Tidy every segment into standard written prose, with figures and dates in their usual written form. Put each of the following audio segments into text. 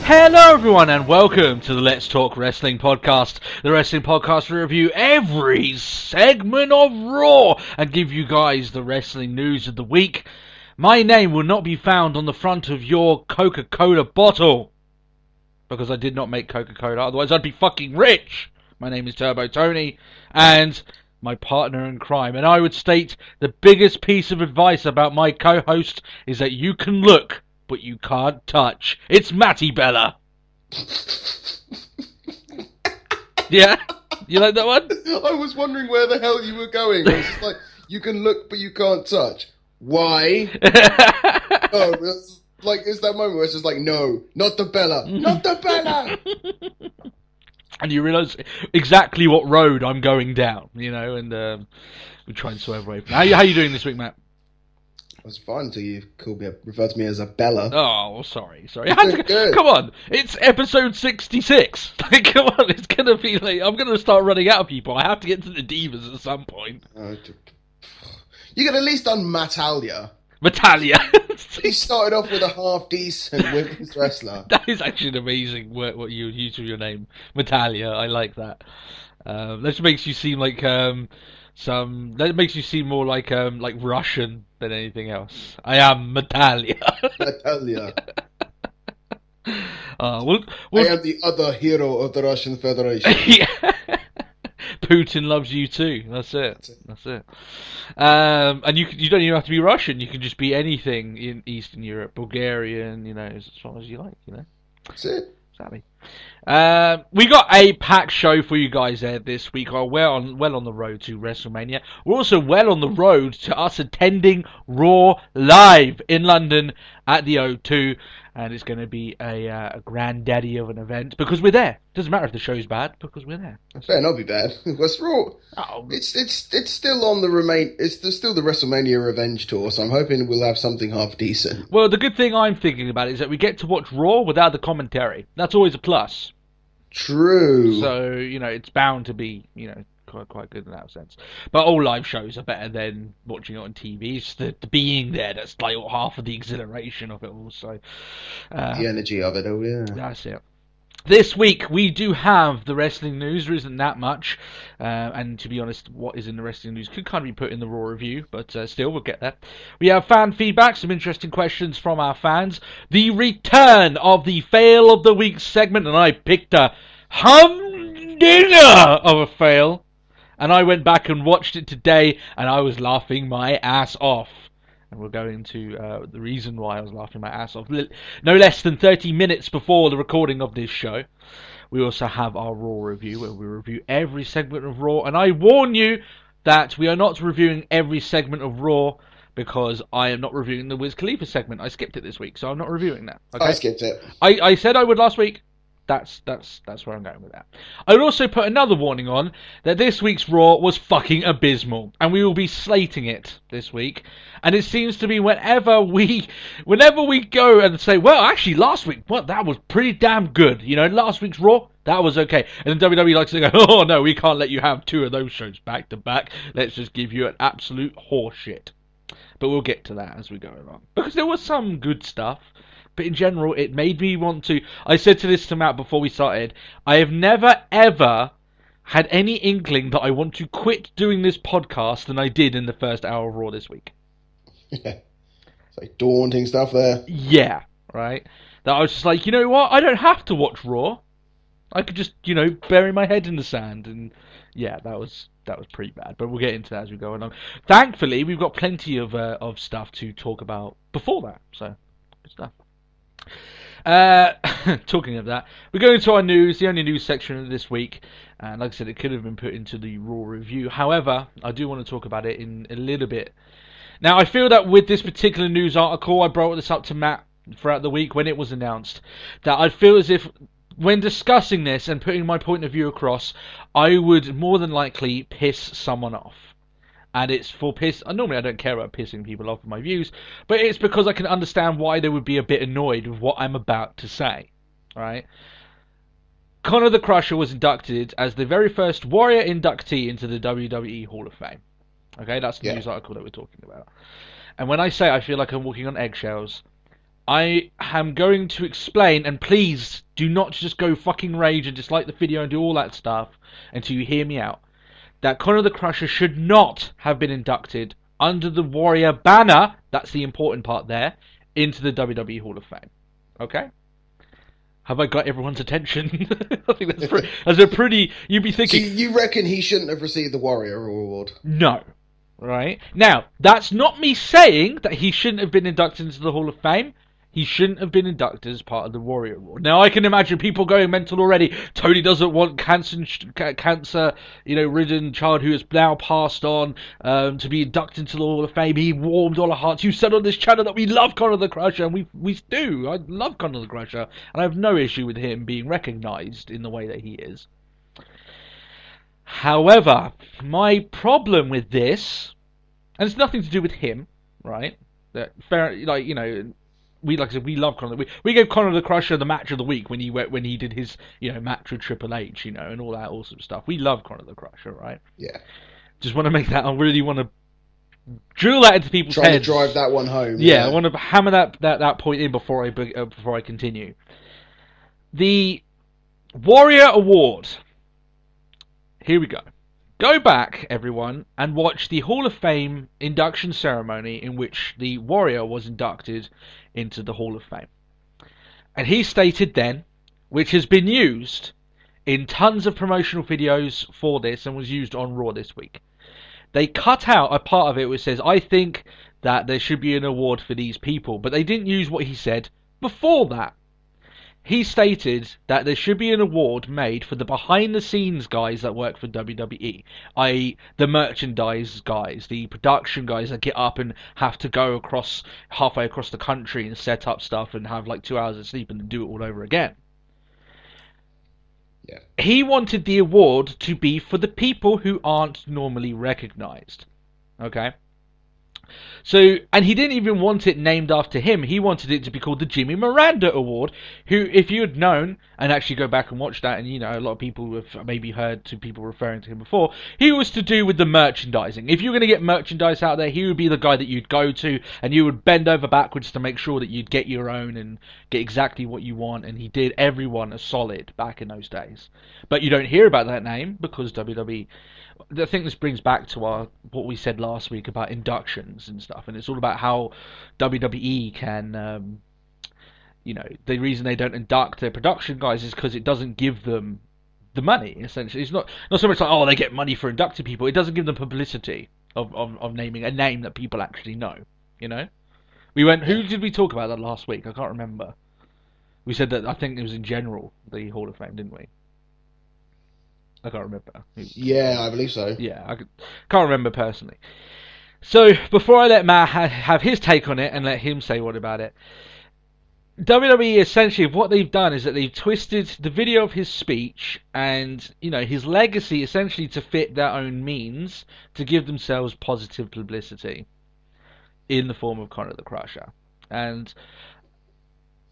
Hello everyone and welcome to the Let's Talk Wrestling podcast, the wrestling podcast where we review every segment of Raw and give you guys the wrestling news of the week. My name will not be found on the front of your Coca-Cola bottle, because I did not make Coca-Cola, otherwise I'd be fucking rich. My name is Turbo Tony, and my partner in crime, and I would state the biggest piece of advice about my co-host is that you can look, but you can't touch. It's Matty Bella. Yeah? You like that one? I was wondering where the hell you were going. I was just like, you can look, but you can't touch. Why? Oh, it's that moment where it's just like, no, not the Bella. Not the Bella! And you realise exactly what road I'm going down, you know, and we try and swerve away from that. How you doing this week, Matt? It was fun until you referred to me as a Bella. Oh, sorry. Come on, it's episode 66. Like, come on, it's gonna be like I'm gonna start running out of people. I have to get to the divas at some point. You could at least done Matalia. He started off with a half decent women's wrestler. That is actually an amazing word, what you use for your name, Matalia. I like that. That just makes you seem like that makes you seem more like Russian than anything else. I am Matalia. Natalia. I am the other hero of the Russian Federation. Yeah. Putin loves you too. That's it. And you don't even have to be Russian. You can just be anything in Eastern Europe, Bulgarian. You know, as long as you like. You know. That's it. Exactly. We got a packed show for you guys there this week. We're well on the road to WrestleMania. We're also well on the road to us attending Raw live in London at the O2, and it's going to be a granddaddy of an event because we're there. Doesn't matter if the show's bad because we're there. It better not be bad. What's Raw? Oh. It's still on the remain. It's still the WrestleMania Revenge Tour, so I'm hoping we'll have something half decent. Well, the good thing I'm thinking about is that we get to watch Raw without the commentary. That's always a plus. True. So, you know, it's bound to be, you know, quite good in that sense. But all live shows are better than watching it on TV. It's the being there that's like half of the exhilaration of it all. So, the energy of it all, yeah. That's it. This week we do have the wrestling news. There isn't that much, and to be honest, what is in the wrestling news could kind of be put in the Raw review, but still, we'll get there. We have fan feedback, some interesting questions from our fans, the return of the fail of the week segment, and I picked a humdinger of a fail, and I went back and watched it today, and I was laughing my ass off. And we'll go into the reason why I was laughing my ass off. No less than 30 minutes before the recording of this show. We also have our Raw review, where we review every segment of Raw. And I warn you that we are not reviewing every segment of Raw, because I am not reviewing the Wiz Khalifa segment. I skipped it this week, so I'm not reviewing that. Okay? I skipped it. I said I would last week. That's where I'm going with that. I would also put another warning on that this week's Raw was fucking abysmal, and we will be slating it this week. And it seems to be whenever we go and say, well, actually last week, that was pretty damn good. You know, last week's Raw, that was okay. And then WWE likes to go, oh no, we can't let you have two of those shows back to back. Let's just give you an absolute horseshit. But we'll get to that as we go along, because there was some good stuff. But in general, it made me want to... I said to this to Matt before we started, I have never, ever had any inkling that I want to quit doing this podcast than I did in the first hour of Raw this week. Yeah. It's like daunting stuff there. Yeah, right? That I was just like, you know what? I don't have to watch Raw. I could just, you know, bury my head in the sand. And yeah, that was pretty bad. But we'll get into that as we go along. Thankfully, we've got plenty of stuff to talk about before that. So, good stuff. Talking of that, we're going to our news, the only news section of this week, and like I said, it could have been put into the Raw review. However, I do want to talk about it in a little bit. Now, I feel that with this particular news article, I brought this up to Matt throughout the week when it was announced, that I feel as if when discussing this and putting my point of view across, I would more than likely piss someone off. And it's for piss. Normally, I don't care about pissing people off with my views, but it's because I can understand why they would be a bit annoyed with what I'm about to say. Right? Conor the Crusher was inducted as the very first Warrior inductee into the WWE Hall of Fame. Okay, that's the news article that we're talking about. And when I say I feel like I'm walking on eggshells, I am going to explain, and please do not just go fucking rage and dislike the video and do all that stuff until you hear me out, that Conor the Crusher should not have been inducted under the Warrior banner, that's the important part there, into the WWE Hall of Fame. Okay? Have I got everyone's attention? I think that's a pretty... You'd be thinking... So you reckon he shouldn't have received the Warrior Award? No. Right? Now, that's not me saying that he shouldn't have been inducted into the Hall of Fame. He shouldn't have been inducted as part of the Warrior Award. Now, I can imagine people going mental already. Tony doesn't want cancer, ridden child who has now passed on to be inducted into the Hall of Fame. He warmed all our hearts. You said on this channel that we love Conor the Crusher, and we do. I love Conor the Crusher, and I have no issue with him being recognised in the way that he is. However, my problem with this, and it's nothing to do with him, right? We love Conor. We gave Conor the Crusher the match of the week when he did his match with Triple H, and all that awesome stuff. We love Conor the Crusher, right? Yeah. Just want to make that. I really want to drill that into people's heads. Trying to drive that one home. Yeah, I want to hammer that point in before I continue. The Warrior Award. Here we go. Go back, everyone, and watch the Hall of Fame induction ceremony in which the Warrior was inducted into the Hall of Fame. And he stated then, which has been used in tons of promotional videos for this and was used on Raw this week. They cut out a part of it which says, I think that there should be an award for these people, but they didn't use what he said before that. He stated that there should be an award made for the behind-the-scenes guys that work for WWE, i.e. the merchandise guys, the production guys that get up and have to go halfway across the country and set up stuff and have like 2 hours of sleep and do it all over again. Yeah. He wanted the award to be for the people who aren't normally recognised. Okay? So, and he didn't even want it named after him. He wanted it to be called the Jimmy Miranda Award, who, if you had known, and actually go back and watch that, and a lot of people have maybe heard to people referring to him before, he was to do with the merchandising. If you were going to get merchandise out there, he would be the guy that you'd go to, and you would bend over backwards to make sure that you'd get your own and get exactly what you want, and he did everyone a solid back in those days. But you don't hear about that name because WWE... I think this brings back to what we said last week about inductions and stuff, and it's all about how WWE can, the reason they don't induct their production guys is because it doesn't give them the money. Essentially, it's not so much like they get money for inducting people. It doesn't give them publicity of naming a name that people actually know. We went. Who did we talk about that last week? I can't remember. We said that I think it was in general the Hall of Fame, didn't we? I can't remember. Yeah, I believe so. Yeah, I can't remember personally. So, before I let Matt have his take on it and let him say what about it, WWE essentially, what they've done is that they've twisted the video of his speech and, his legacy essentially to fit their own means to give themselves positive publicity in the form of Conor the Crusher. And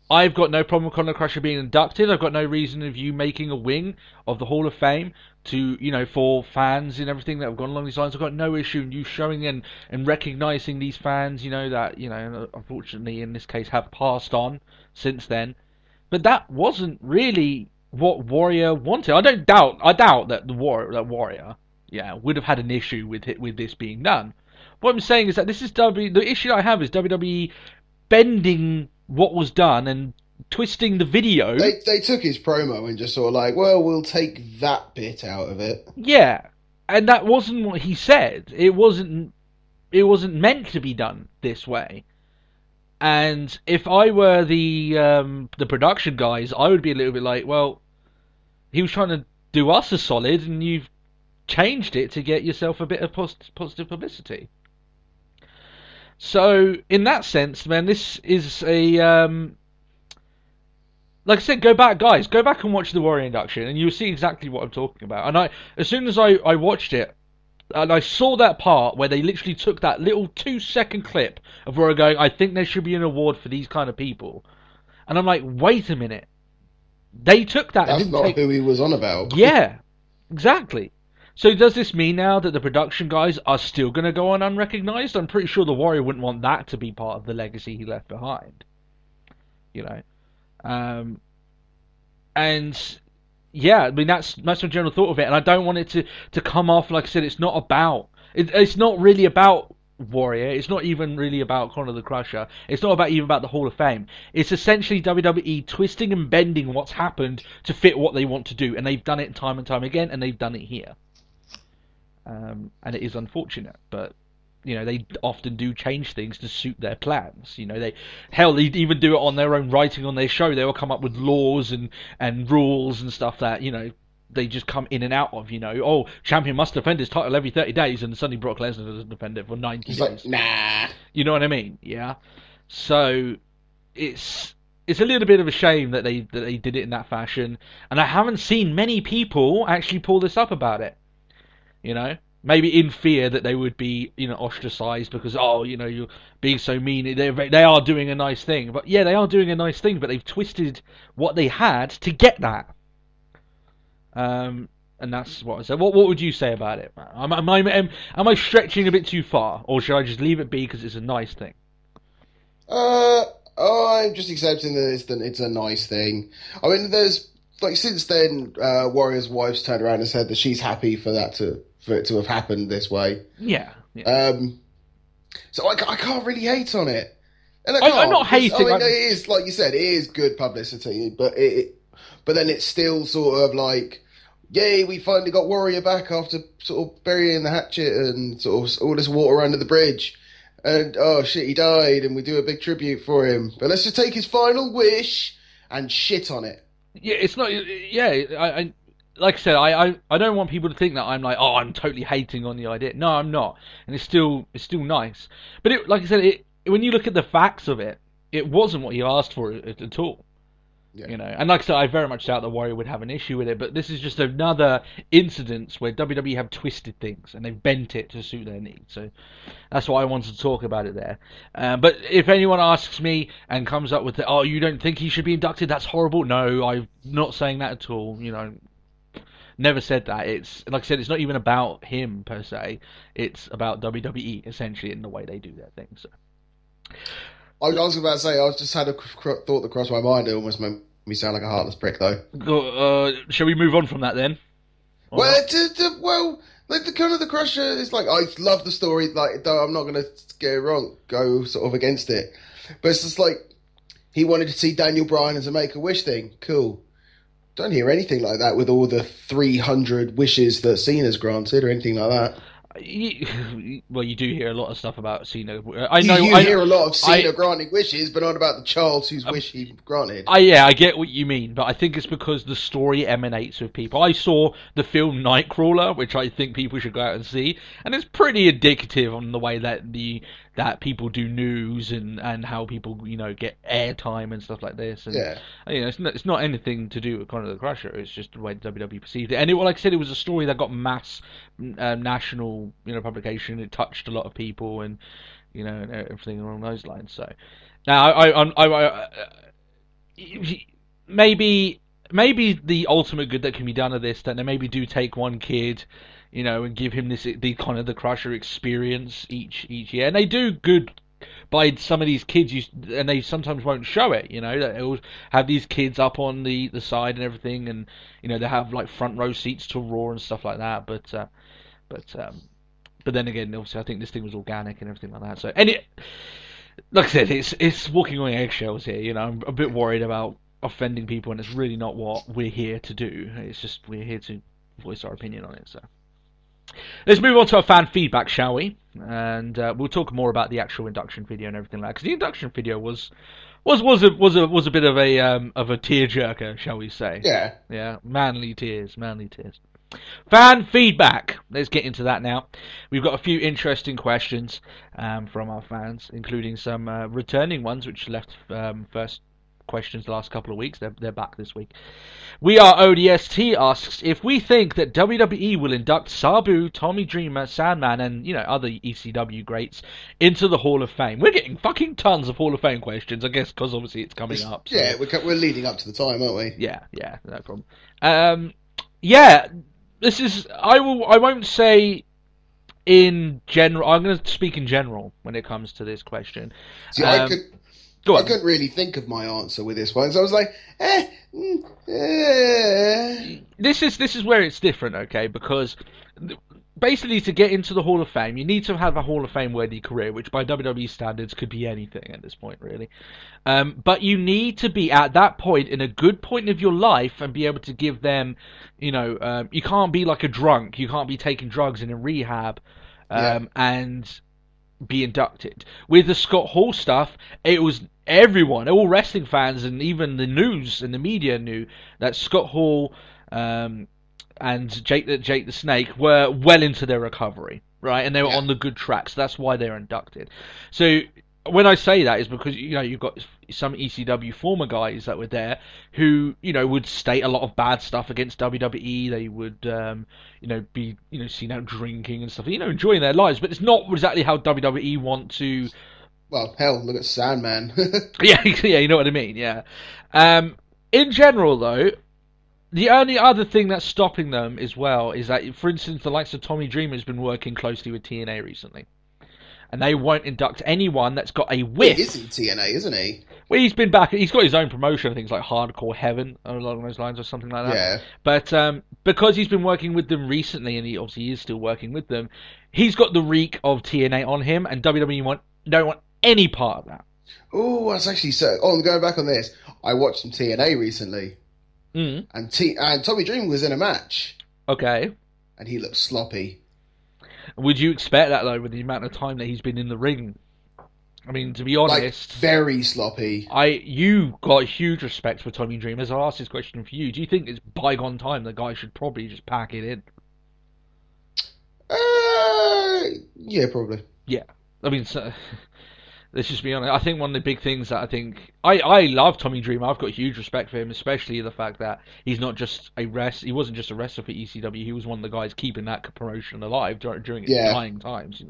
I've got no problem with Conor the Crusher being inducted. I've got no reason of you making a wing of the Hall of Fame to, for fans and everything that have gone along these lines. I've got no issue in you showing and recognising these fans, that, unfortunately in this case have passed on since then. But that wasn't really what Warrior wanted. I doubt that the Warrior, would have had an issue with this being done. What I'm saying is that this is the issue I have is WWE bending what was done and twisting the video. They took his promo and just sort of like, well, we'll take that bit out of it. Yeah, and that wasn't what he said. It wasn't meant to be done this way. And if I were the production guys, I would be a little bit like, well, he was trying to do us a solid, and you've changed it to get yourself a bit of positive publicity. So, in that sense, man, this is a... like I said, go back and watch the Warrior induction, and you'll see exactly what I'm talking about. And as soon as I watched it, And I saw that part where they literally took that little 2-second clip of Warrior going, I think there should be an award for these kind of people. And I'm like, wait a minute. They took that and That's didn't not take... who he was on about. Yeah, exactly. So does this mean now that the production guys are still going to go on unrecognized? I'm pretty sure the Warrior wouldn't want that to be part of the legacy he left behind. You know? And yeah, I mean that's my general thought of it, and I don't want it to come off like I said. It's not about it's not really about Warrior. It's not even really about Conor the Crusher. It's not about even about the Hall of Fame. It's essentially WWE twisting and bending what's happened to fit what they want to do, and they've done it time and time again, and they've done it here. And it is unfortunate, but you know, they often do change things to suit their plans. You know, they even do it on their own writing on their show. They will come up with laws and rules and stuff that, you know, they just come in and out of. You know, oh, champion must defend his title every 30 days, and suddenly Brock Lesnar doesn't defend it for 90 He's days. like, nah. You know what I mean? Yeah. So it's a little bit of a shame that they did it in that fashion, and I haven't seen many people actually pull this up about it. You know, maybe in fear that they would be, you know, ostracized because, oh, you know, you're being so mean. They are doing a nice thing, but yeah, they are doing a nice thing, but they've twisted what they had to get that. And that's what I said. What would you say about it? Am I stretching a bit too far, or should I just leave it be because it's a nice thing? I'm just accepting that it's a nice thing. I mean, there's like since then, Warrior's wife's turned around and said that she's happy for it to have happened this way. Yeah. So I can't really hate on it. And I'm not hating. I mean, it is like you said, it is good publicity, but then it's still sort of like, yay, we finally got Warrior back after sort of burying the hatchet and sort of all this water under the bridge. And oh shit, he died, and we do a big tribute for him. But let's just take his final wish and shit on it. Yeah, it's not. Yeah, I like I said, I don't want people to think that I'm like, oh, I'm totally hating on the idea. No, I'm not, and it's still nice. But like I said, when you look at the facts of it, it wasn't what you asked for at all. Yeah. You know, and like I said, I very much doubt the Warrior would have an issue with it. But this is just another incident where WWE have twisted things and they've bent it to suit their needs. So that's why I wanted to talk about it there. But if anyone asks me and comes up with, oh, you don't think he should be inducted? That's horrible. No, I'm not saying that at all. You know, never said that. It's like I said, it's not even about him per se. It's about WWE essentially in the way they do their things. So. I was about to say, I just had a thought that crossed my mind. It almost made me sound like a heartless prick, though. Shall we move on from that then? Well, like the Conor the Crusher is like, I love the story. Like, though I'm not going to get it wrong, go sort of against it. But it's just like he wanted to see Daniel Bryan as a Make-A-Wish thing. Cool. Don't hear anything like that with all the 300 wishes that Cena's granted or anything like that. Well, you do hear a lot of stuff about Cena. You hear a lot of Cena granting wishes, but not about the child whose wish he granted. Yeah, I get what you mean, but I think it's because the story emanates with people. I saw the film Nightcrawler, which I think people should go out and see, and it's pretty indicative on the way that that people do news and how people, you know, get airtime and stuff like this. And, yeah. You know, it's not anything to do with Conor the Crusher. It's just the way WWE perceived it. And like I said, it was a story that got mass national, you know, publication. It touched a lot of people and, you know, and everything along those lines. So now I maybe the ultimate good that can be done of this, that they maybe do take one kid, you know, and give him the kind of the Crusher experience each year, and they do good by some of these kids, and they sometimes won't show it. You know, they'll have these kids up on the side and everything, and you know they have like front row seats to Raw and stuff like that. But then again, obviously, I think this thing was organic and everything like that. So, and like I said, it's walking on eggshells here. You know, I'm a bit worried about offending people, and it's really not what we're here to do. It's just we're here to voice our opinion on it. So let's move on to our fan feedback, shall we? And we'll talk more about the actual induction video and everything like that, because the induction video was a bit of a tearjerker, shall we say? Yeah, manly tears. Fan feedback. Let's get into that now. We've got a few interesting questions from our fans, including some returning ones, which left first questions the last couple of weeks. They're back this week. We Are ODST asks if we think that WWE will induct Sabu, Tommy Dreamer, Sandman, and other ECW greats into the Hall of Fame. We're getting fucking tons of Hall of Fame questions, I guess, because obviously it's coming up. So. Yeah, we're leading up to the time, aren't we? Yeah, no problem. Yeah, this is. I won't say in general. I'm going to speak in general when it comes to this question. See, I couldn't really think of my answer with this one, so I was like, This is where it's different, okay? Because basically, to get into the Hall of Fame, you need to have a Hall of Fame worthy career, which by WWE standards could be anything at this point, really. But you need to be at that point in a good point of your life and be able to give them, you can't be like a drunk, you can't be taking drugs and in rehab, and be inducted. With the Scott Hall stuff, it was everyone, all wrestling fans, and even the news and the media knew that Scott Hall and Jake the Snake were well into their recovery, right? And they were on the good track, so that's why they're inducted. So when I say that is because you've got some ECW former guys that were there who would state a lot of bad stuff against WWE. They would be seen out drinking and stuff, enjoying their lives, but it's not exactly how WWE want to. Well, hell, look at Sandman. yeah, you know what I mean. Yeah. In general, though, the only other thing that's stopping them as well is that, for instance, the likes of Tommy Dreamer has been working closely with TNA recently. And they won't induct anyone that's got a whiff. He is in TNA, isn't he? Well, he's been back. He's got his own promotion, things like Hardcore Heaven, along those lines, or something like that. Yeah. But because he's been working with them recently, and he obviously is still working with them, he's got the reek of TNA on him, and WWE don't want any part of that. Oh, that's actually so. Oh, I'm going back on this. I watched some TNA recently, and Tommy Dreamer was in a match. Okay. And he looked sloppy. Would you expect that, though, with the amount of time that he's been in the ring? I mean, to be honest... very sloppy. You got huge respect for Tommy Dreamer. So I'll ask this question for you. Do you think it's bygone time the guy should probably just pack it in? Yeah, probably. Yeah. I mean, let's just be honest. I think one of the big things that I love Tommy Dreamer. I've got huge respect for him, especially the fact that he's not just he wasn't just a wrestler for ECW. He was one of the guys keeping that promotion alive during its dying times,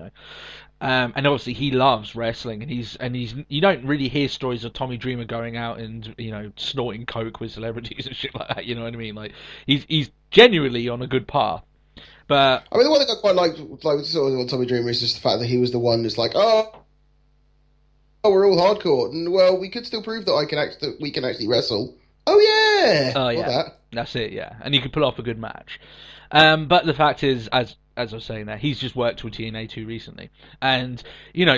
and obviously he loves wrestling, and he's you don't really hear stories of Tommy Dreamer going out and snorting coke with celebrities and shit like that. You know what I mean? Like he's genuinely on a good path. But I mean, the one thing I quite liked sort of on Tommy Dreamer is just the fact that he was the one that's like, oh, we're all hardcore, and well, we could still prove that we can actually wrestle. Oh yeah, that's it, yeah, and you could pull off a good match. But the fact is, as I was saying there, he's just worked with TNA too recently, and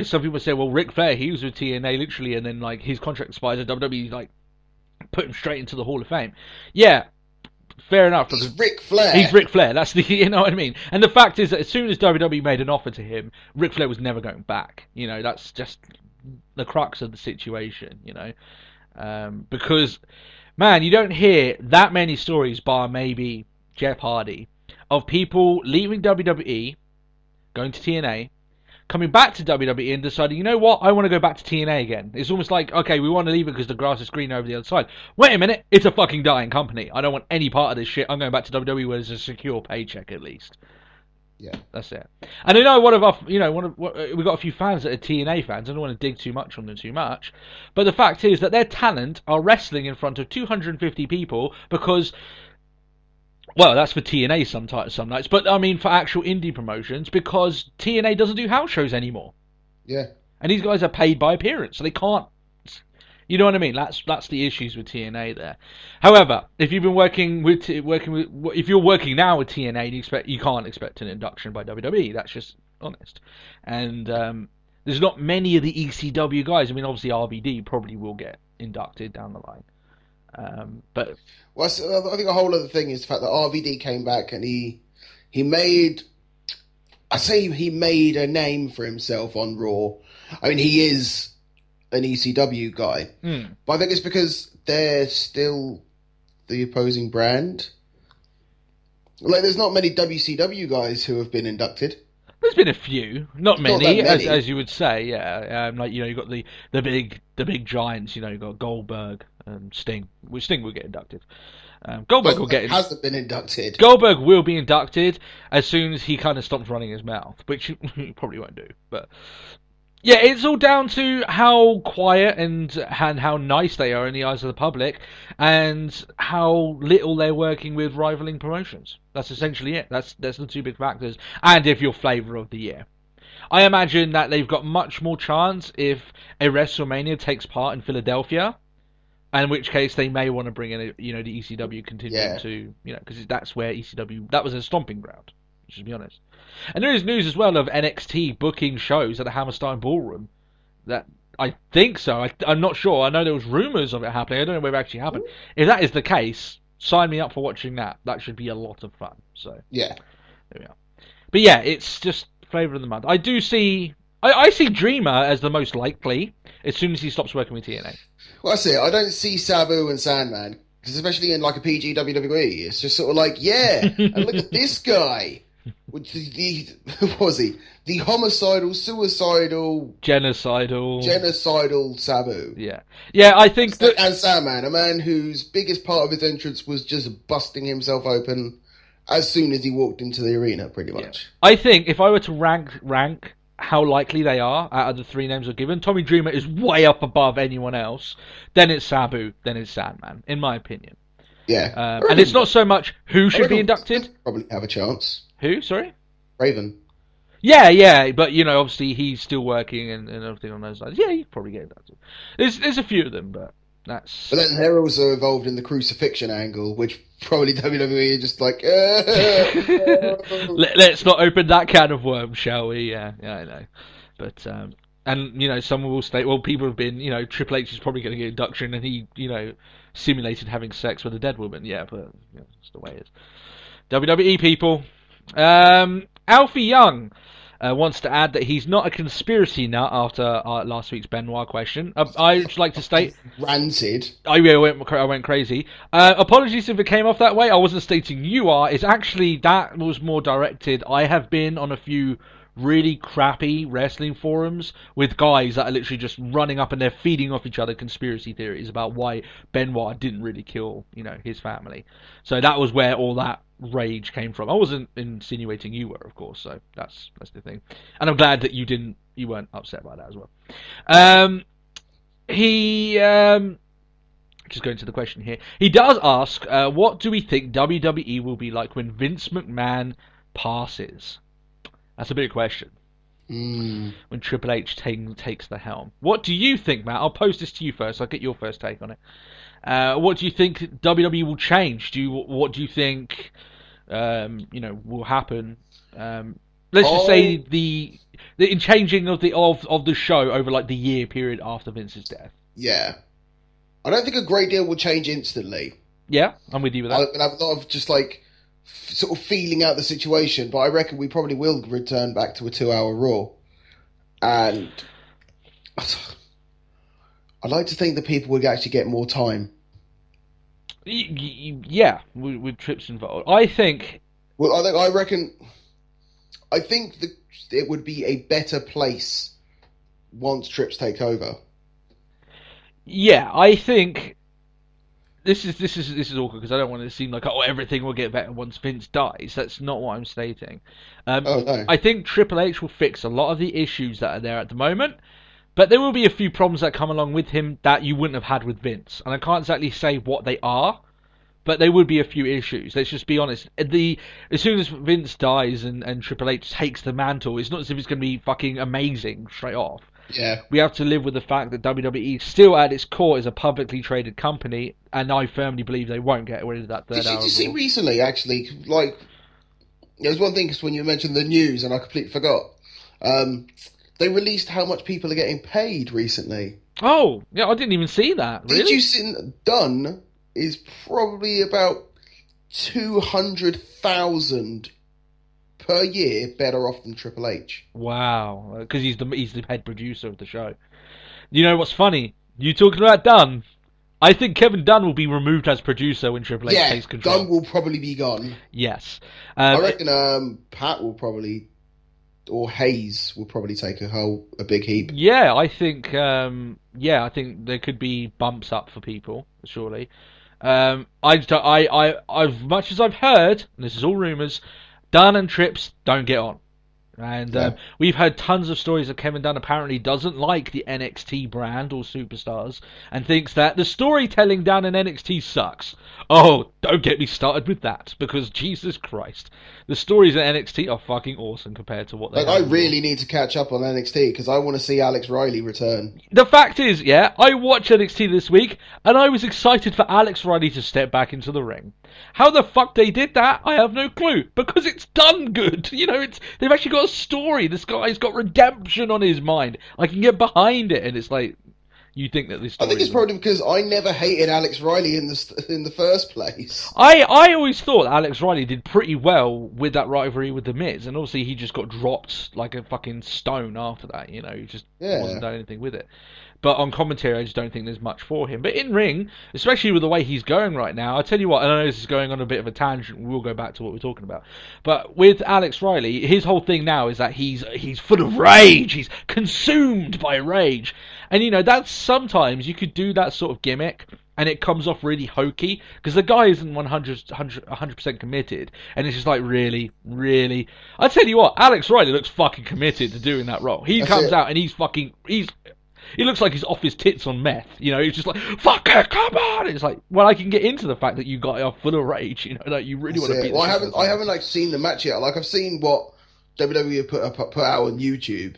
some people say, well, Ric Flair, he was with TNA literally, and then like his contract expires, and WWE like put him straight into the Hall of Fame. Yeah. Fair enough. He's Ric Flair. He's Ric Flair. That's you know what I mean. And the fact is that as soon as WWE made an offer to him, Ric Flair was never going back. That's just the crux of the situation. Because man, you don't hear that many stories, bar maybe Jeff Hardy, of people leaving WWE, going to TNA, coming back to WWE and deciding, you know what, I want to go back to TNA again. It's almost like, okay, we want to leave it because the grass is green over the other side. Wait a minute, it's a fucking dying company. I don't want any part of this shit. I'm going back to WWE where there's a secure paycheck at least. Yeah, that's it. And I know we've got a few fans that are TNA fans. I don't want to dig too much on them too much, but the fact is that their talent are wrestling in front of 250 people because. Well, that's for TNA some nights, but I mean for actual indie promotions because TNA doesn't do house shows anymore. Yeah, and these guys are paid by appearance, so they can't. You know what I mean? That's the issues with TNA there. However, if you've been if you're working now with TNA, you can't expect an induction by WWE. That's just honest. And there's not many of the ECW guys. I mean, obviously RVD probably will get inducted down the line. But I think a whole other thing is the fact that RVD came back and he made a name for himself on Raw. I mean, he is an ECW guy, but I think it's because they're still the opposing brand. Like, there's not many WCW guys who have been inducted. There's been a few, not many. As you would say, yeah. Like you've got the big giants. You've got Goldberg. Sting. Sting will get inducted. Goldberg will get hasn't been inducted. Goldberg will be inducted as soon as he kind of stops running his mouth, which he probably won't do. But yeah, it's all down to how quiet and how nice they are in the eyes of the public, and how little they're working with rivaling promotions. That's essentially it. That's the two big factors. And if you're flavour of the year. I imagine that they've got much more chance if a WrestleMania takes part in Philadelphia, and in which case they may want to bring in, the ECW contingent to, because that's where ECW, that was a stomping ground, to be honest. And there is news as well of NXT booking shows at the Hammerstein Ballroom. That I think so. I'm not sure. I know there was rumours of it happening. I don't know whether it actually happened. If that is the case, sign me up for watching that. That should be a lot of fun. So yeah, there we are. But yeah, it's just flavour of the month. I do see. I see Dreamer as the most likely as soon as he stops working with TNA. Well, that's it. I don't see Sabu and Sandman, because especially in like a PG WWE, it's just sort of like, yeah, and look at this guy. What was he? The homicidal, suicidal, genocidal Sabu. Yeah, I think that... And Sandman, a man whose biggest part of his entrance was just busting himself open as soon as he walked into the arena, pretty much. Yeah. I think if I were to rank how likely they are out of the three names I've given, Tommy Dreamer is way up above anyone else. Then it's Sabu, then it's Sandman, in my opinion. Yeah. And it's not so much who should be inducted. Probably have a chance. Who? Sorry? Raven. Yeah, but obviously he's still working and everything on those lines. Yeah, you could probably get inducted. There's a few of them, but that's... But then they're also involved in the crucifixion angle, which probably WWE are just like... Let's not open that can of worms, shall we? Yeah, I know. But, and, someone will state, well, people have been, Triple H is probably going to get induction, and he, simulated having sex with a dead woman. Yeah, but that's the way it is. WWE people. Alfie Young wants to add that he's not a conspiracy nut after last week's Benoit question. I'd just like to state... Ranted. I went crazy. Apologies if it came off that way. I wasn't stating you are. It's actually, that was more directed. I have been on a few really crappy wrestling forums with guys that are literally just running up and they're feeding off each other conspiracy theories about why Benoit didn't really kill, his family. So that was where all that rage came from. I wasn't insinuating you were, of course, so that's the thing. And I'm glad that you weren't upset by that as well. Just going to the question here. He does ask, what do we think WWE will be like when Vince McMahon passes? That's a big question. When Triple H takes the helm. What do you think, Matt? I'll pose this to you first. I'll get your first take on it. What do you think WWE will change? What do you think will happen? Let's just say the in changing of the show over like the year period after Vince's death. Yeah, I don't think a great deal will change instantly. Yeah, I'm with you with that. I have a lot of just like sort of feeling out the situation, but I reckon we probably will return back to a 2-hour Raw, and I'd like to think that people would actually get more time. Yeah, with trips involved. I think that it would be a better place once Trips take over. Yeah, I think this is awkward because I don't want it to seem like everything will get better once Vince dies. That's not what I'm stating. No. I think Triple H will fix a lot of the issues that are there at the moment. But there will be a few problems that come along with him that you wouldn't have had with Vince. And I can't exactly say what they are, but there would be a few issues. Let's just be honest. As soon as Vince dies and Triple H takes the mantle, it's not as if it's going to be fucking amazing straight off. Yeah. We have to live with the fact that WWE still at its core is a publicly traded company, and I firmly believe they won't get rid of that third hour. Did you see recently, actually, like, there was one thing when you mentioned the news, and I completely forgot. They released how much people are getting paid recently. Oh, yeah, I didn't even see that. Really? Did you see Dunn is probably about 200,000 per year better off than Triple H. Wow, because he's the head producer of the show. You know what's funny? You talking about Dunn? I think Kevin Dunn will be removed as producer when Triple H takes control. Dunn will probably be gone. Yes. I reckon Pat will probably or Hayes will probably take a big heap. Yeah, I think I think there could be bumps up for people, surely. As much as I've heard, and this is all rumours, Dunn and Trips don't get on. And we've heard tons of stories that Kevin Dunn apparently doesn't like the NXT brand or superstars and thinks that the storytelling down in NXT sucks. Oh, don't get me started with that, because Jesus Christ, the stories at NXT are fucking awesome compared to what they have. I really need to catch up on NXT because I want to see Alex Riley return. The fact is, I watched NXT this week and I was excited for Alex Riley to step back into the ring. How the fuck they did that, I have no clue, because it's done good. They've actually got a story. This guy's got redemption on his mind. I can get behind it, and it's like, you think that this story... I think it's probably because I never hated Alex Riley in the first place. I always thought Alex Riley did pretty well with that rivalry with The Miz, and obviously he just got dropped like a fucking stone after that, he just wasn't doing anything with it. But on commentary, I just don't think there's much for him. But in ring, especially with the way he's going right now, I tell you what, and I know this is going on a bit of a tangent, we'll go back to what we're talking about. But with Alex Riley, his whole thing now is that he's full of rage, he's consumed by rage. And that's sometimes you could do that sort of gimmick, and it comes off really hokey, because the guy isn't 100% committed, and it's just like, really? I tell you what, Alex Riley looks fucking committed to doing that role. He comes out and he looks like he's off his tits on meth, he's just like, fuck it, come on! It's like, well, I can get into the fact that you got off full of rage, that you really want to beat. Well, I haven't seen the match yet. Like, I've seen what WWE have put out on YouTube.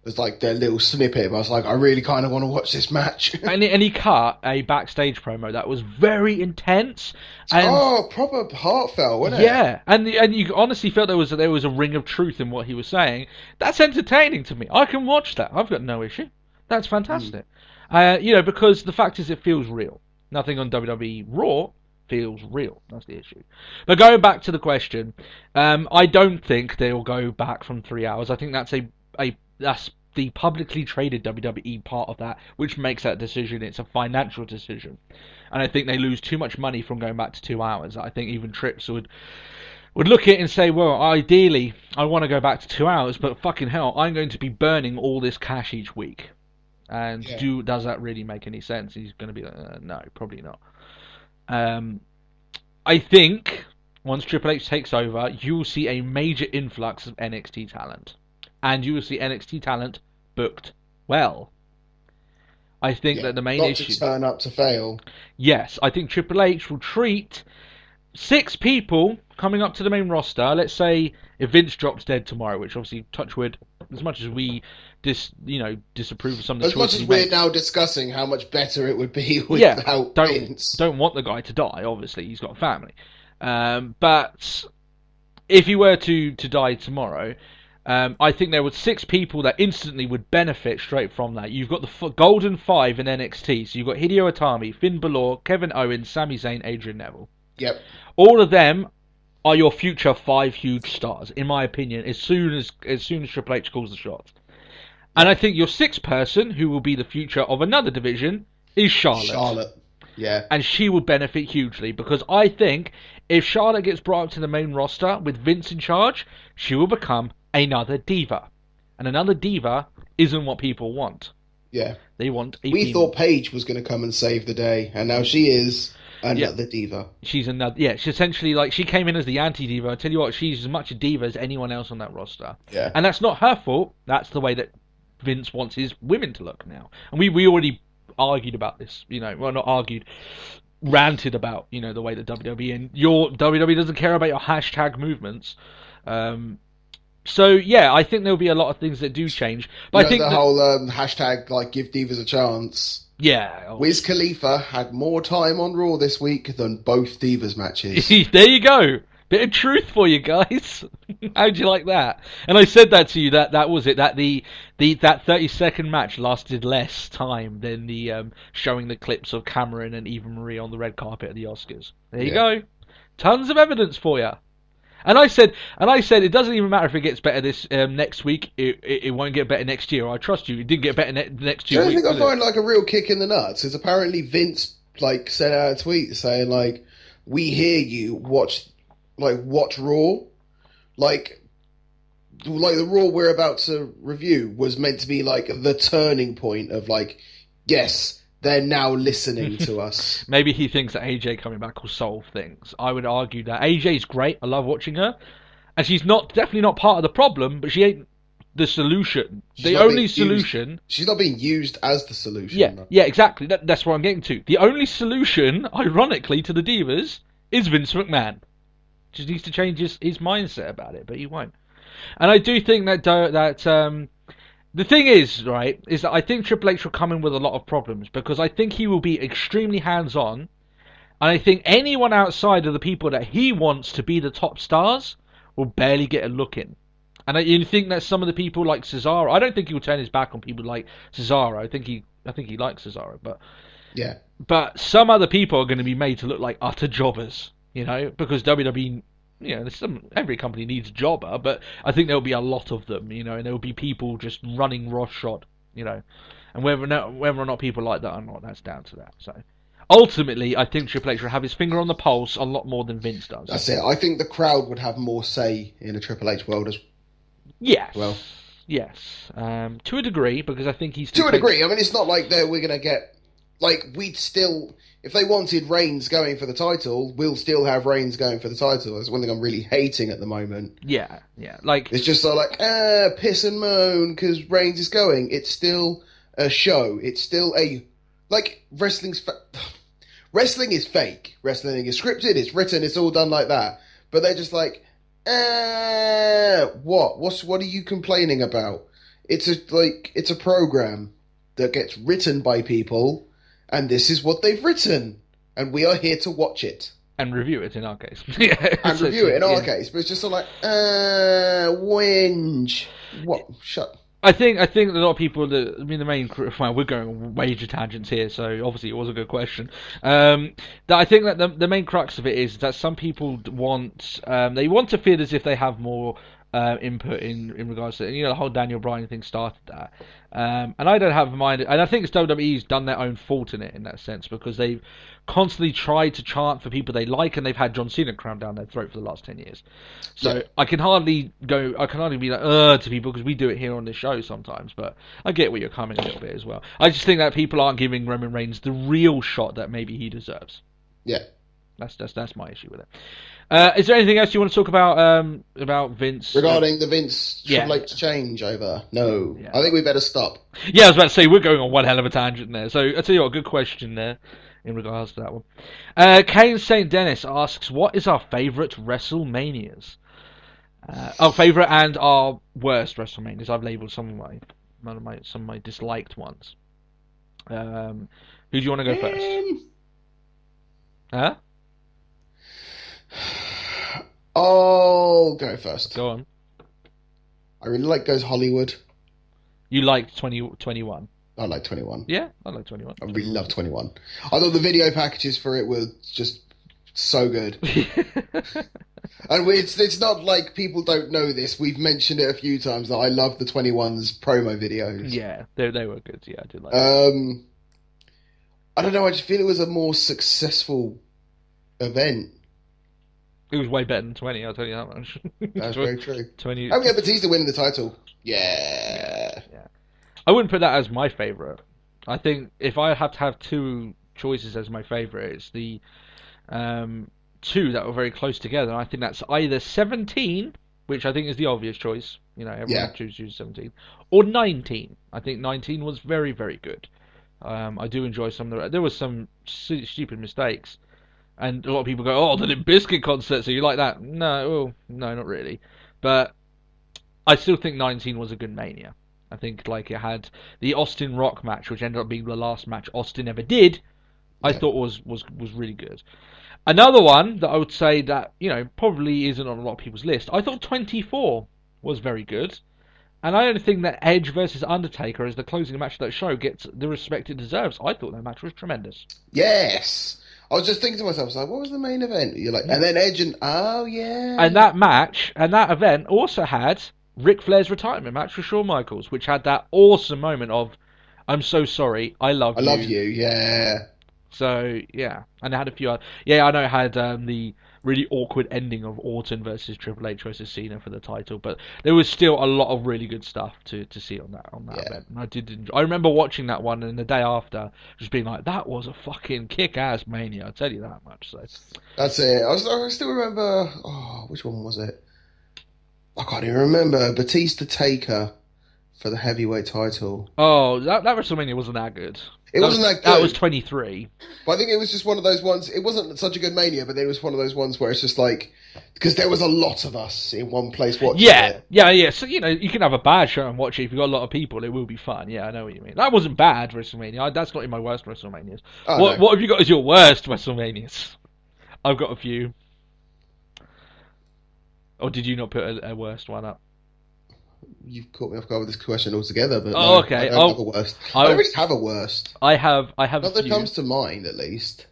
It's like their little snippet, but I was like, I really kind of want to watch this match. and he cut a backstage promo that was very intense. And, proper heartfelt, wasn't it? Yeah, and you honestly felt there was a ring of truth in what he was saying. That's entertaining to me. I can watch that. I've got no issue. That's fantastic. Because the fact is, it feels real. Nothing on WWE Raw feels real. That's the issue. But going back to the question, I don't think they'll go back from 3 hours. I think that's that's the publicly traded WWE part of that, which makes that decision. It's a financial decision, and I think they lose too much money from going back to 2 hours. I think even Trips would look at it and say, well, ideally, I want to go back to 2 hours, but fucking hell, I'm going to be burning all this cash each week. And does that really make any sense? He's going to be like, no, probably not. I think once Triple H takes over, you will see a major influx of NXT talent. And you will see NXT talent booked well. I think that the main issue... Not to turn up to fail. Yes, I think Triple H will treat 6 people coming up to the main roster. Let's say if Vince drops dead tomorrow, which obviously, touch wood, as much as we disapprove of some of the choices. As much as we're now discussing how much better it would be without Vince. Don't want the guy to die, obviously. He's got a family. But if he were to die tomorrow, I think there were 6 people that instantly would benefit straight from that. You've got the Golden 5 in NXT. So you've got Hideo Itami, Finn Balor, Kevin Owens, Sami Zayn, Adrian Neville. Yep. All of them are your future 5 huge stars, in my opinion, as soon as Triple H calls the shots. And I think your 6th person, who will be the future of another division, is Charlotte. Yeah. And she will benefit hugely, because I think if Charlotte gets brought up to the main roster with Vince in charge, she will become another diva. And another diva isn't what people want. Yeah. They want a We thought Paige was going to come and save the day, and now she is another diva. She's another... Yeah, she's essentially like... She came in as the anti-diva. I tell you what, she's as much a diva as anyone else on that roster. Yeah. And that's not her fault. That's the way that Vince wants his women to look now. And we already argued about this, well, not argued, ranted about, the way that WWE and your WWE doesn't care about your hashtag movements. So yeah, I think there'll be a lot of things that do change. But I think the whole hashtag like give divas a chance. Yeah. Wiz Khalifa had more time on Raw this week than both divas matches. There you go. Bit of truth for you guys. How'd you like that? And I said that to you, that was it, that that 30-second match lasted less time than the showing the clips of Cameron and Eva Marie on the red carpet at the Oscars. There you go. Tons of evidence for you. And I said it doesn't even matter if it gets better this next week. It won't get better next year. I trust you. It didn't get better next 2 weeks. I think I find like a real kick in the nuts is apparently Vince sent out a tweet saying we hear you, watch Raw. like the Raw we're about to review was meant to be like the turning point of like, yes, they're now listening to us. Maybe he thinks that AJ coming back will solve things. I would argue that AJ's great. I love watching her, and she's definitely not part of the problem, but she ain't the solution. The only solution. She's not being used as the solution. Yeah, yeah, exactly. That's what I'm getting to. The only solution, ironically, to the Divas is Vince McMahon. Just needs to change his mindset about it, but he won't. And I do think that the thing is, right, is that I think Triple H will come in with a lot of problems because I think he will be extremely hands-on, and I think anyone outside of the people that he wants to be the top stars will barely get a look in. And you think that some of the people like Cesaro, I don't think he will turn his back on people like Cesaro. I think he likes Cesaro, but yeah. But some other people are going to be made to look like utter jobbers, because WWE, every company needs a jobber, but I think there'll be a lot of them, and there will be people just running roughshod, and whether or not people like that or not, that's down to that. So ultimately, I think Triple H will have his finger on the pulse a lot more than Vince does. That's it. I think the crowd would have more say in a Triple H world as yes. well. Yes, to a degree, because I think he's to a degree. I mean, it's not like we're going to get we'd still, if they wanted Reigns going for the title, we'll still have Reigns going for the title. That's one thing I'm really hating at the moment. Yeah. It's just so piss and moan because Reigns is going. It's still a show. It's still wrestling is fake. Wrestling is scripted. It's written. It's all done like that. But they're just what are you complaining about? It's a program that gets written by people, and this is what they've written, and we are here to watch it and review it in our case. And review it in our case, but it's just whinge. What? Shut. I think a lot of people the main. Well, we're going on major tangents here, so obviously it was a good question. That I think that the main crux of it is that some people want to feel as if they have more input in regards to the whole Daniel Bryan thing started that, and I don't have mind, and I think WWE's done their own fault in that sense because they've constantly tried to chant for people they like, and they've had John Cena crammed down their throat for the last 10 years. So yeah. I can hardly be like to people because we do it here on this show sometimes, but I get where you're coming a little bit as well. I just think that people aren't giving Roman Reigns the real shot that maybe he deserves. Yeah. That's my issue with it. Is there anything else you want to talk about Vince? Regarding the Vince Triple H changeover? No. Yeah. I think we better stop. Yeah, I was about to say, we're going on one hell of a tangent there. So, I'll tell you what, good question there in regards to that one. Kane St. Dennis asks, what is our favourite WrestleManias? Our favourite and our worst WrestleManias. I've labelled some of my disliked ones. Who do you want to go first? Huh? I'll go first. Go on. I really like Goes Hollywood. You liked 2021? I like 21. Yeah, I like 21. I really love 21. I thought the video packages for it were just so good. And it's not like people don't know this. We've mentioned it a few times that I love the 21's promo videos. Yeah, they were good. Yeah, I did like them. I don't know, I just feel it was a more successful event. It was way better than 20, I'll tell you that much. That's very true. 20. Oh yeah, Batista winning the title. Yeah. I wouldn't put that as my favourite. I think if I have to have two choices as my favourite, it's the two that were very close together. I think that's either 17, which I think is the obvious choice. Everyone chooses 17, or 19. I think 19 was very, very good. I do enjoy some of the... There was some stupid mistakes. And a lot of people go, oh, the Limp Bizkit concert, so you like that? No, not really. But I still think 19 was a good Mania. I think it had the Austin Rock match, which ended up being the last match Austin ever did. I thought was really good. Another one that I would say that probably isn't on a lot of people's list. I thought 24 was very good, and I don't think that Edge versus Undertaker as the closing match of that show gets the respect it deserves. I thought that match was tremendous. Yes. I was just thinking to myself, I was like, what was the main event? You're like, and then Edge and, And that match, and that event also had Ric Flair's retirement match with Shawn Michaels, which had that awesome moment of, I'm so sorry, I love you. I love you, yeah. So, yeah. And it had a few other... Yeah, I know it had the really awkward ending of Orton versus Triple H versus Cena for the title, but there was still a lot of really good stuff to see on that event. And I did enjoy. I remember watching that one, and the day after just being like, that was a fucking kick-ass Mania. I'll tell you that much. So that's it. I still remember. Oh, which one was it? I can't even remember. Batista Taker for the heavyweight title. Oh, that WrestleMania wasn't that good. It wasn't that good. That was 23. But I think it was just one of those ones. It wasn't such a good Mania, but it was one of those ones where it's just like, because there was a lot of us in one place watching it. Yeah. So, you know, you can have a bad show and watch it. If you've got a lot of people, it will be fun. Yeah, I know what you mean. That wasn't bad, WrestleMania. That's not in my worst WrestleManias. Oh, what no. have you got as your worst WrestleManias? I've got a few. Or did you not put a worst one up? You've caught me off guard with this question altogether, but oh, no, okay. I don't have a worst. I don't really have a worst. I have Not a that few. comes to mind, at least.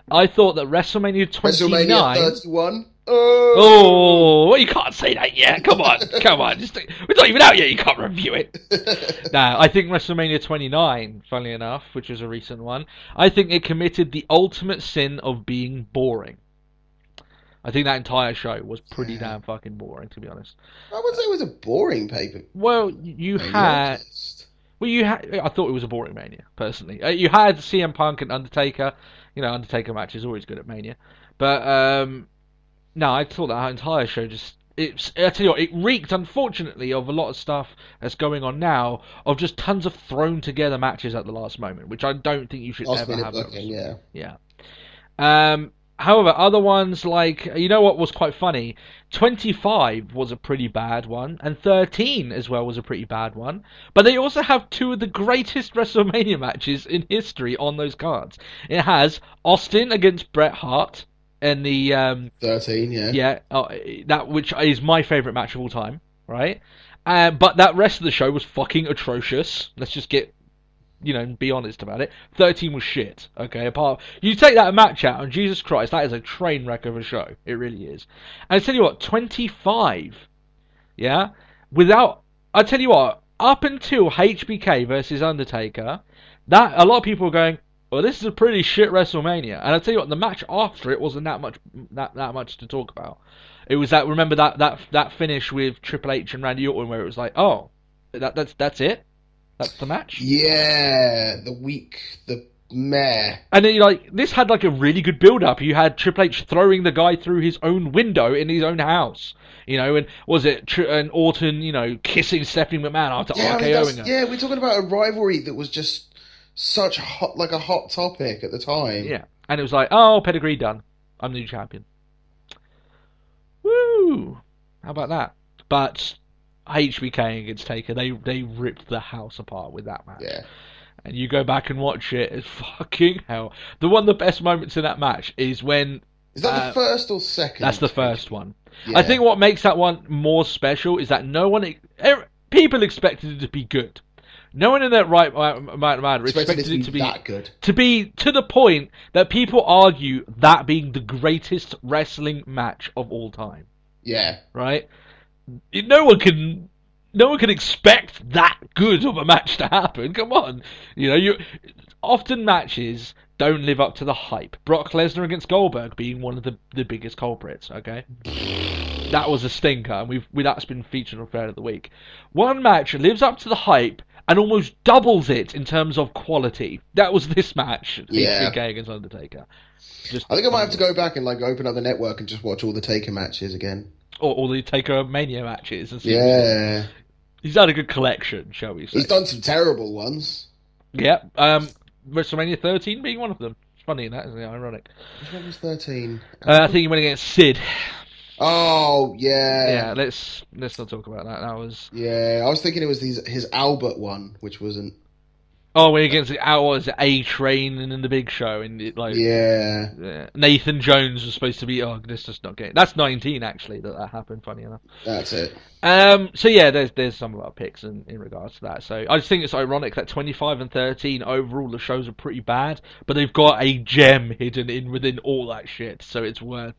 I thought that WrestleMania 29... WrestleMania 31? Oh, you can't say that yet. Come on. We're not even out yet. You can't review it. No, I think WrestleMania 29, funnily enough, which was a recent one, I think it committed the ultimate sin of being boring. I think that entire show was pretty damn fucking boring, to be honest. I would say it was a boring paper. Well, I thought it was a boring Mania, personally. You had CM Punk and Undertaker. You know, Undertaker match is always good at Mania. But, no, I thought that entire show I tell you what, it reeked, unfortunately, of a lot of stuff that's going on now, of just tons of thrown together matches at the last moment, which I don't think you should ever have. Yeah. However, other ones like, you know what was quite funny? 25 was a pretty bad one, and 13 as well was a pretty bad one. But they also have two of the greatest WrestleMania matches in history on those cards. It has Austin against Bret Hart and the 13, yeah. Yeah, that which is my favourite match of all time, right? But that rest of the show was fucking atrocious. Let's just get, be honest about it. 13 was shit, okay? You take that match out, and Jesus Christ, that is a train wreck of a show. It really is. And I tell you what, 25, yeah? I tell you what, up until HBK versus Undertaker, that a lot of people were going, well, this is a pretty shit WrestleMania. And I tell you what, the match after it wasn't that much to talk about. It was remember that finish with Triple H and Randy Orton where it was like, oh, that's it? That's the match? Yeah, the meh. And then, this had a really good build-up. You had Triple H throwing the guy through his own window in his own house. And was it and Orton, kissing Stephanie McMahon after RKOing her? Yeah, we're talking about a rivalry that was just such a hot topic at the time. Yeah, and it was like, oh, pedigree done. I'm the new champion. Woo! How about that? But HBK against Taker, they ripped the house apart with that match. Yeah. And you go back and watch it, it's fucking hell. One of the best moments in that match is when... Is that the first or second? That's the first one. Yeah. I think what makes that one more special is that people expected it to be good. No one in their right mind expected it to be that good. To be to the point that people argue that being the greatest wrestling match of all time. Yeah. Right? No one can expect that good of a match to happen. Come on. Often matches don't live up to the hype. Brock Lesnar against Goldberg being one of the biggest culprits, okay? That was a stinker, and that's been featured on Fair of the Week. One match lives up to the hype and almost doubles it in terms of quality. That was this match, HBK against Undertaker. I think I might have to go back and open up the network and just watch all the Taker matches again. Or all the Taker Mania matches. And see he's had a good collection, shall we say. He's done some terrible ones. Yeah, WrestleMania 13 being one of them. It's funny in that, isn't it? Ironic. Which one was 13? I think he went against Sid. Oh, yeah. Yeah, let's not talk about that. That was... Yeah, I was thinking it was his Albert one, which wasn't... Oh, when against A-Train and in the Big Show, and yeah. Nathan Jones was supposed to be. Oh, this just not getting. That's 19 actually that happened. Funny enough. That's it. So yeah, there's some of our picks in regards to that. So I just think it's ironic that 25 and 13 overall the shows are pretty bad, but they've got a gem hidden within all that shit. So it's worth.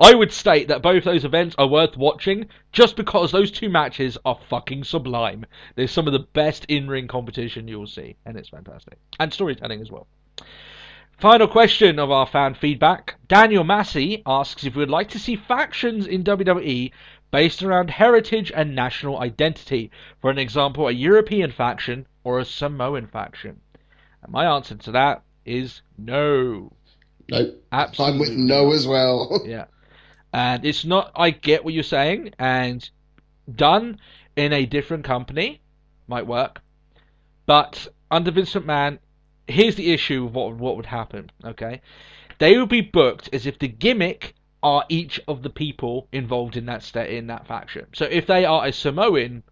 I would state that both those events are worth watching just because those two matches are fucking sublime. They're some of the best in-ring competition you'll see, and it's fantastic. And storytelling as well. Final question of our fan feedback. Daniel Massey asks if we would like to see factions in WWE based around heritage and national identity. For an example, a European faction or a Samoan faction. And my answer to that is no. Nope. Absolutely. I'm with no as well. Yeah. And it's not, I get what you're saying, and done in a different company might work. But under Vince McMahon, here's the issue of what would happen, okay? They would be booked as if the gimmick are each of the people involved in that faction. So if they're a Samoan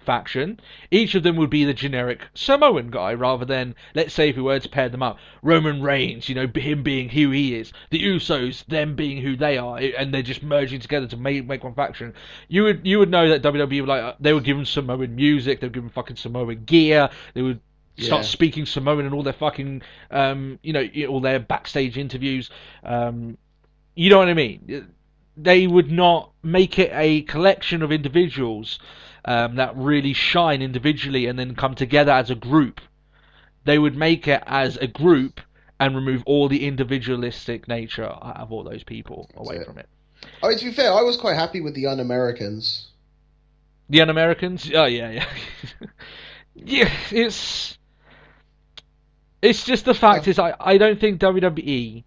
faction, each of them would be the generic Samoan guy, rather than, let's say if we were to pair them up, Roman Reigns, him being who he is, the Usos, them being who they are, and they're just merging together to make one faction. You would know that WWE would they would give them Samoan music, they would give them fucking Samoan gear, they would start speaking Samoan in all their fucking, all their backstage interviews. You know what I mean? They would not make it a collection of individuals that really shine individually and then come together as a group. They would make it as a group and remove all the individualistic nature out of all those people away from it. I mean, to be fair, I was quite happy with the Un-Americans. The Un-Americans? Oh, yeah. Yeah, it's just the fact is I don't think WWE...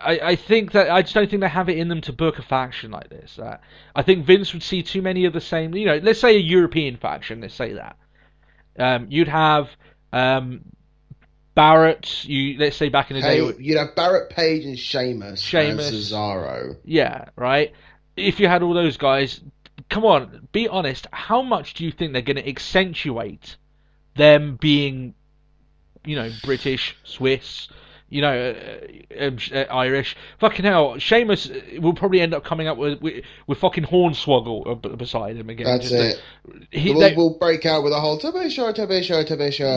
I just don't think they have it in them to book a faction like this. I think Vince would see too many of the same. Let's say a European faction. Let's say that you'd have Barrett. Let's say back in the day, you'd have Barrett, Page, and Sheamus, and Cesaro. Yeah, right. If you had all those guys, come on, be honest. How much do you think they're going to accentuate them being, British, Swiss? Irish. Fucking hell, Sheamus will probably end up coming up with fucking Hornswoggle beside him again. That's it. We'll break out with a whole Tebe show.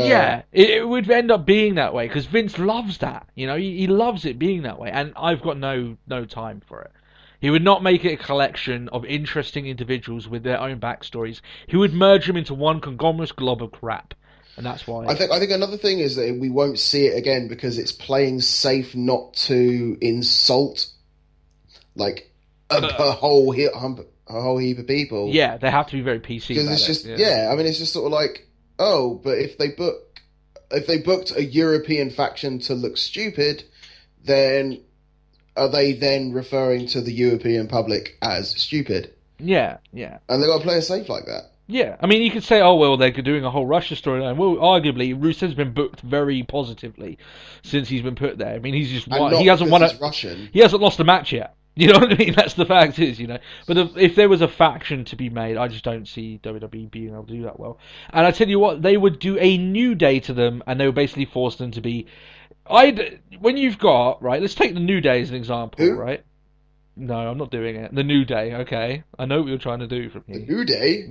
Yeah, it would end up being that way because Vince loves that. He loves it being that way, and I've got no time for it. He would not make it a collection of interesting individuals with their own backstories. He would merge them into one conglomerate glob of crap. And that's why I think another thing is that we won't see it again because it's playing safe not to insult a whole heap of people. Yeah, they have to be very PC. Because it's just it's just sort of like, oh, but if they booked a European faction to look stupid, then are they then referring to the European public as stupid? Yeah. And they've got to play it safe like that. Yeah, I mean, you could say, oh, well, they're doing a whole Russia storyline. Well, arguably, Rusev's been booked very positively since he's been put there. I mean, he's just won. He hasn't won Russian. He hasn't lost a match yet. You know what I mean? That's the fact is, But if there was a faction to be made, I just don't see WWE being able to do that well. And I tell you what, they would do a New Day to them, and they would basically force them to be... When you've got... Right, let's take the New Day as an example, Who? Right? No, I'm not doing it. The New Day, okay? I know what you're trying to do from here. The New Day?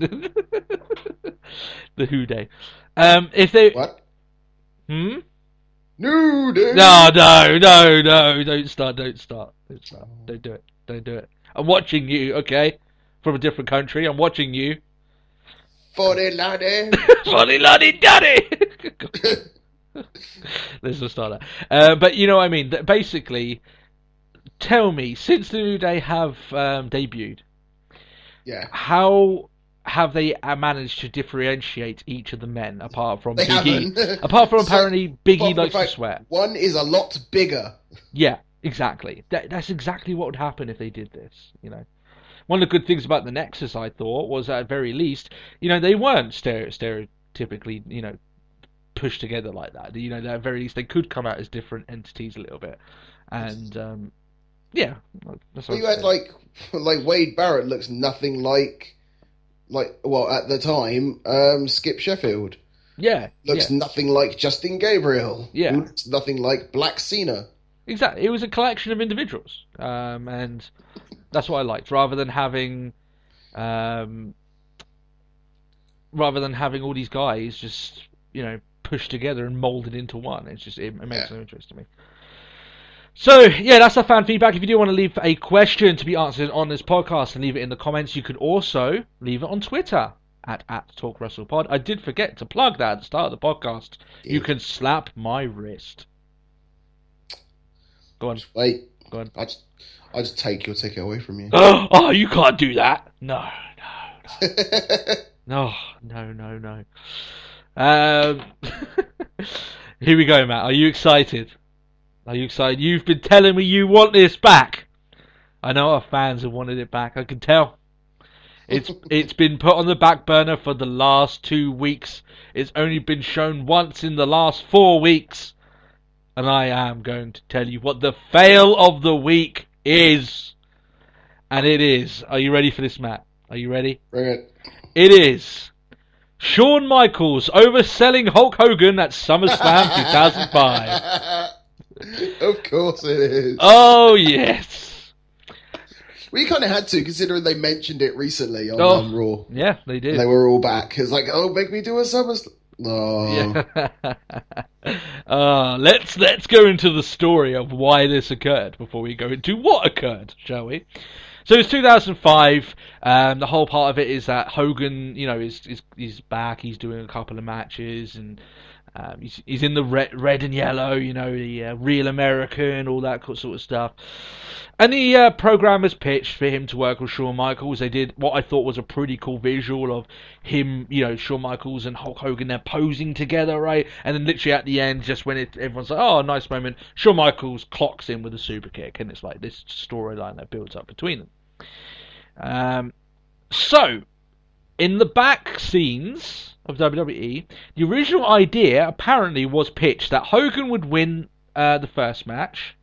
The Who Day. If they... What? New Day? No, don't start. Don't do it. I'm watching you, okay? From a different country, I'm watching you. Funny laddie. Funny laddie daddy! Let's not start that. But you know what I mean? Basically... Tell me, since the New Day have debuted, how have they managed to differentiate each of the men apart from Big E? Apart from apparently Big E likes to sweat. One is a lot bigger. Yeah, exactly. That's exactly what would happen if they did this. One of the good things about the Nexus, I thought, was at very least, they weren't stereotypically, pushed together like that. At the very least, they could come out as different entities a little bit, and. Yeah, that's what you had like Wade Barrett looks nothing like at the time Skip Sheffield. Yeah, looks nothing like Justin Gabriel. Yeah, who looks nothing like Black Cena. Exactly, it was a collection of individuals, and that's what I liked. Rather than having all these guys just pushed together and molded into one, it makes no interest to me. So, yeah, that's our fan feedback. If you do want to leave a question to be answered on this podcast and leave it in the comments, you could also leave it on Twitter at Talk Wrestle Pod. I did forget to plug that at the start of the podcast. You can slap my wrist. Go on. Wait. Go on. I'll just take your ticket away from you. Oh, you can't do that. No. No. No. Here we go, Matt. Are you excited? You've been telling me you want this back. I know our fans have wanted it back. I can tell. It's been put on the back burner for the last 2 weeks. It's only been shown once in the last 4 weeks. And I am going to tell you what the fail of the week is. And it is. Are you ready for this, Matt? Are you ready? Bring it. It is Shawn Michaels overselling Hulk Hogan at SummerSlam 2005. Of course it is. Oh, yes. We kind of had to, considering they mentioned it recently on Raw. Yeah, they did. And they were all back. It's like, make me do a SummerSlam. Oh. Yeah. Let's go into the story of why this occurred before we go into what occurred, shall we? So it's 2005. The whole part of it is that Hogan, he's back. He's doing a couple of matches, and he's in the red and yellow, the Real American, all that sort of stuff. And the programmers pitched for him to work with Shawn Michaels. They did what I thought was a pretty cool visual of him, Shawn Michaels and Hulk Hogan, they're posing together, right? And then literally at the end, just when everyone's like, oh, nice moment, Shawn Michaels clocks in with a super kick, and it's like this storyline that builds up between them. So, in the back scenes of WWE, the original idea apparently was pitched that Hogan would win the first match,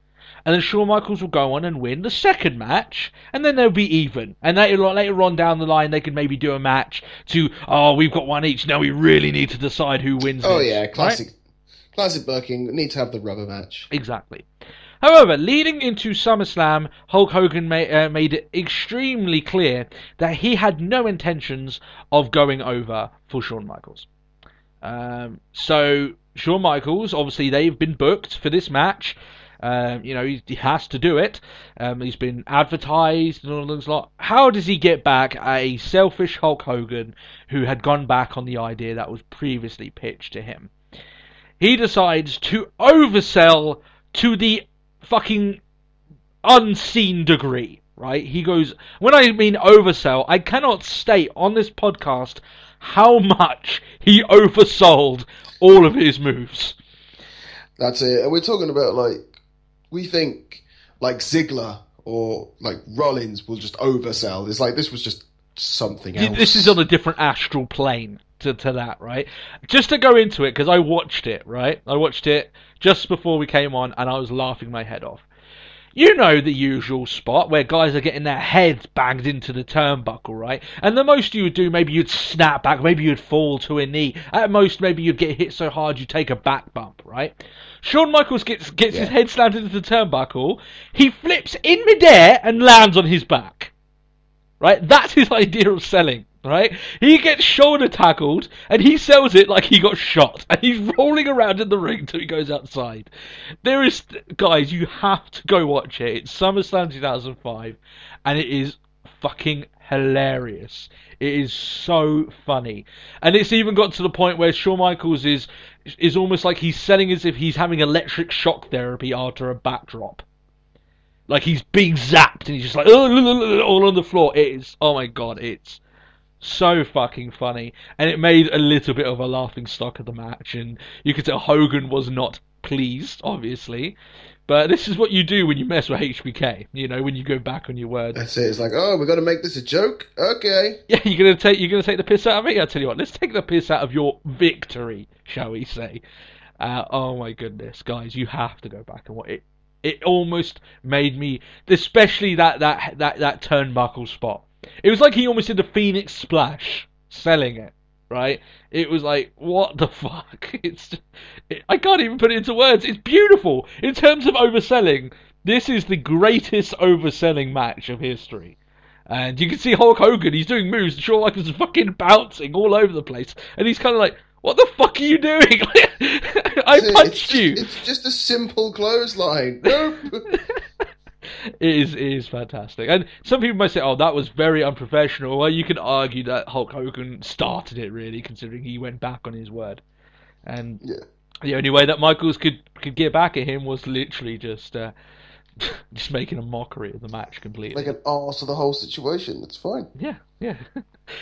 and then Shawn Michaels will go on and win the second match, and then they'll be even. And later on down the line, they could maybe do a match we've got one each, now we really need to decide who wins Oh, this, yeah, classic. Right? Classic booking, need to have the rubber match. Exactly. However, leading into SummerSlam, Hulk Hogan made it extremely clear that he had no intentions of going over for Shawn Michaels. So, Shawn Michaels, obviously they've been booked for this match. He has to do it. He's been advertised and all those lot. How does he get back at a selfish Hulk Hogan who had gone back on the idea that was previously pitched to him? He decides to oversell to the fucking unseen degree, right? He goes, when I mean oversell, I cannot state on this podcast how much he oversold all of his moves. That's it. And we're talking about, we think, Ziggler or, Rollins will just oversell. It's like, this was just something else. This is on a different astral plane to that, right? Just to go into it, because I watched it, right? I watched it just before we came on, and I was laughing my head off. You know the usual spot where guys are getting their heads banged into the turnbuckle, right? And the most you would do, maybe you'd snap back, maybe you'd fall to a knee. At most, maybe you'd get hit so hard you'd take a back bump, right? Shawn Michaels gets his head slammed into the turnbuckle. He flips in midair and lands on his back. Right? That's his idea of selling. Right? He gets shoulder tackled and he sells it like he got shot. And he's rolling around in the ring until he goes outside. Guys, you have to go watch it. It's SummerSlam 2005 and it is fucking hilarious. It is so funny. And it's even got to the point where Shawn Michaels is almost like he's selling as if he's having electric shock therapy after a backdrop. Like he's being zapped and he's just like all on the floor. It is, oh my god, it's so fucking funny. And it made a little bit of a laughing stock of the match, and you could tell Hogan was not pleased, obviously. But this is what you do when you mess with HBK, when you go back on your word. That's it. It's like, oh, we're gonna make this a joke? Okay. Yeah, you're gonna take the piss out of me? I'll tell you what, let's take the piss out of your victory, shall we say. Oh my goodness, guys, you have to go back and watch it. It almost made me, especially that turnbuckle spot. It was like he almost did the Phoenix Splash selling it, right? It was like, what the fuck? I can't even put it into words. It's beautiful. In terms of overselling, this is the greatest overselling match of history. And you can see Hulk Hogan, he's doing moves, and Shawn Michaels is fucking bouncing all over the place. And he's kind of like, what the fuck are you doing? I punched you. It's just a simple clothesline. Nope. It is fantastic. And some people might say, oh, that was very unprofessional. Well, you can argue that Hulk Hogan started it, really, considering he went back on his word. And Yeah. the only way that Michaels could get back at him was literally just making a mockery of the match completely. Like an arse of the whole situation. That's fine. Yeah.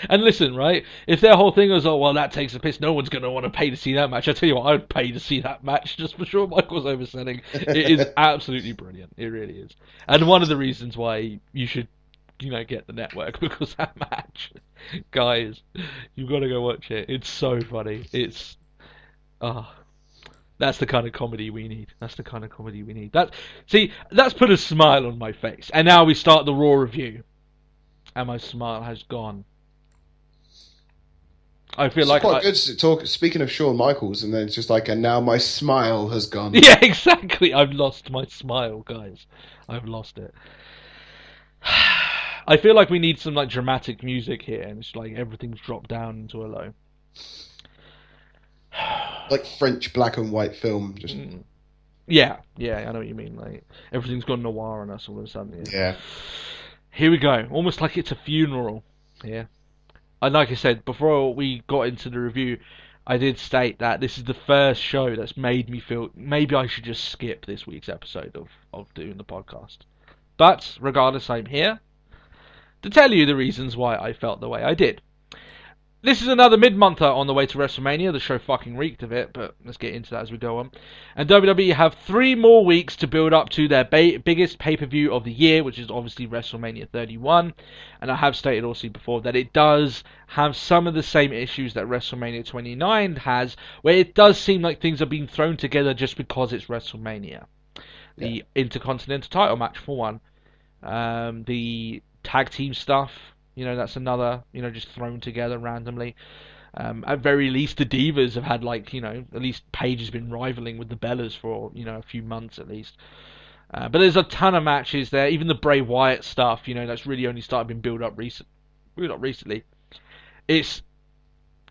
And listen, right? If their whole thing was, oh, well, that takes a piss, no one's going to want to pay to see that match. I tell you what, I'd pay to see that match just for Shawn Michaels overselling. It is absolutely brilliant. It really is. And one of the reasons why you should, get the network, because that match, guys, you've got to go watch it. It's so funny. It's, that's the kind of comedy we need. That's put a smile on my face. And now we start the Raw review. And my smile has gone. I feel like quite good to talk. Speaking of Shawn Michaels, and then it's just like, and now my smile has gone. Yeah, exactly. I've lost my smile, guys. I've lost it. I feel like we need some dramatic music here, and it's like everything's dropped down into a low. Like French black and white film, just. Yeah, I know what you mean. Like everything's gone noir on us all of a sudden. Yeah. Here we go. Almost like it's a funeral. Yeah. And like I said, before we got into the review, I did state that this is the first show that's made me feel maybe I should just skip this week's episode of doing the podcast. But regardless, I'm here to tell you the reasons why I felt the way I did. This is another mid-monther on the way to WrestleMania. The show fucking reeked of it, but let's get into that as we go on. And WWE have 3 more weeks to build up to their biggest pay-per-view of the year, which is obviously WrestleMania 31. And I have stated also before that it does have some of the same issues that WrestleMania 29 has, where it does seem like things are being thrown together just because it's WrestleMania. The Intercontinental title match, for one. The tag team stuff. That's another, just thrown together randomly. At very least, the Divas have had, at least Paige has been rivaling with the Bellas for, a few months at least. But there's a ton of matches there. Even the Bray Wyatt stuff, that's really only started being built up recently. It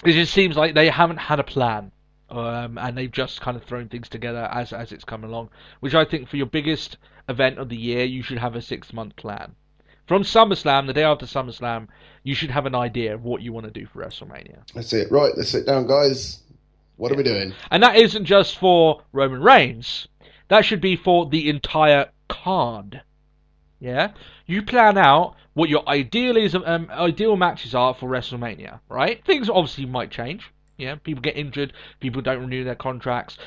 just seems like they haven't had a plan. And they've just kind of thrown things together as it's come along. Which I think for your biggest event of the year, you should have a 6-month plan. From SummerSlam, the day after SummerSlam, you should have an idea of what you want to do for WrestleMania. That's it. Right, let's sit down, guys. What are we doing? And that isn't just for Roman Reigns. That should be for the entire card. Yeah? You plan out what your ideal matches are for WrestleMania, right? Things obviously might change. Yeah, people get injured, people don't renew their contracts,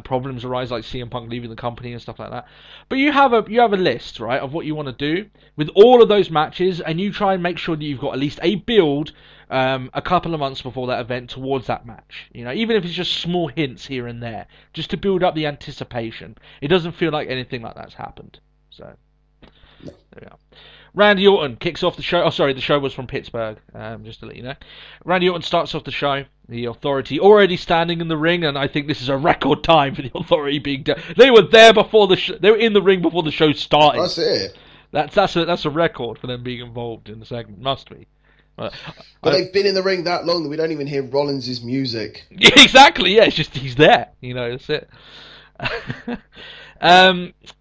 problems arise like CM Punk leaving the company and stuff like that. But you have a list, right, of what you want to do with all of those matches, and you try and make sure that you've got at least a build a couple of months before that event towards that match. Even if it's just small hints here and there, just to build up the anticipation. It doesn't feel like anything like that's happened. So, there we are. Randy Orton kicks off the show. Oh, sorry, the show was from Pittsburgh, just to let you know. Randy Orton starts off the show. The Authority already standing in the ring, and I think this is a record time for the Authority being there. They were there before they were in the ring before the show started. That's it. That's a record for them being involved in the segment. Must be. But they've been in the ring that long that we don't even hear Rollins' music. Exactly, yeah, it's just he's there. That's it.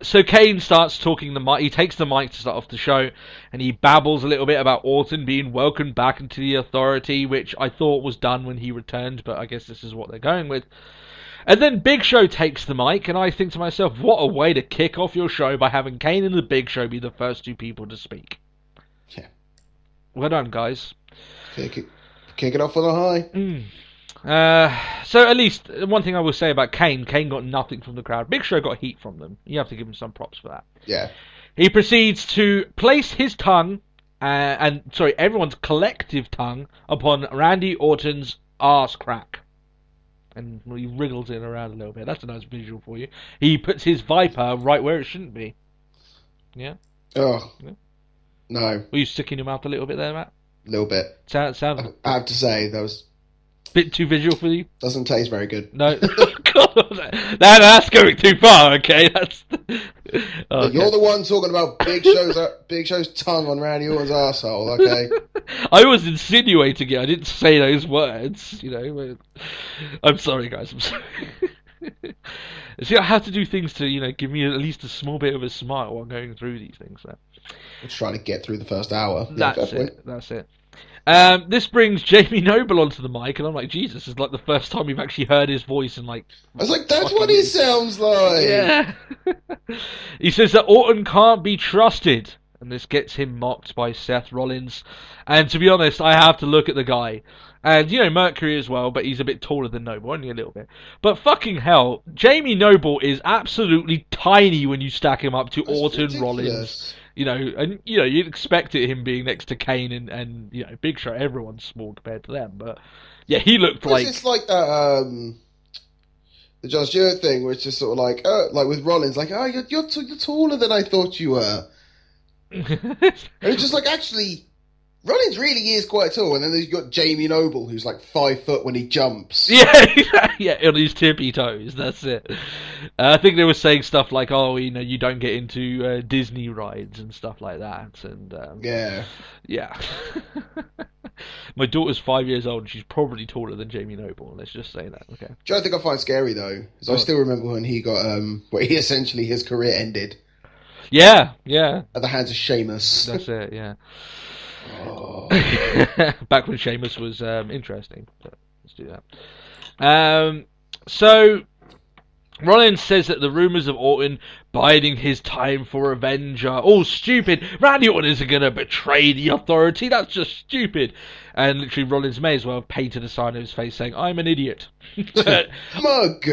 So Kane starts talking the mic. He takes the mic to start off the show, and he babbles a little bit about Orton being welcomed back into the Authority, which I thought was done when he returned, but I guess this is what they're going with. And then Big Show takes the mic, and I think to myself, what a way to kick off your show by having Kane and the Big Show be the first 2 people to speak. Yeah. Well done, guys. Kick it off on a high. So at least one thing I will say about Kane got nothing from the crowd. Big Show got heat from them. You have to give him some props for that. Yeah. He proceeds to place his tongue, everyone's collective tongue, upon Randy Orton's arse crack. And he wriggles it around a little bit. That's a nice visual for you. He puts his viper right where it shouldn't be. Yeah? Oh. Yeah. No. Were you sticking your mouth a little bit there, Matt? A little bit. Sound I have to say, that was... bit too visual for you? Doesn't taste very good. No. God, that's going too far, okay? That's... Okay. You're the one talking about Big Show's tongue on Randy Orton's arsehole, okay? I was insinuating it. I didn't say those words, But... I'm sorry, guys. I'm sorry. See, I have to do things to, give me at least a small bit of a smile while going through these things. So. I'm trying to get through the first hour. That's it. That's it. This brings Jamie Noble onto the mic, and I'm like, Jesus, it's like the first time we've actually heard his voice in like. I was like, that's what he sounds like. Yeah. He says that Orton can't be trusted, and this gets him mocked by Seth Rollins. And to be honest, I have to look at the guy. And, Mercury as well, but he's a bbit taller than Noble, only a little bit. But fucking hell, Jamie Noble is absolutely tiny when you stack him up to That's Orton, ridiculous. Rollins. And you'd expect him being next to Kane and Big Show. Everyone's small compared to them, but yeah, he looked like it's like that the John Stewart thing, where it's just sort of like with Rollins, like, oh, you're taller than I thought you were, and it's just like, actually, Rollins really is quite tall, and then you've got Jamie Noble, who's like 5 foot when he jumps. yeah, on his tippy toes. That's it. I think they were saying stuff like, "Oh, you don't get into Disney rides and stuff like that." And yeah. My daughter's 5 years old, and she's probably taller than Jamie Noble. Let's just say that. Okay. Do you know what I think I find scary though? Because I still remember when he got where he essentially his career ended. Yeah. At the hands of Sheamus. That's it. Yeah. Oh. Back when Sheamus was interesting. So let's do that. So Rollins says that the rumours of Orton biding his time for revenge are all stupid. Randy Orton isn't going to betray the authority. That's just stupid. And literally Rollins may as well have painted a sign on his face saying, I'm an idiot. Mug,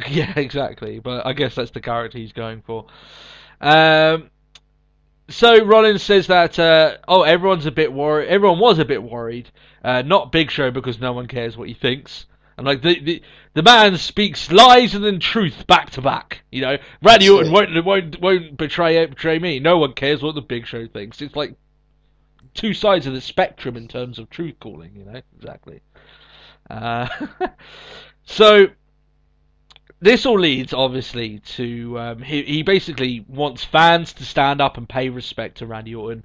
yeah, exactly. But I guess that's the character he's going for. So Rollins says that everyone's a bit worried. Everyone was a bit worried. Not Big Show, because no one cares what he thinks. And like the man speaks lies and then truth back to back. Randy Orton won't betray me. No one cares what the Big Show thinks. It's like two sides of the spectrum in terms of truth calling. Exactly. So. This all leads, obviously, to he basically wants fans to stand up and pay respect to Randy Orton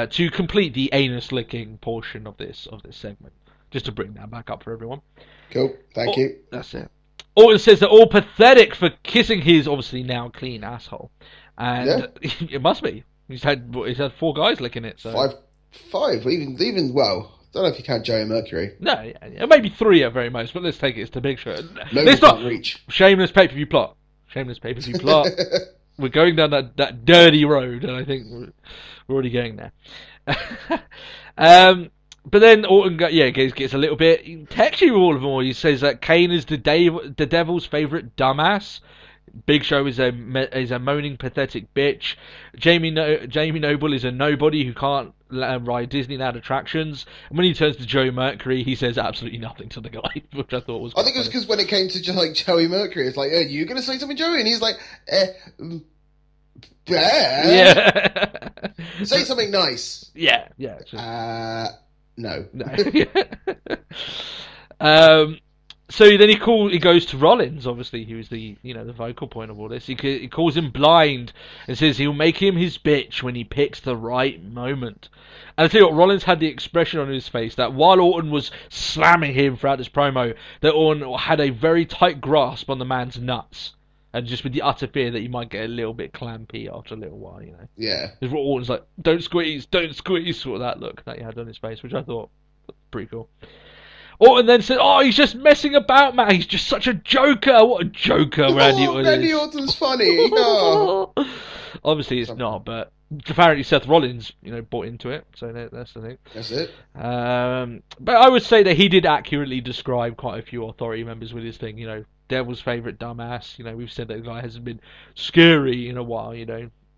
to complete the anus-licking portion of this segment. Just to bring that back up for everyone. Cool, thank you. That's it. Orton says they're all pathetic for kissing his, obviously now clean asshole. And it must be. He's had 4 guys licking it. So. Five, even well... I don't know if you count Joey Mercury. No, yeah, maybe 3 at very most, but let's take it to Big Show. Let's not reach. Shameless pay-per-view plot. We're going down that dirty road, and I think we're already going there. But then Orton gets a little bit touchy with all of them all. He says that Kane is the devil's favourite dumbass. Big Show is a moaning, pathetic bitch. Jamie Noble is a nobody who can't ride Disneyland attractions. And when he turns to Joe Mercury, he says absolutely nothing to the guy, which I thought was. I think it was because when it came to Joey Mercury, it's like, "Are you going to say something, Joey?" And he's like, yeah. Say something nice. Yeah. No. So then he goes to Rollins, obviously, who's the vocal point of all this. He calls him blind and says he'll make him his bitch when he picks the right moment. And I tell you what, Rollins had the expression on his face that while Orton was slamming him throughout this promo, that Orton had a very tight grasp on the man's nuts. And just with the utter fear that he might get a little bit clampy after a little while, Yeah. Because Orton's like, don't squeeze, sort of that look that he had on his face, which I thought was pretty cool. Orton then said, "Oh, he's just messing about, man. He's just such a joker. What a joker Randy Orton is." Randy Orton's funny. Oh. Obviously, it's not, but apparently Seth Rollins, bought into it. So that's the thing. That's it. But I would say that he did accurately describe quite a few authority members with his thing. Devil's favourite dumbass. We've said that the guy hasn't been scary in a while.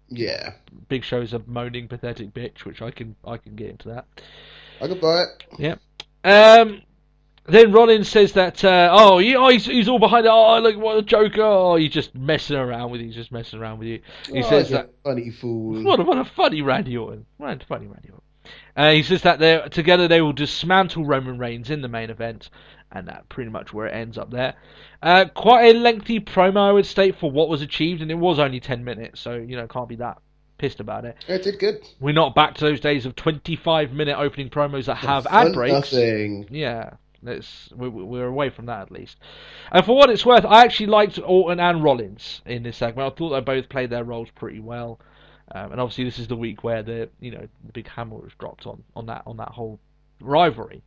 Yeah. Big Show's a moaning, pathetic bitch, which I can get into that. I could buy it. Yeah. Then Rollins says that, he's all behind it. Oh, look, what a joker. Oh, he's just messing around with you. He says that. Funny fool. What a funny Randy Orton. Funny Randy Orton. He says that together they will dismantle Roman Reigns in the main event. And that's pretty much where it ends up there. Quite a lengthy promo, I would state, for what was achieved. And it was only 10 minutes. So, can't be that pissed about it. It did good. We're not back to those days of 25-minute opening promos that have ad breaks. Nothing. Yeah. We're away from that at least. And for what it's worth, I actually liked Orton and Rollins in this segment. I thought they both played their roles pretty well. And obviously, this is the week where the big hammer was dropped on that whole rivalry.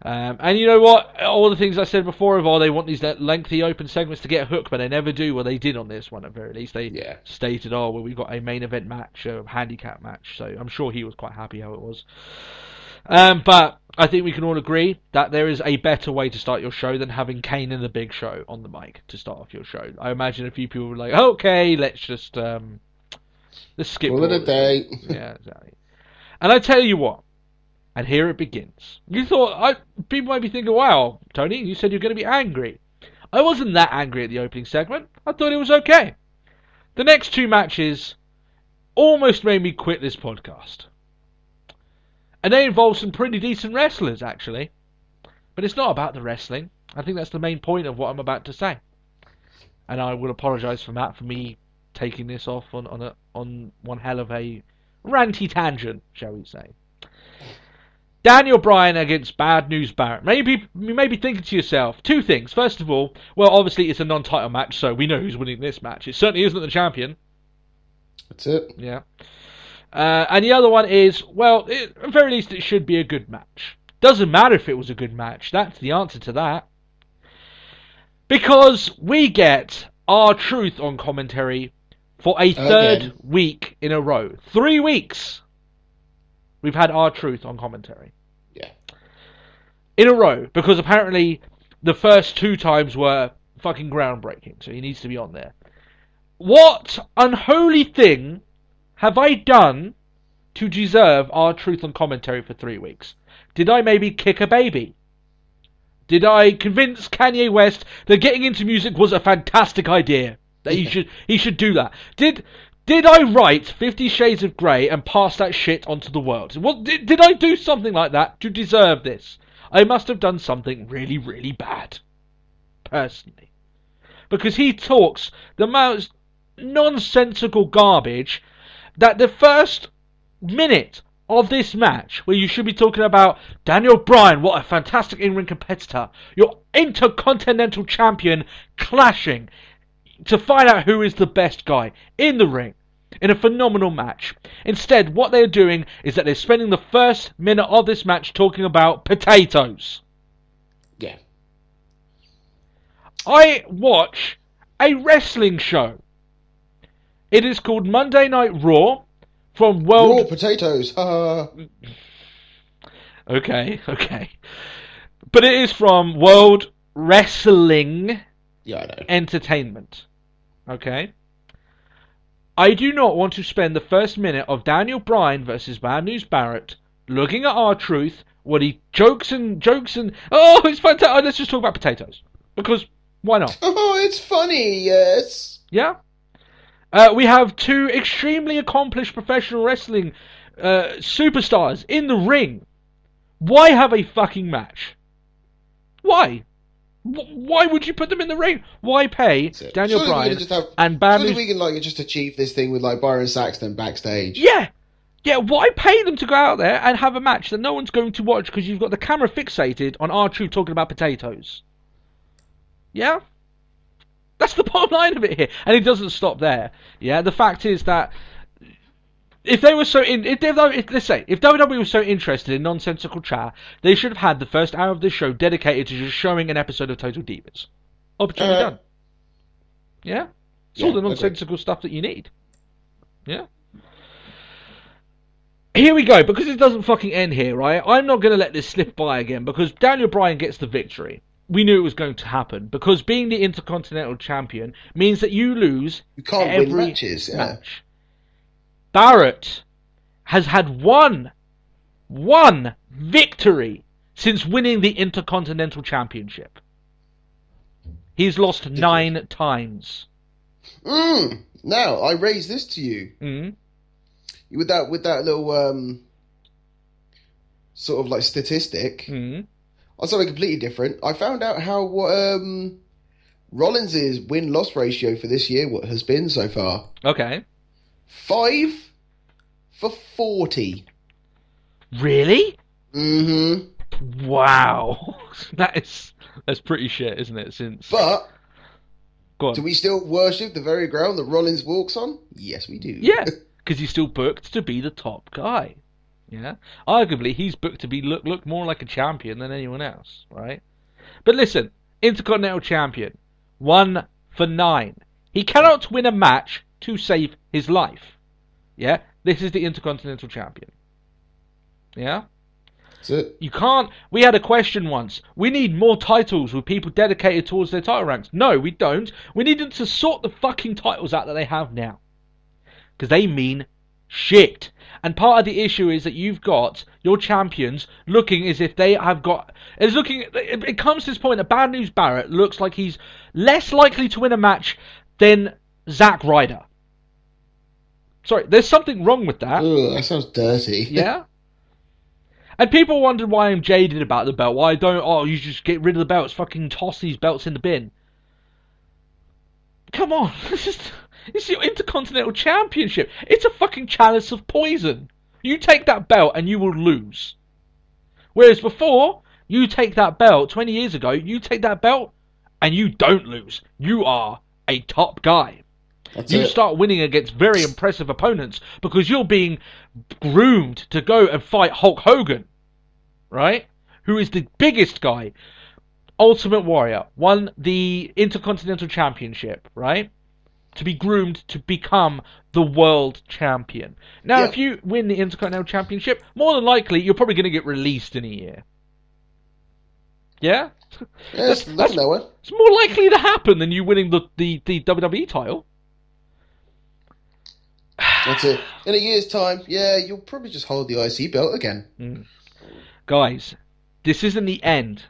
And you know what? All the things I said before of they want these lengthy open segments to get a hook, but they never do. Well, they did on this one at very least. They stated, well, we've got a main event match, a handicap match. So I'm sure he was quite happy how it was. But I think we can all agree that there is a better way to start your show than having Kane and the Big Show on the mic to start off your show. I imagine a few people were like, okay, let's just let's skip. Call it a day. Yeah, exactly. And I tell you what, and here it begins. You thought people might be thinking, wow, Tony, you said you're going to be angry. I wasn't that angry at the opening segment. I thought it was okay. The next two matches almost made me quit this podcast. And they involve some pretty decent wrestlers, actually. But it's not about the wrestling. I think that's the main point of what I'm about to say. And I will apologise for Matt for me taking this off on one hell of a ranty tangent, shall we say. Daniel Bryan against Bad News Barrett. Maybe you may be thinking to yourself, two things. First of all, well, obviously it's a non-title match, so we know who's winning this match. It certainly isn't the champion. That's it. Yeah. And the other one is, well, at the very least it should be a good match. Doesn't matter if it was a good match. That's the answer to that. Because we get R-Truth on commentary for a third week in a row. 3 weeks we've had R-Truth on commentary. Yeah. In a row. Because apparently the first 2 times were fucking groundbreaking. So he needs to be on there. What unholy thing have I done to deserve R-Truth on commentary for 3 weeks? Did I maybe kick a baby? Did I convince Kanye West that getting into music was a fantastic idea? That he should do that? Did I write 50 Shades of Grey and pass that shit onto the world? Well, did I do something like that to deserve this? I must have done something really, really bad. Personally. Because he talks the most nonsensical garbage that the first minute of this match, where you should be talking about Daniel Bryan, what a fantastic in-ring competitor, your Intercontinental Champion clashing to find out who is the best guy in the ring in a phenomenal match. Instead, what they're doing is that they're spending the first minute of this match talking about potatoes. Yeah. I watch a wrestling show. It is called Monday Night Raw from World... Raw potatoes, Okay. But it is from World Wrestling Entertainment. Okay? I do not want to spend the first minute of Daniel Bryan versus Bad News Barrett looking at R-Truth, what he jokes and... Oh, it's fantastic. Let's just talk about potatoes. Because, why not? Oh, it's funny, yes. Yeah? We have 2 extremely accomplished professional wrestling superstars in the ring. Why have a fucking match? Why? Why would you put them in the ring? Why pay Daniel Bryan and Bad News... Surely we can just achieve this thing with Byron Saxton backstage. Yeah, why pay them to go out there and have a match that no one's going to watch because you've got the camera fixated on R-Truth talking about potatoes? Yeah? That's the bottom line of it here. And it doesn't stop there. Yeah, the fact is that if they were so if WWE was so interested in nonsensical chat, they should have had the first hour of this show dedicated to just showing an episode of Total Divas. Opportunity done. Yeah? It's all the nonsensical stuff that you need. Yeah? Here we go, because it doesn't fucking end here, right? I'm not going to let this slip by again, because Daniel Bryan gets the victory. We knew it was going to happen, because being the Intercontinental Champion means that you lose every win matches, match. Barrett has had one victory since winning the Intercontinental Championship. He's lost 9 times. Now, I raise this to you. With that little sort of statistic. On something completely different, I found out how Rollins' win-loss ratio for this year has been so far. Okay. 5 for 40. Really? Mm-hmm. Wow. That's pretty shit, isn't it? But Go on. do we still worship the very ground that Rollins walks on? Yes, we do. Yeah, because he's still booked to be the top guy. Yeah, arguably he's booked to be look more like a champion than anyone else, right? But listen, Intercontinental Champion, 1 for 9. He cannot win a match to save his life. Yeah, this is the Intercontinental Champion. Yeah. That's it. You can't. We had a question once. We need more titles with people dedicated towards their title ranks. No, we don't. We need them to sort the fucking titles out that they have now, because they mean shit. And part of the issue is that you've got your champions looking as if they have got. It comes to this point that Bad News Barrett looks like he's less likely to win a match than Zack Ryder. Sorry, there's something wrong with that. Ugh, that sounds dirty. Yeah. And people wondered why I'm jaded about the belt. Why I don't. Oh, you just get rid of the belts. Fucking toss these belts in the bin. Come on, it's your Intercontinental Championship. It's a fucking chalice of poison. You take that belt and you will lose. Whereas before, you take that belt 20 years ago, you take that belt and you don't lose. You are a top guy. You start winning against very impressive opponents because you're being groomed to go and fight Hulk Hogan, right? Who is the biggest guy. Ultimate Warrior won the Intercontinental Championship, right? To be groomed to become the world champion. Now, if you win the Intercontinental Championship, more than likely you're probably going to get released in a year. Yeah? That's nowhere. It's more likely to happen than you winning the WWE title. That's it. In a year's time, you'll probably just hold the IC belt again. Guys, this isn't the end.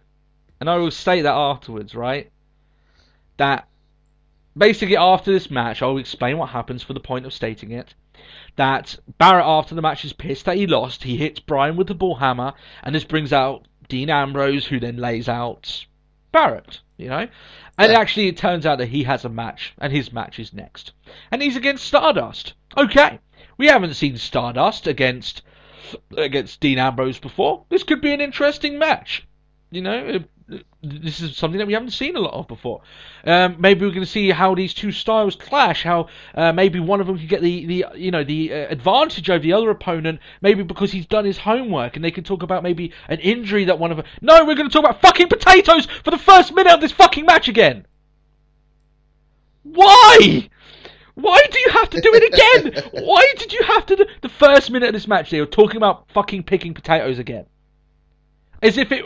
And I will state that afterwards, right? That basically after this match, I'll explain what happens for the point of stating it. That Barrett, after the match, is pissed that he lost. He hits Bryan with the bull hammer, and this brings out Dean Ambrose, who then lays out Barrett, you know? And actually, it turns out that he has a match, and his match is next. And he's against Stardust. Okay, we haven't seen Stardust against Dean Ambrose before. This could be an interesting match. You know, this is something that we haven't seen a lot of before. Maybe we're going to see how these two styles clash. How maybe one of them can get the advantage over the other opponent. Maybe because he's done his homework, and they can talk about maybe an injury that one of them. No, we're going to talk about fucking potatoes for the first minute of this fucking match again. Why? Why do you have to do it again? Why did you have to do the first minute of this match? They were talking about fucking picking potatoes again, as if it.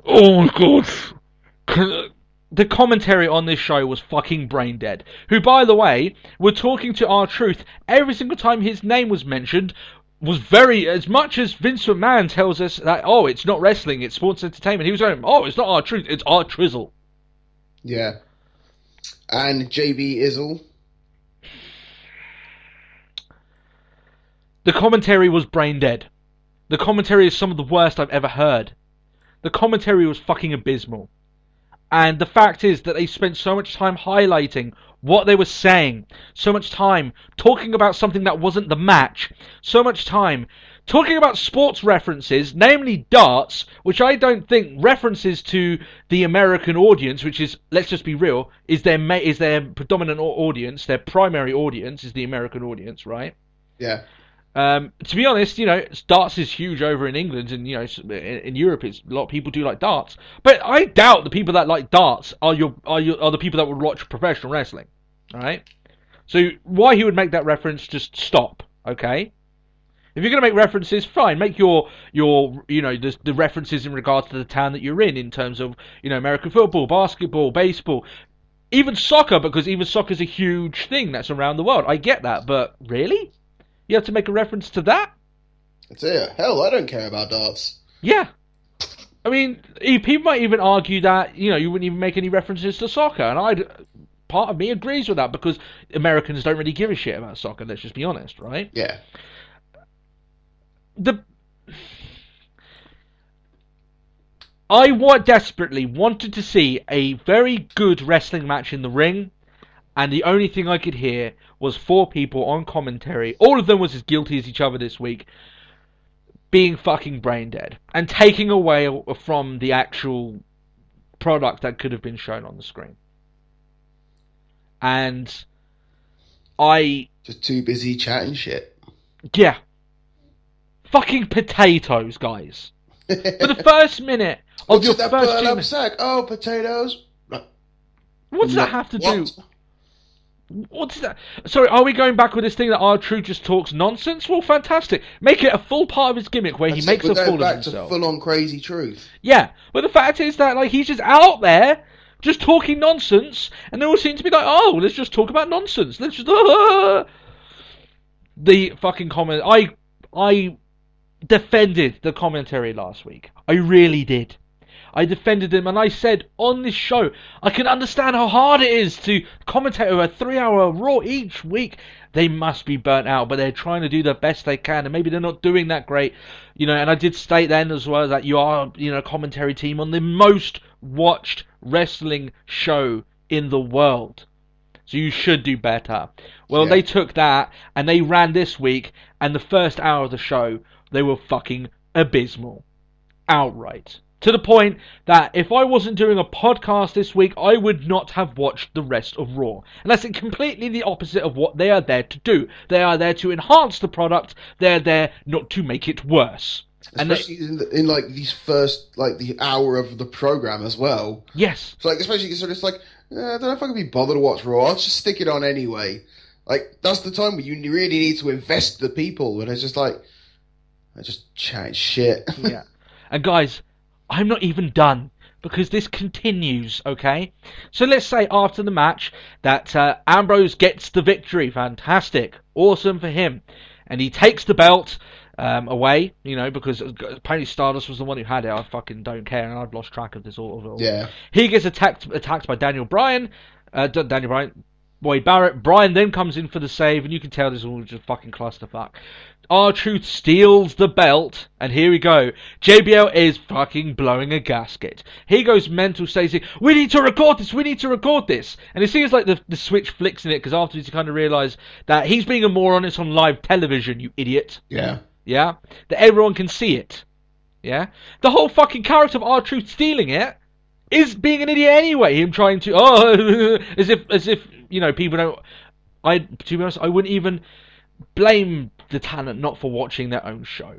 Oh my god. The commentary on this show was fucking brain dead. Who, by the way, were talking to R-Truth every single time his name was mentioned. Was very, as much as Vince McMahon tells us that, oh, it's not wrestling, it's sports entertainment. He was going, oh, it's not R-Truth, it's R-Trizzle. Yeah. And JB Izzle. The commentary was brain dead. The commentary is some of the worst I've ever heard. The commentary was fucking abysmal. And the fact is that they spent so much time highlighting what they were saying, so much time talking about something that wasn't the match, so much time talking about sports references, namely darts, which I don't think references to the American audience, which is, let's just be real, is their predominant audience, their primary audience is the American audience, right? Yeah. To be honest, you know, darts is huge over in England, and you know, in Europe, a lot of people do like darts. But I doubt the people that like darts are the people that would watch professional wrestling. All right. So why he would make that reference? Just stop, okay? If you're gonna make references, fine. Make your the references in regards to the town that you're in terms of American football, basketball, baseball, even soccer, because even soccer's a huge thing that's around the world. I get that, but really? You have to make a reference to that? That's it. Hell, I don't care about darts. Yeah. I mean, people might even argue that, you wouldn't even make any references to soccer. And part of me agrees with that, because Americans don't really give a shit about soccer, let's just be honest, right? Yeah. I desperately wanted to see a very good wrestling match in the ring, and the only thing I could hear was 4 people on commentary. All of them was as guilty as each other this week. being fucking brain dead and taking away from the actual product that could have been shown on the screen. And just too busy chatting shit. Yeah. Fucking potatoes, guys. For the first minute of your that first burlap sack? Oh, potatoes. What does that have to do? What's that? Sorry, are we going back with this thing that R-Truth just talks nonsense? Well, fantastic. Make it a full part of his gimmick where he makes a fool of himself. Full-on crazy truth. Yeah, but the fact is that he's just out there just talking nonsense, and they all seem to be like, oh, let's just talk about nonsense. Let's just... The fucking comment... I defended the commentary last week. I really did. I defended them, and I said on this show, I can understand how hard it is to commentate over a 3-hour Raw each week. They must be burnt out, but they're trying to do the best they can, and maybe they're not doing that great, and I did state then as well that you are, a commentary team on the most watched wrestling show in the world. So you should do better. Well, They took that, and they ran this week, and the first hour of the show, they were fucking abysmal. Outright. To the point that if I wasn't doing a podcast this week, I would not have watched the rest of Raw. And that's completely the opposite of what they are there to do. They are there to enhance the product. They're there not to make it worse. Especially in these first, the hour of the program as well. Yes. So, especially because it's I don't know if I can be bothered to watch Raw. I'll just stick it on anyway. That's the time where you really need to invest the people. And it's just I just chat shit. Yeah. And guys, I'm not even done, because this continues, okay? So let's say after the match that Ambrose gets the victory. Fantastic. Awesome for him. And he takes the belt away, because apparently Stardust was the one who had it. I fucking don't care, and I've lost track of this all. Yeah. He gets attacked by Daniel Bryan. Boyd Barrett. Bryan then comes in for the save, and you can tell this is all just fucking clusterfuck. R-Truth steals the belt, and here we go. JBL is fucking blowing a gasket. He goes mental, saying, we need to record this. And it seems like the switch flicks in it, because afterwards you kind of realise that he's being a moron, it's on live television, you idiot. Yeah. Yeah? That everyone can see it. Yeah? The whole fucking character of R-Truth stealing it is being an idiot anyway. Him trying to, as if, people don't... To be honest, I wouldn't even blame the talent not for watching their own show.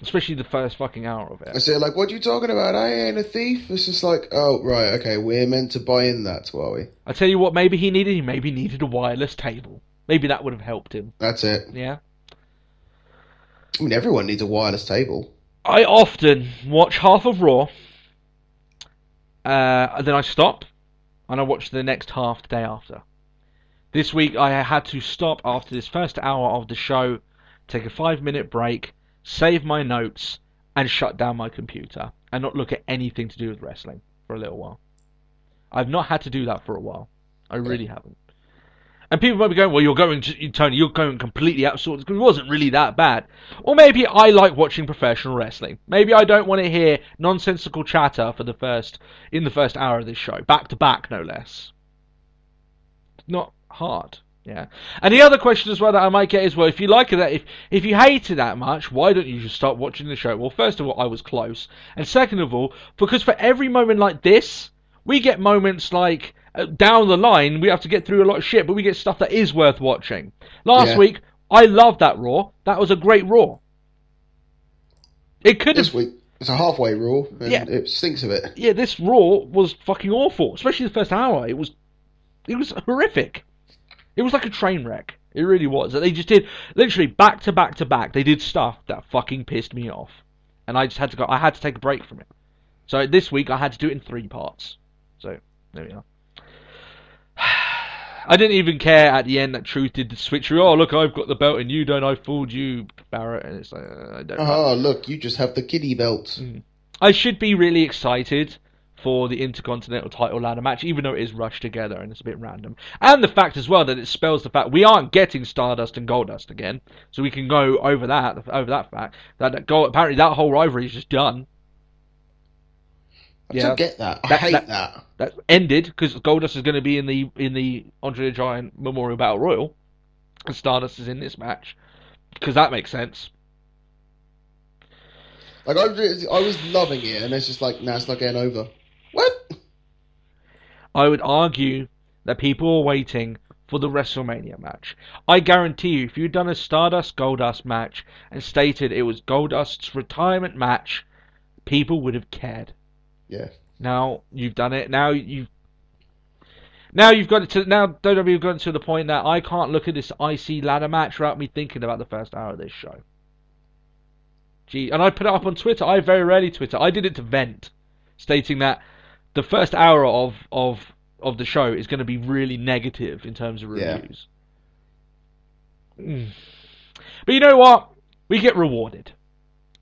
Especially the first fucking hour of it. I say, what are you talking about? I ain't a thief. It's just oh, right, okay, we're meant to buy in that, are we? I tell you what, maybe he needed a wireless table. Maybe that would have helped him. That's it. Yeah? I mean, everyone needs a wireless table. I often watch half of Raw, and then I stop, and I watch the next half the day after. This week I had to stop after this first hour of the show, take a 5-minute break, save my notes, and shut down my computer, and not look at anything to do with wrestling for a little while. I've not had to do that for a while. I really haven't. And people might be going, well, Tony, you're going completely out of sorts, because it wasn't really that bad. Or maybe I like watching professional wrestling. Maybe I don't want to hear nonsensical chatter in the first hour of this show. Back to back, no less. Not hard. Yeah. And the other question as well that I might get is, well, if you like it, if you hate it that much, why don't you just start watching the show? Well, first of all, I was close. And second of all, because for every moment like this, we get moments like... down the line, we have to get through a lot of shit, but we get stuff that is worth watching. Last week, I loved that Raw. That was a great Raw. It could have... This week, it's a halfway Raw, and it stinks of it. Yeah, this Raw was fucking awful, especially the first hour. It was horrific. It was like a train wreck. It really was. They just did, literally, back to back to back, they did stuff that fucking pissed me off. And I just had to go, I had to take a break from it. So this week, I had to do it in 3 parts. So, there we are. I didn't even care at the end that Truth did the switcheroo. Oh, look, I've got the belt and you don't. I fooled you, Barrett. And it's like, I don't know. Oh, look, you just have the kiddie belt. I should be really excited for the Intercontinental title ladder match, even though it is rushed together and it's a bit random. And the fact as well that it spells the fact we aren't getting Stardust and Goldust again. So we can go over that fact. Apparently that whole rivalry is just done. I don't get that. I hate that. That ended because Goldust is going to be in the Andre the Giant Memorial Battle Royal, and Stardust is in this match because that makes sense. Like I was loving it, and it's just like, nah, it's not getting over. What? I would argue that people are waiting for the WrestleMania match. I guarantee you, if you'd done a Stardust Goldust match and stated it was Goldust's retirement match, people would have cared. Yeah. Now you've done it. Now you've got it to WWE have gotten to the point that I can't look at this IC ladder match without me thinking about the first hour of this show. Gee, and I put it up on Twitter. I very rarely Twitter. I did it to vent, stating that the first hour of the show is going to be really negative in terms of reviews. Yeah. But you know what? We get rewarded.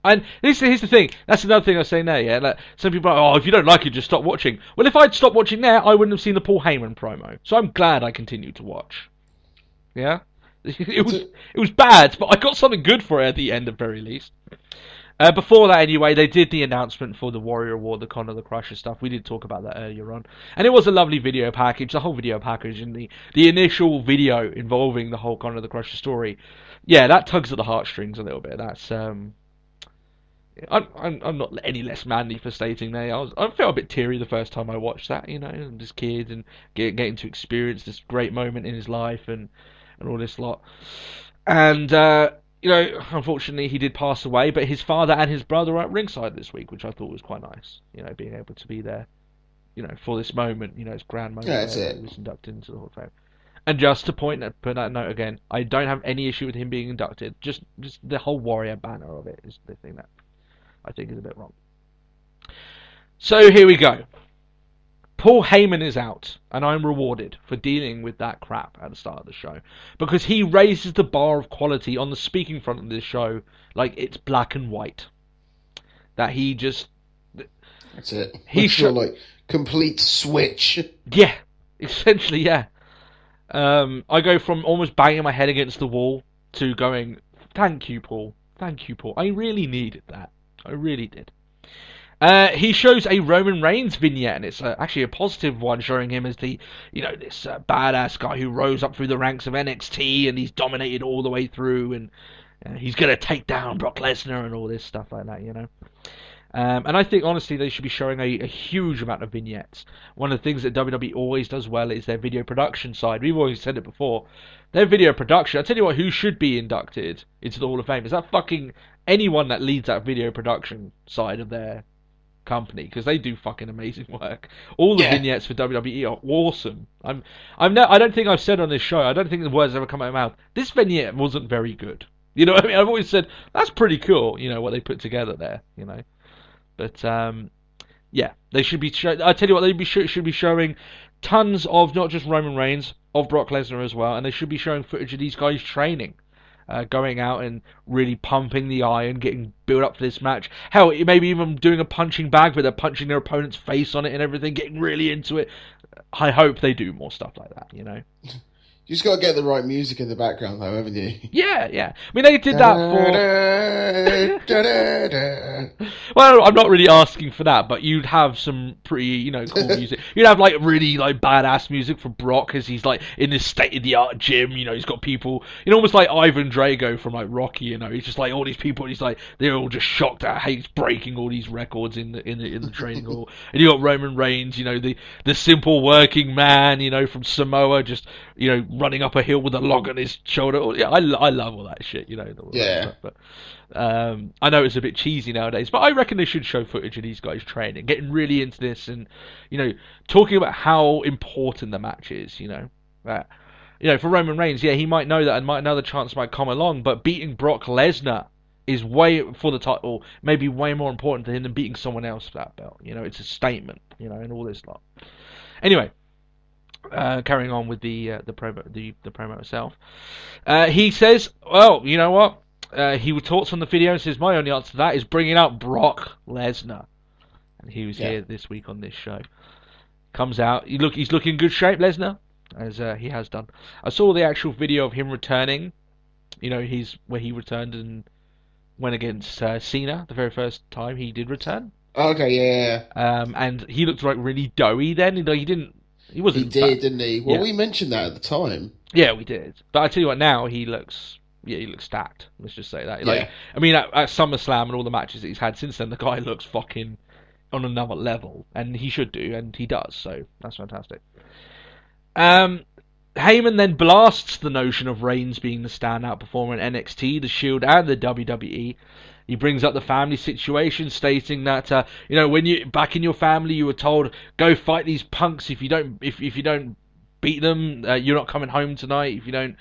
And here's the thing. That's another thing I was saying there, yeah? Like, some people are like, oh, if you don't like it, just stop watching. Well, if I'd stopped watching there, I wouldn't have seen the Paul Heyman promo. So I'm glad I continued to watch. Yeah? It was bad, but I got something good for it at the end, at very least. Before that, anyway, they did the announcement for the Warrior Award, the Conor the Crusher stuff. We did talk about that earlier on. And it was a lovely video package, the whole video package, and the initial video involving the whole Conor the Crusher story. Yeah, that tugs at the heartstrings a little bit. That's, I'm not any less manly for stating there. I felt a bit teary the first time I watched that, you know, this kid and getting to experience this great moment in his life and all this lot. And, you know, unfortunately he did pass away, but his father and his brother were at ringside this week, which I thought was quite nice. You know, being able to be there, you know, for this moment, you know, his grand moment. Yeah, that's it. He was inducted into the Hall of Fame. And just to put that note again, I don't have any issue with him being inducted. Just the whole Warrior banner of it is the thing that I think is a bit wrong. So here we go. Paul Heyman is out, and I'm rewarded for dealing with that crap at the start of the show. Because he raises the bar of quality on the speaking front of this show like it's black and white. That he just... That's it. He's like, complete switch. Yeah, essentially, yeah. I go from almost banging my head against the wall to going, thank you, Paul. Thank you, Paul. I really needed that. I really did. He shows a Roman Reigns vignette, and it's actually a positive one, showing him as the, you know, this badass guy who rose up through the ranks of NXT, and he's dominated all the way through, and he's gonna take down Brock Lesnar and all this stuff like that, you know. And I think, honestly, they should be showing a huge amount of vignettes. One of the things that WWE always does well is their video production side. We've always said it before. Their video production, I'll tell you what, who should be inducted into the Hall of Fame is that fucking anyone that leads that video production side of their company, because they do fucking amazing work. All the vignettes for WWE are awesome. I don't think I've said on this show, I don't think the words ever come out of my mouth, this vignette wasn't very good. You know what I mean? I've always said, that's pretty cool, you know, what they put together there, you know. But, yeah, they should be... I tell you what, they should be showing tons of, not just Roman Reigns, of Brock Lesnar as well, and they should be showing footage of these guys training. Going out and really pumping the iron, getting built up for this match. Hell, maybe even doing a punching bag where they're punching their opponent's face on it and everything, getting really into it. I hope they do more stuff like that, you know. You just got to get the right music in the background, though, haven't you? Yeah, yeah. I mean, they did that for... Well, I'm not really asking for that, but you'd have some pretty, you know, cool music. You'd have, like, really, like, badass music for Brock as he's, like, in this state-of-the-art gym. You know, he's got people... You know, almost like Ivan Drago from, like, Rocky, you know. He's just, like, all these people, he's, like, they're all just shocked at how he's breaking all these records in the training hall. And you got Roman Reigns, you know, the simple working man, you know, from Samoa, just, you know, running up a hill with a log on his shoulder. Yeah, I love all that shit, you know. Yeah. But I know it's a bit cheesy nowadays, but I reckon they should show footage of these guys training, getting really into this, and, you know, talking about how important the match is, you know. You know, for Roman Reigns, yeah, he might know that, and another chance might come along, but beating Brock Lesnar is for the title, maybe way more important to him than beating someone else for that belt. You know, it's a statement, you know, and all this lot. Anyway. Carrying on with the promo itself, he says, "Well, you know what? He talks on the video and says my only answer to that is bringing out Brock Lesnar, and he was here this week on this show. Comes out, he's looking in good shape, Lesnar, as he has done. I saw the actual video of him returning. You know, where he returned and went against Cena the very first time he did return. Okay, yeah. And he looked like really doughy then. He didn't. He did, didn't he? Well, we mentioned that at the time. Yeah, we did. But I tell you what, now he looks yeah, he looks stacked. Let's just say that. Yeah. Like, I mean, at SummerSlam and all the matches that he's had since then, the guy looks fucking on another level, and he should do, and he does. So that's fantastic. Heyman then blasts the notion of Reigns being the standout performer in NXT, the Shield, and the WWE. He brings up the family situation, stating that when you back in your family, you were told go fight these punks. If you don't beat them, you're not coming home tonight. If you don't,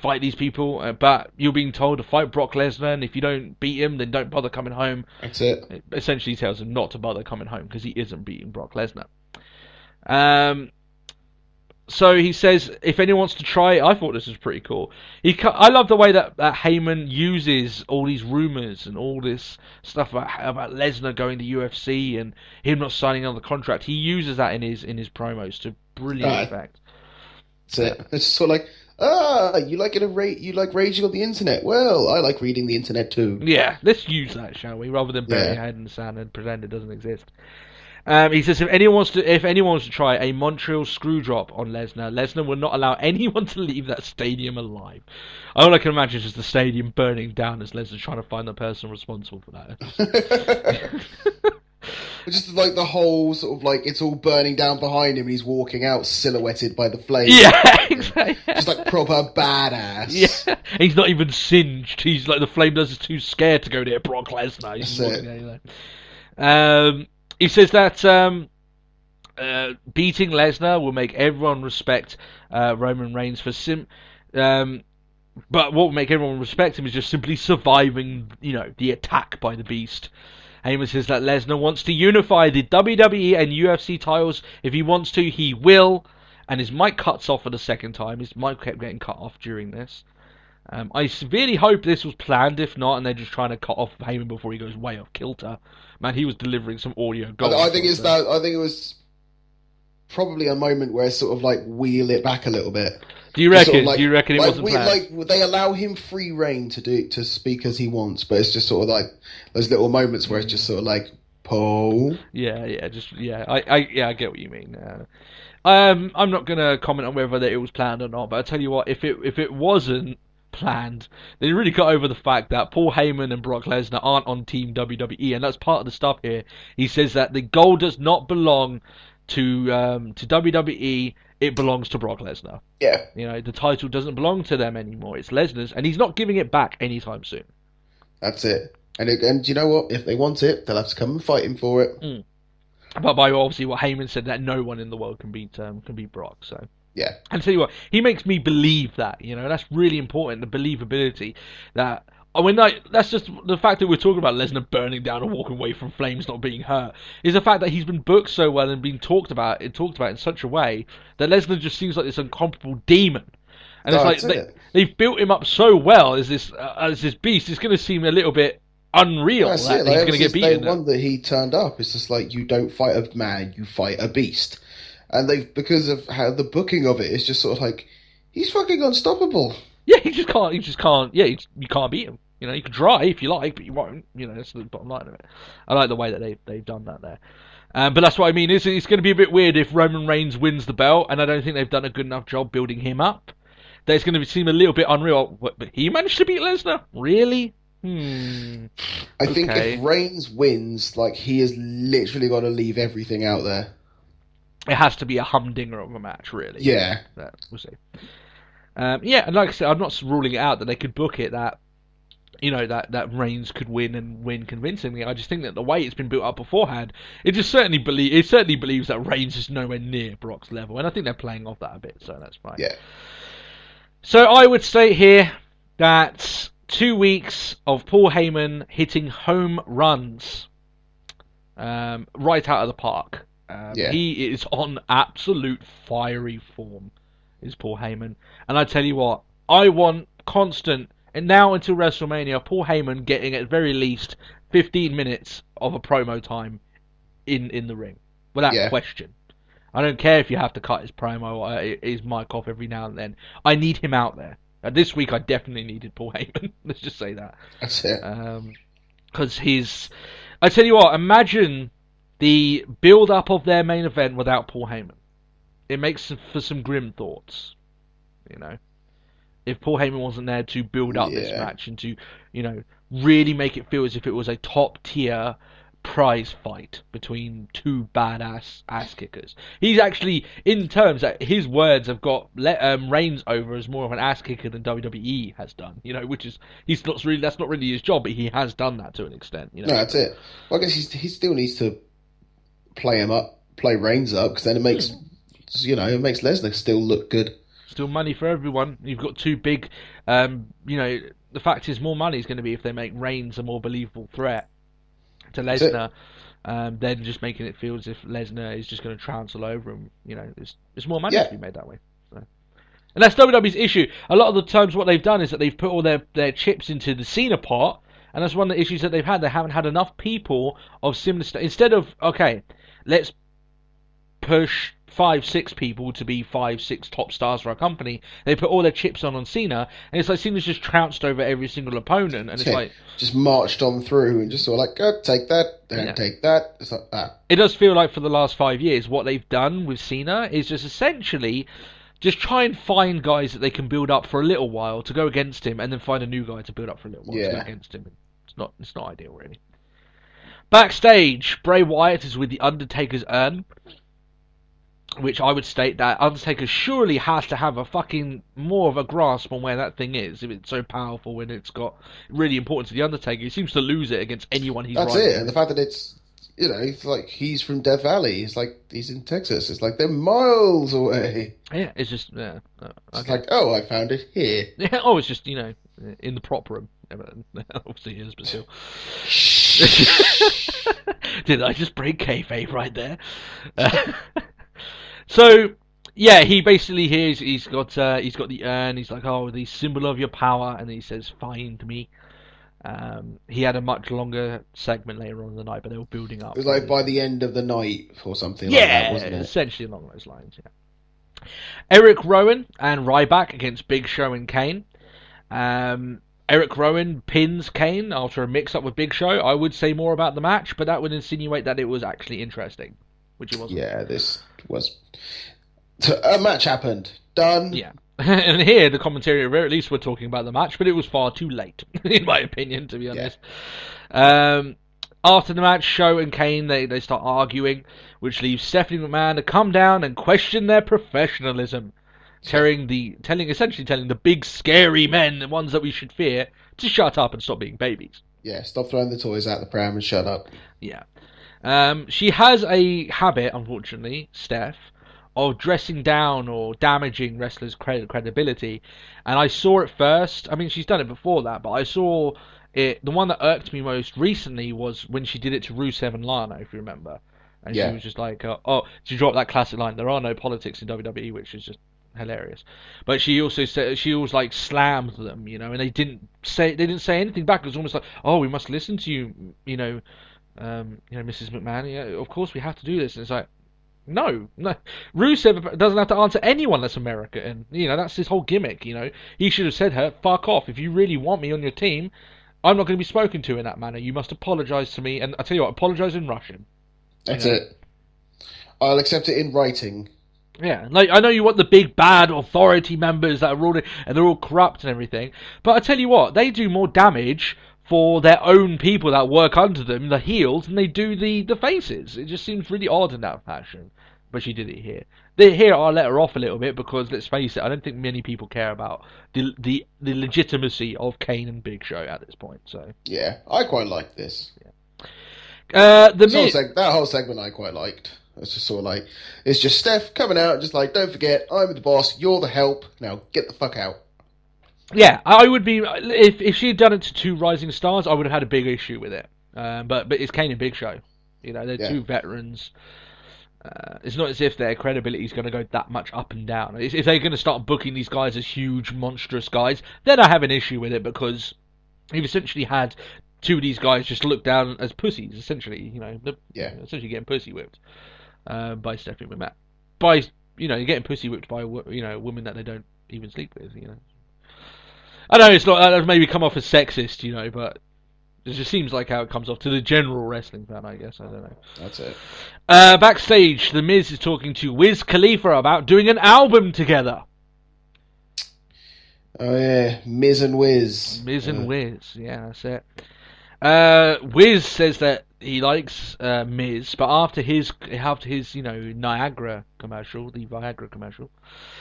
fight these people. But you're being told to fight Brock Lesnar, and if you don't beat him, then don't bother coming home. That's it. It essentially tells him not to bother coming home because he isn't beating Brock Lesnar. So he says, if anyone wants to try it, I thought this was pretty cool. I love the way that Heyman uses all these rumors and all this stuff about Lesnar going to UFC and him not signing on the contract. He uses that in his promos to brilliant effect. That's it. It's sort of like, you like raging on the internet. Well, I like reading the internet too. Yeah, let's use that, shall we? Rather than bury your head in the sand and pretend it doesn't exist. He says if anyone wants to try a Montreal screw drop on Lesnar will not allow anyone to leave that stadium alive. All I can imagine is just the stadium burning down as Lesnar's trying to find the person responsible for that. Just like the whole sort of like it's all burning down behind him and he's walking out silhouetted by the flames. Yeah, exactly. Just like proper badass. Yeah, he's not even singed. He's like the flame is too scared to go near Brock Lesnar. He's walking out, He says that beating Lesnar will make everyone respect Roman Reigns but what will make everyone respect him is just simply surviving, the attack by the Beast. Heyman says that Lesnar wants to unify the WWE and UFC titles. If he wants to, he will. And his mic cuts off for the second time. His mic kept getting cut off during this. I severely hope this was planned. If not, and they're just trying to cut off Heyman before he goes way off kilter. Man, he was delivering some audio gold. I think it was probably a moment where sort of like wheel it back a little bit. Do you reckon? Do you reckon it wasn't planned? Like they allow him free reign to speak as he wants, but it's just sort of like those little moments where it's just sort of like Paul. I get what you mean. I'm not gonna comment on whether it was planned or not, but I tell you what, if it wasn't planned, they really got over the fact that Paul Heyman and Brock Lesnar aren't on Team WWE, and that's part of the stuff here. He says that the gold does not belong to WWE, it belongs to Brock Lesnar. Yeah. The title doesn't belong to them anymore. It's Lesnar's, and he's not giving it back anytime soon. That's it. And you know what? If they want it, they'll have to come and fight him for it. But by obviously what Heyman said, that no one in the world can beat Brock. So yeah. And tell you what, he makes me believe that. That's really important. The believability that. That's just the fact that we're talking about Lesnar burning down and walking away from flames, not being hurt, is the fact that he's been booked so well and been talked about in such a way that Lesnar just seems like this incomparable demon. And it's like they've built him up so well as this beast. It's going to seem a little bit unreal that he's going to get beaten. Day one that he turned up, it's just like you don't fight a man, you fight a beast. And because of how the booking of it is just sort of like he's fucking unstoppable. Yeah, you just can't. Yeah, you can't beat him. You can try if you like, but you won't. That's the bottom line of it. I like the way that they've done that there. But that's what I mean. It's going to be a bit weird if Roman Reigns wins the belt, and I don't think they've done a good enough job building him up. That it's going to seem a little bit unreal. But he managed to beat Lesnar? Really? I think if Reigns wins, like he has literally got to leave everything out there. It has to be a humdinger of a match, really. Yeah. We'll see. And like I said, I'm not ruling it out that they could book it that Reigns could win and win convincingly. I just think that the way it's been built up beforehand, it certainly believes that Reigns is nowhere near Brock's level, and I think they're playing off that a bit, so that's fine. Yeah. So I would state here that 2 weeks of Paul Heyman hitting home runs, right out of the park. He is on absolute fiery form, is Paul Heyman, and I tell you what, I want constant. And now until WrestleMania, Paul Heyman getting at very least 15 minutes of a promo time in the ring. Without question. I don't care if you have to cut his promo or his mic off every now and then. I need him out there. This week I definitely needed Paul Heyman. Let's just say that. That's it. Because I tell you what, imagine the build-up of their main event without Paul Heyman. It makes for some grim thoughts. if Paul Heyman wasn't there to build up this Yeah. match and to, really make it feel as if it was a top tier prize fight between two badass ass kickers. He's actually, in terms that his words have got Reigns over as more of an ass kicker than WWE has done. Which is that's not really his job, but he has done that to an extent. No, that's it. Well, I guess he still needs to play Reigns up, because then it makes Lesnar still look good. Still money for everyone. You've got two big, the fact is more money is going to be if they make Reigns a more believable threat to Lesnar, than just making it feel as if Lesnar is just going to trounce all over him. There's more money to be made that way. So. And that's WWE's issue. A lot of the times what they've done is that they've put all their chips into the Cena pot, and that's one of the issues that they've had. They haven't had enough people of similar instead of, okay, let's push 5-6 people to be 5-6 top stars for our company. They put all their chips on Cena, and it's like Cena's just trounced over every single opponent, and it's like just marched on through and just sort of like, go take that, don't take that. It's like that. It does feel like for the last 5 years, what they've done with Cena is just essentially just try and find guys that they can build up for a little while to go against him, and then find a new guy to build up for a little while to go against him. It's not ideal, really. Backstage, Bray Wyatt is with the Undertaker's urn, which I would state that Undertaker surely has to have a fucking more of a grasp on where that thing is, if it's so powerful and it's got really important to the Undertaker. He seems to lose it against anyone he's That's right it, with. and the fact that it's like he's from Death Valley. It's like he's in Texas. It's like they're miles away. Yeah, it's just It's like, oh, I found it here. Yeah, it's just in the prop room. Obviously, it is, but still. Did I just break kayfabe right there? So, yeah, he basically he's got the urn. He's like, oh, the symbol of your power, and he says, "Find me." He had a much longer segment later on in the night, but they were building up. It was like by the end of the night or something like that, wasn't it? Essentially along those lines. Yeah. Eric Rowan and Ryback against Big Show and Kane. Eric Rowan pins Kane after a mix-up with Big Show. I would say more about the match, but that would insinuate that it was actually interesting, which it wasn't. Yeah, this was... A match happened. Done. Yeah. And here, the commentary, at least we're talking about the match, but it was far too late, in my opinion, to be honest. Yeah. After the match, Show and Kane, they start arguing, which leaves Stephanie McMahon to come down and question their professionalism. Essentially telling the big scary men, the ones that we should fear, to shut up and stop being babies. Yeah, stop throwing the toys out the pram and shut up. Yeah. She has a habit, unfortunately, Steph, of dressing down or damaging wrestlers' credibility. And I saw it first. I mean, she's done it before that, but I saw it. The one that irked me most recently was when she did it to Rusev and Lana, if you remember. And she was just like, she dropped that classic line, "There are no politics in WWE," which is just hilarious. But she also said, she always like slammed them, and they didn't say anything back. It was almost like, "Oh, we must listen to you, Mrs. McMahon. Yeah, of course we have to do this." And it's like, no. Rusev doesn't have to answer anyone that's American. That's his whole gimmick. He should have said to her, "Fuck off. If you really want me on your team, I'm not going to be spoken to in that manner. You must apologize to me." And I tell you what, apologize in Russian. That's it. I'll accept it in writing. Yeah, like I know you want the big bad authority members that are ruling and they're all corrupt and everything, but I tell you what, they do more damage for their own people that work under them, the heels, than they do the faces. It just seems really odd in that fashion. But she did it here. Here I'll let her off a little bit because let's face it, I don't think many people care about the legitimacy of Kane and Big Show at this point. So yeah, I quite like this. Yeah. That whole segment I quite liked. It's just sort of like, it's just Steph coming out, just like, don't forget, I'm the boss, you're the help, now get the fuck out. Yeah, I would be, if she had done it to two rising stars, I would have had a big issue with it. But it's Kane and Big Show. They're two veterans. It's not as if their credibility is going to go that much up and down. If they're going to start booking these guys as huge, monstrous guys, then I have an issue with it because you've essentially had two of these guys just looked down as pussies, essentially. Essentially getting pussy whipped. By Stephanie McMahon. You're getting pussy whipped by a woman that they don't even sleep with. I know it's not that maybe come off as sexist, but it just seems like how it comes off to the general wrestling fan. I guess I don't know. That's it. Backstage, The Miz is talking to Wiz Khalifa about doing an album together. Oh yeah, Miz and Wiz. Miz and Wiz, yeah, that's it. Wiz says that he likes Miz, but after his Niagara commercial, the Viagra commercial,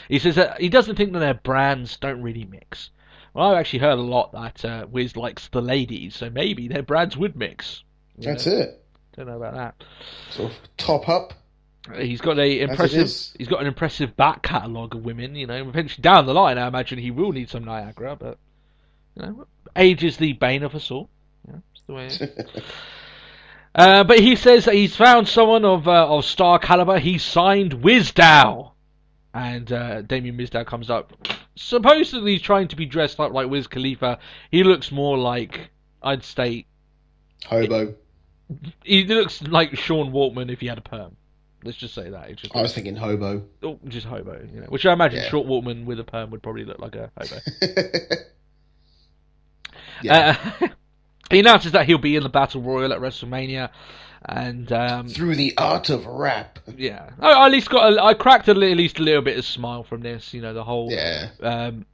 he says that he doesn't think that their brands don't really mix. Well, I've actually heard a lot that Wiz likes the ladies, so maybe their brands would mix. That's it. Don't know about that. Sort of top up. He's got an impressive back catalogue of women. Eventually down the line, I imagine he will need some Niagara, but age is the bane of us all. That's the way it is. But he says that he's found someone of star caliber. He signed Wizdow, and Damien Mizdow comes up. Supposedly he's trying to be dressed up like Wiz Khalifa. He looks more like, I'd say, hobo. He looks like Sean Waltman if he had a perm. Let's just say that. I was thinking hobo. Oh, just hobo, which I imagine Short Waltman with a perm would probably look like a hobo. He announces that he'll be in the Battle Royal at WrestleMania, and through the art of rap. Yeah, I cracked at least a little bit of smile from this. The whole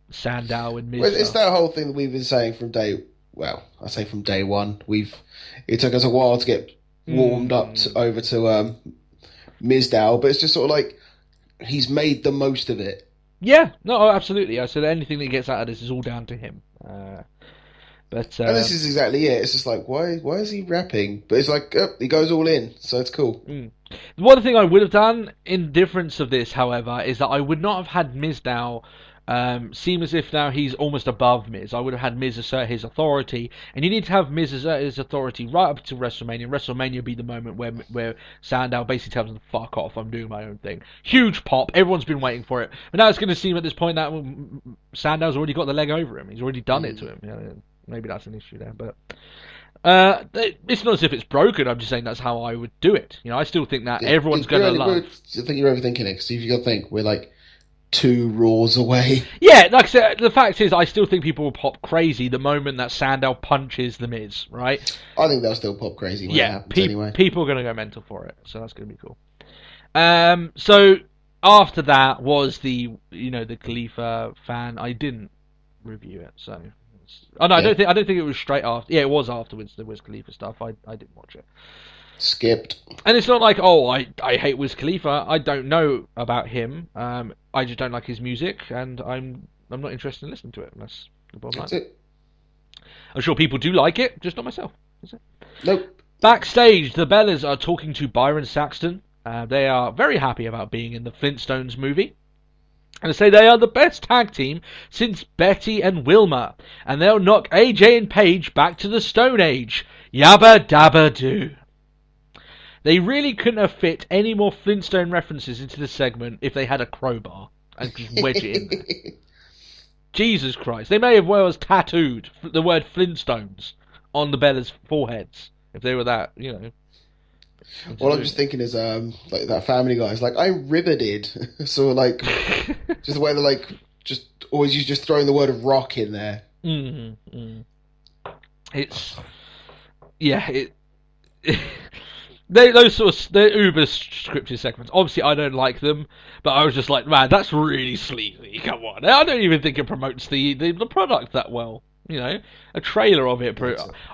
Sandow and Miz. Well, it's that whole thing that we've been saying from day. Well, I say from day one. It took us a while to get warmed up over to Mizdow, but it's just sort of like he's made the most of it. Yeah, no, absolutely. I said anything that he gets out of this is all down to him. But and this is exactly it. It's just like, why is he rapping? But it's like, he goes all in, so it's cool. One thing I would have done in difference of this, however, is that I would not have had Mizdow seem as if now he's almost above Miz. I would have had Miz assert his authority, and you need to have Miz assert his authority right up to WrestleMania. WrestleMania would be the moment where Sandow basically tells him to fuck off, I'm doing my own thing. Huge pop, everyone's been waiting for it. But now it's going to seem at this point that Sandow's already got the leg over him. He's already done it to him. Maybe that's an issue there, but it's not as if it's broken. I'm just saying that's how I would do it. I still think that everyone's going to love. I think you're overthinking it. Because if you got to think, we're like 2 Raws away. Yeah, like I said, the fact is, I still think people will pop crazy the moment that Sandow punches the Miz, right? I think they'll still pop crazy when it happens anyway. People are going to go mental for it, so that's going to be cool. So after that was the Khalifa fan. I didn't review it, so. I don't think it was straight after. Yeah, it was afterwards the Wiz Khalifa stuff. I didn't watch it. Skipped. And it's not like, I hate Wiz Khalifa. I don't know about him. I just don't like his music, and I'm not interested in listening to it. That's the bottom line. That's it. I'm sure people do like it, just not myself. That's it. Nope. Backstage, the Bellas are talking to Byron Saxton. They are very happy about being in the Flintstones movie. And say they are the best tag team since Betty and Wilma. And they'll knock AJ and Paige back to the Stone Age. Yabba dabba doo. They really couldn't have fit any more Flintstone references into the segment if they had a crowbar and just wedge it in there. Jesus Christ. They may have well as tattooed the word Flintstones on the Bellas' foreheads if they were that, All I'm just thinking is, like that Family Guy is like, I riveted. So, like, just the way they're like, just always just throwing the word of rock in there. It's, they're uber scripted segments. Obviously, I don't like them, but I was just like, man, that's really sleazy. Come on, I don't even think it promotes the product that well. A trailer of it.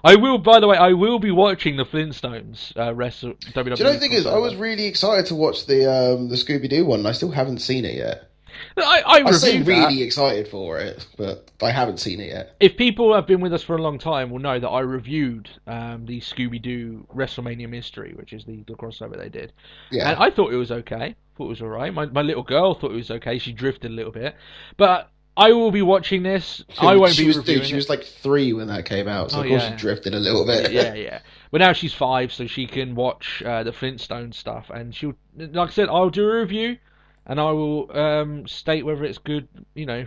I will, by the way, I will be watching the Flintstones wrestle WWE. Do you know the thing is, I was really excited to watch the Scooby-Doo one, and I still haven't seen it yet. I say really excited for it, but I haven't seen it yet. If people have been with us for a long time will know that I reviewed the Scooby-Doo WrestleMania Mystery, which is the crossover they did. Yeah. And I thought it was okay. Thought it was alright. My little girl thought it was okay. She drifted a little bit. But I will be watching this. I won't be reviewing it. She was like 3 when that came out, so of course she drifted a little bit. Yeah. But now she's 5, so she can watch the Flintstone stuff. And she'll, like I said, I'll do a review. And I will state whether it's good,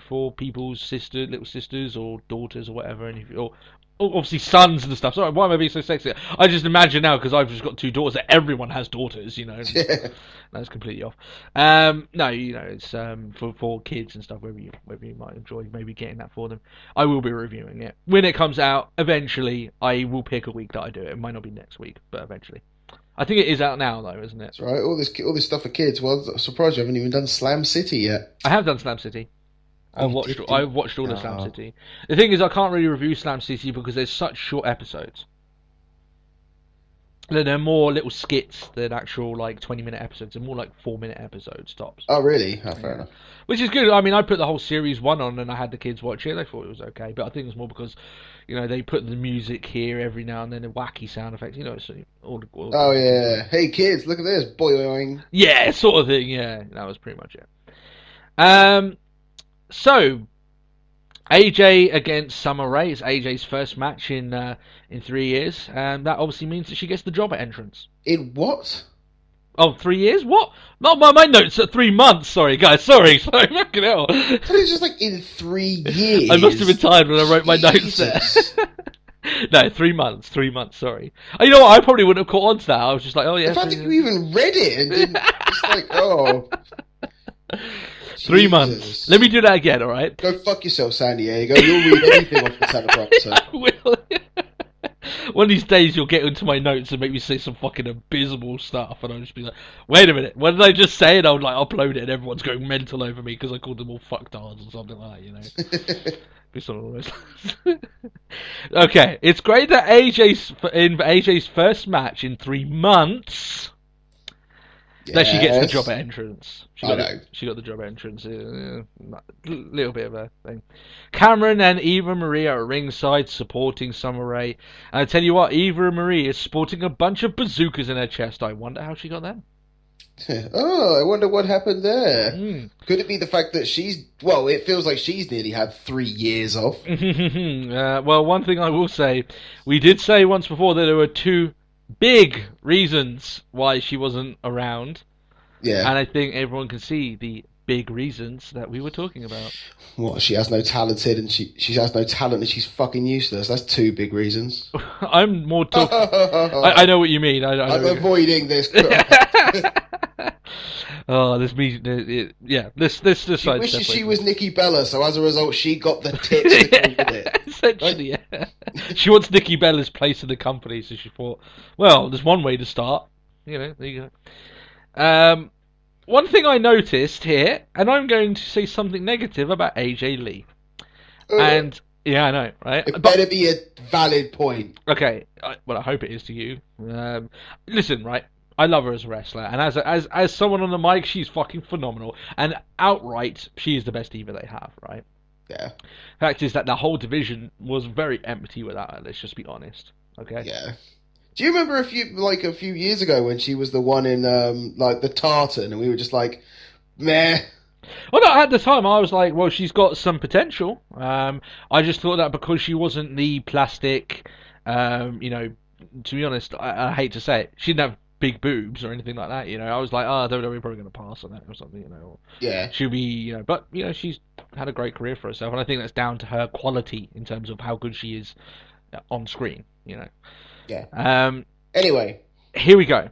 for people's little sisters or daughters or whatever, and or obviously sons and stuff. Sorry, why am I being so sexy? I just imagine now, because I've just got 2 daughters, that everyone has daughters, Yeah. That's completely off. No, it's for kids and stuff, whether you might enjoy maybe getting that for them. I will be reviewing it. When it comes out, eventually, I will pick a week that I do it. It might not be next week, but eventually. I think it is out now, though, isn't it? That's right. All this stuff for kids. Well, I'm surprised you haven't even done Slam City yet. I have done Slam City. I've watched all of Slam Oh. City. The thing is, I can't really review Slam City because there's such short episodes. They're more little skits than actual like 20-minute episodes. They're more like 4-minute episodes tops. Oh, really? Oh, fair Yeah. enough. Which is good. I mean, I put the whole series 1 on and I had the kids watch it. They thought it was okay, but I think it's more because, they put the music here every now and then, a wacky sound effects. So all Oh, yeah. Hey, kids, look at this. Boing. yeah, sort of thing. Yeah, that was pretty much it. So AJ against Summer Rae. It's AJ's first match in 3 years, and that obviously means that she gets the job at Entrance. In what? Oh, 3 years? What? Not my notes at 3 months. Sorry, guys. Sorry. Fucking hell. I thought it was just like in 3 years. I must have been tired when I wrote my notes there. Jesus. No, 3 months. 3 months. Sorry. You know what? I probably wouldn't have caught on to that. I was just like, oh yeah. The fact that you even read it and didn't. It's like, oh. 3 Jesus. months. Let me do that again. All right. Go fuck yourself, San Diego. You'll read anything off the teleprompter. I will. One of these days you'll get into my notes and make me say some fucking abysmal stuff, and I'll just be like, wait a minute, what did I just say? And I'll like upload it and everyone's going mental over me because I called them all fucktards or something like that, Be sort of almost. Okay, it's great that AJ's first match in 3 months that she gets the job at Entrance. She got the job at Entrance. A little bit of a thing. Cameron and Eva Marie are ringside supporting Summer Rae. And I tell you what, Eva Marie is sporting a bunch of bazookas in her chest. I wonder how she got them. Oh, I wonder what happened there. Could it be the fact that it feels like she's nearly had 3 years off. Well, one thing I will say, we did say once before that there were 2 big reasons why she wasn't around. Yeah. And I think everyone can see the big reasons that we were talking about. What, she has no talent and she has no talent and she's fucking useless. That's 2 big reasons. I'm more talking... I know what you mean. I'm avoiding this. Oh, this means... Yeah, this She wishes she was Nikki Bella, so as a result she got the tits to go with it. Essentially, yeah. She wants Nikki Bella's place in the company, so she thought, well, there's one way to start. There you go. One thing I noticed here, and I'm going to say something negative about AJ Lee. And, yeah, I know, right? It better be a valid point. Okay, well, I hope it is to you. Listen, right? I love her as a wrestler, and as someone on the mic, she's fucking phenomenal. And outright, she is the best diva they have, right? Yeah. Fact is that the whole division was very empty without her. Let's just be honest. Okay. Yeah. Do you remember a few years ago when she was the one in the tartan, and we were just like, meh. Well, no, at the time I was like, well, she's got some potential. I just thought that because she wasn't the plastic, to be honest, I hate to say it, she didn't have big boobs or anything like that. I was like, WWE probably going to pass on that or something. Or yeah. She'll be, but she's had a great career for herself, and I think that's down to her quality in terms of how good she is on screen. Yeah. Anyway, here we go.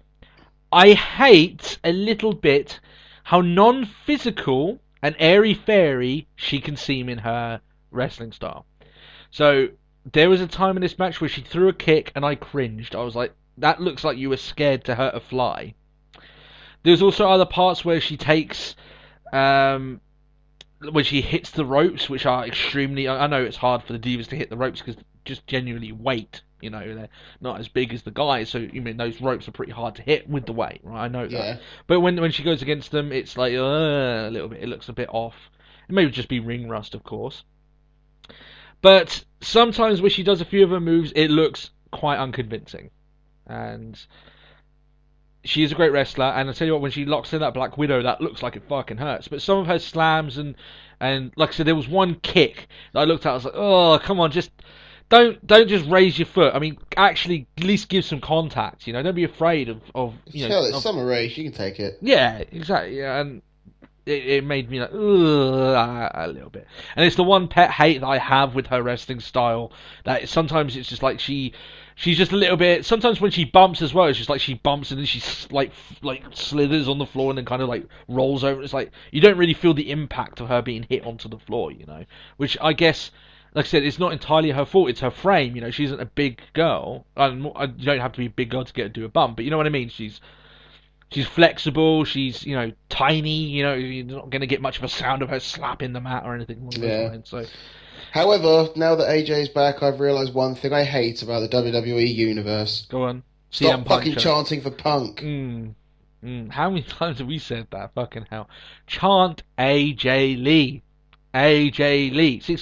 I hate a little bit how non-physical and airy-fairy she can seem in her wrestling style. So there was a time in this match where she threw a kick and I cringed. I was like, that looks like you were scared to hurt a fly. There's also other parts where she takes, when she hits the ropes, which are extremely... I know it's hard for the divas to hit the ropes because just genuinely weight. They're not as big as the guys, so those ropes are pretty hard to hit with the weight, right? I know that. But when she goes against them, it's like a little bit. It looks a bit off. It may just be ring rust, of course. But sometimes when she does a few of her moves, it looks quite unconvincing. And she is a great wrestler, and I tell you what, when she locks in that Black Widow, that looks like it fucking hurts. But some of her slams and like I said, there was one kick that I looked at, I was like, oh, come on, just don't just raise your foot. I mean, actually, at least give some contact. Don't be afraid of Hell, it's Summer Rae, she can take it. Yeah, exactly. Yeah, and it made me like a little bit. And it's the one pet hate that I have with her wrestling style. That sometimes it's just like she's just a little bit. Sometimes when she bumps as well, it's just like she bumps and then she like slithers on the floor and then kind of like rolls over. It's like you don't really feel the impact of her being hit onto the floor, Which I guess, like I said, it's not entirely her fault. It's her frame. She isn't a big girl. You don't have to be a big girl to get her to do a bump, but you know what I mean. She's She's flexible. She's, tiny. You're not going to get much of a sound of her slapping the mat or anything along those lines. So, however, now that AJ's back, I've realised one thing I hate about the WWE universe. Go on. Stop fucking chanting for Punk. How many times have we said that? Fucking hell. Chant AJ Lee. AJ Lee. See,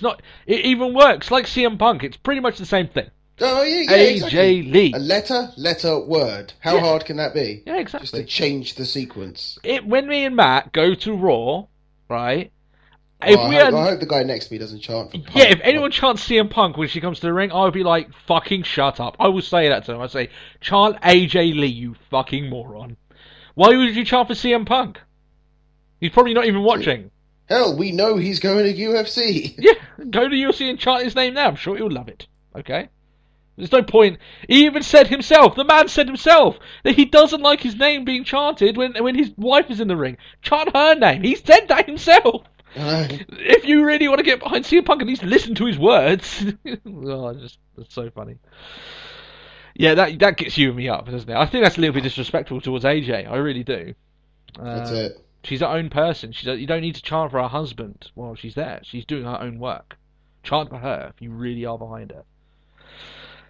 it even works like CM Punk. It's pretty much the same thing. Oh, yeah, AJ exactly. Lee. A letter, word. How hard can that be? Yeah, exactly. Just to change the sequence. When me and Matt go to Raw, right? I hope the guy next to me doesn't chant for Punk. Yeah, if anyone chants CM Punk when she comes to the ring, I would be like, fucking shut up. I will say that to him. I'd say, chant AJ Lee, you fucking moron. Why would you chant for CM Punk? He's probably not even watching. Hell, we know he's going to UFC. Yeah, go to UFC and chant his name now. I'm sure he'll love it. Okay? There's no point. He even said himself, the man said himself, that he doesn't like his name being chanted when his wife is in the ring. Chant her name. He said that himself. If you really want to get behind CM Punk, at least listen to his words. That's so funny. Yeah, that gets you and me up, doesn't it? I think that's a little bit disrespectful towards AJ. I really do. That's it. She's her own person. You don't need to chant for her husband while she's there. She's doing her own work. Chant for her if you really are behind her.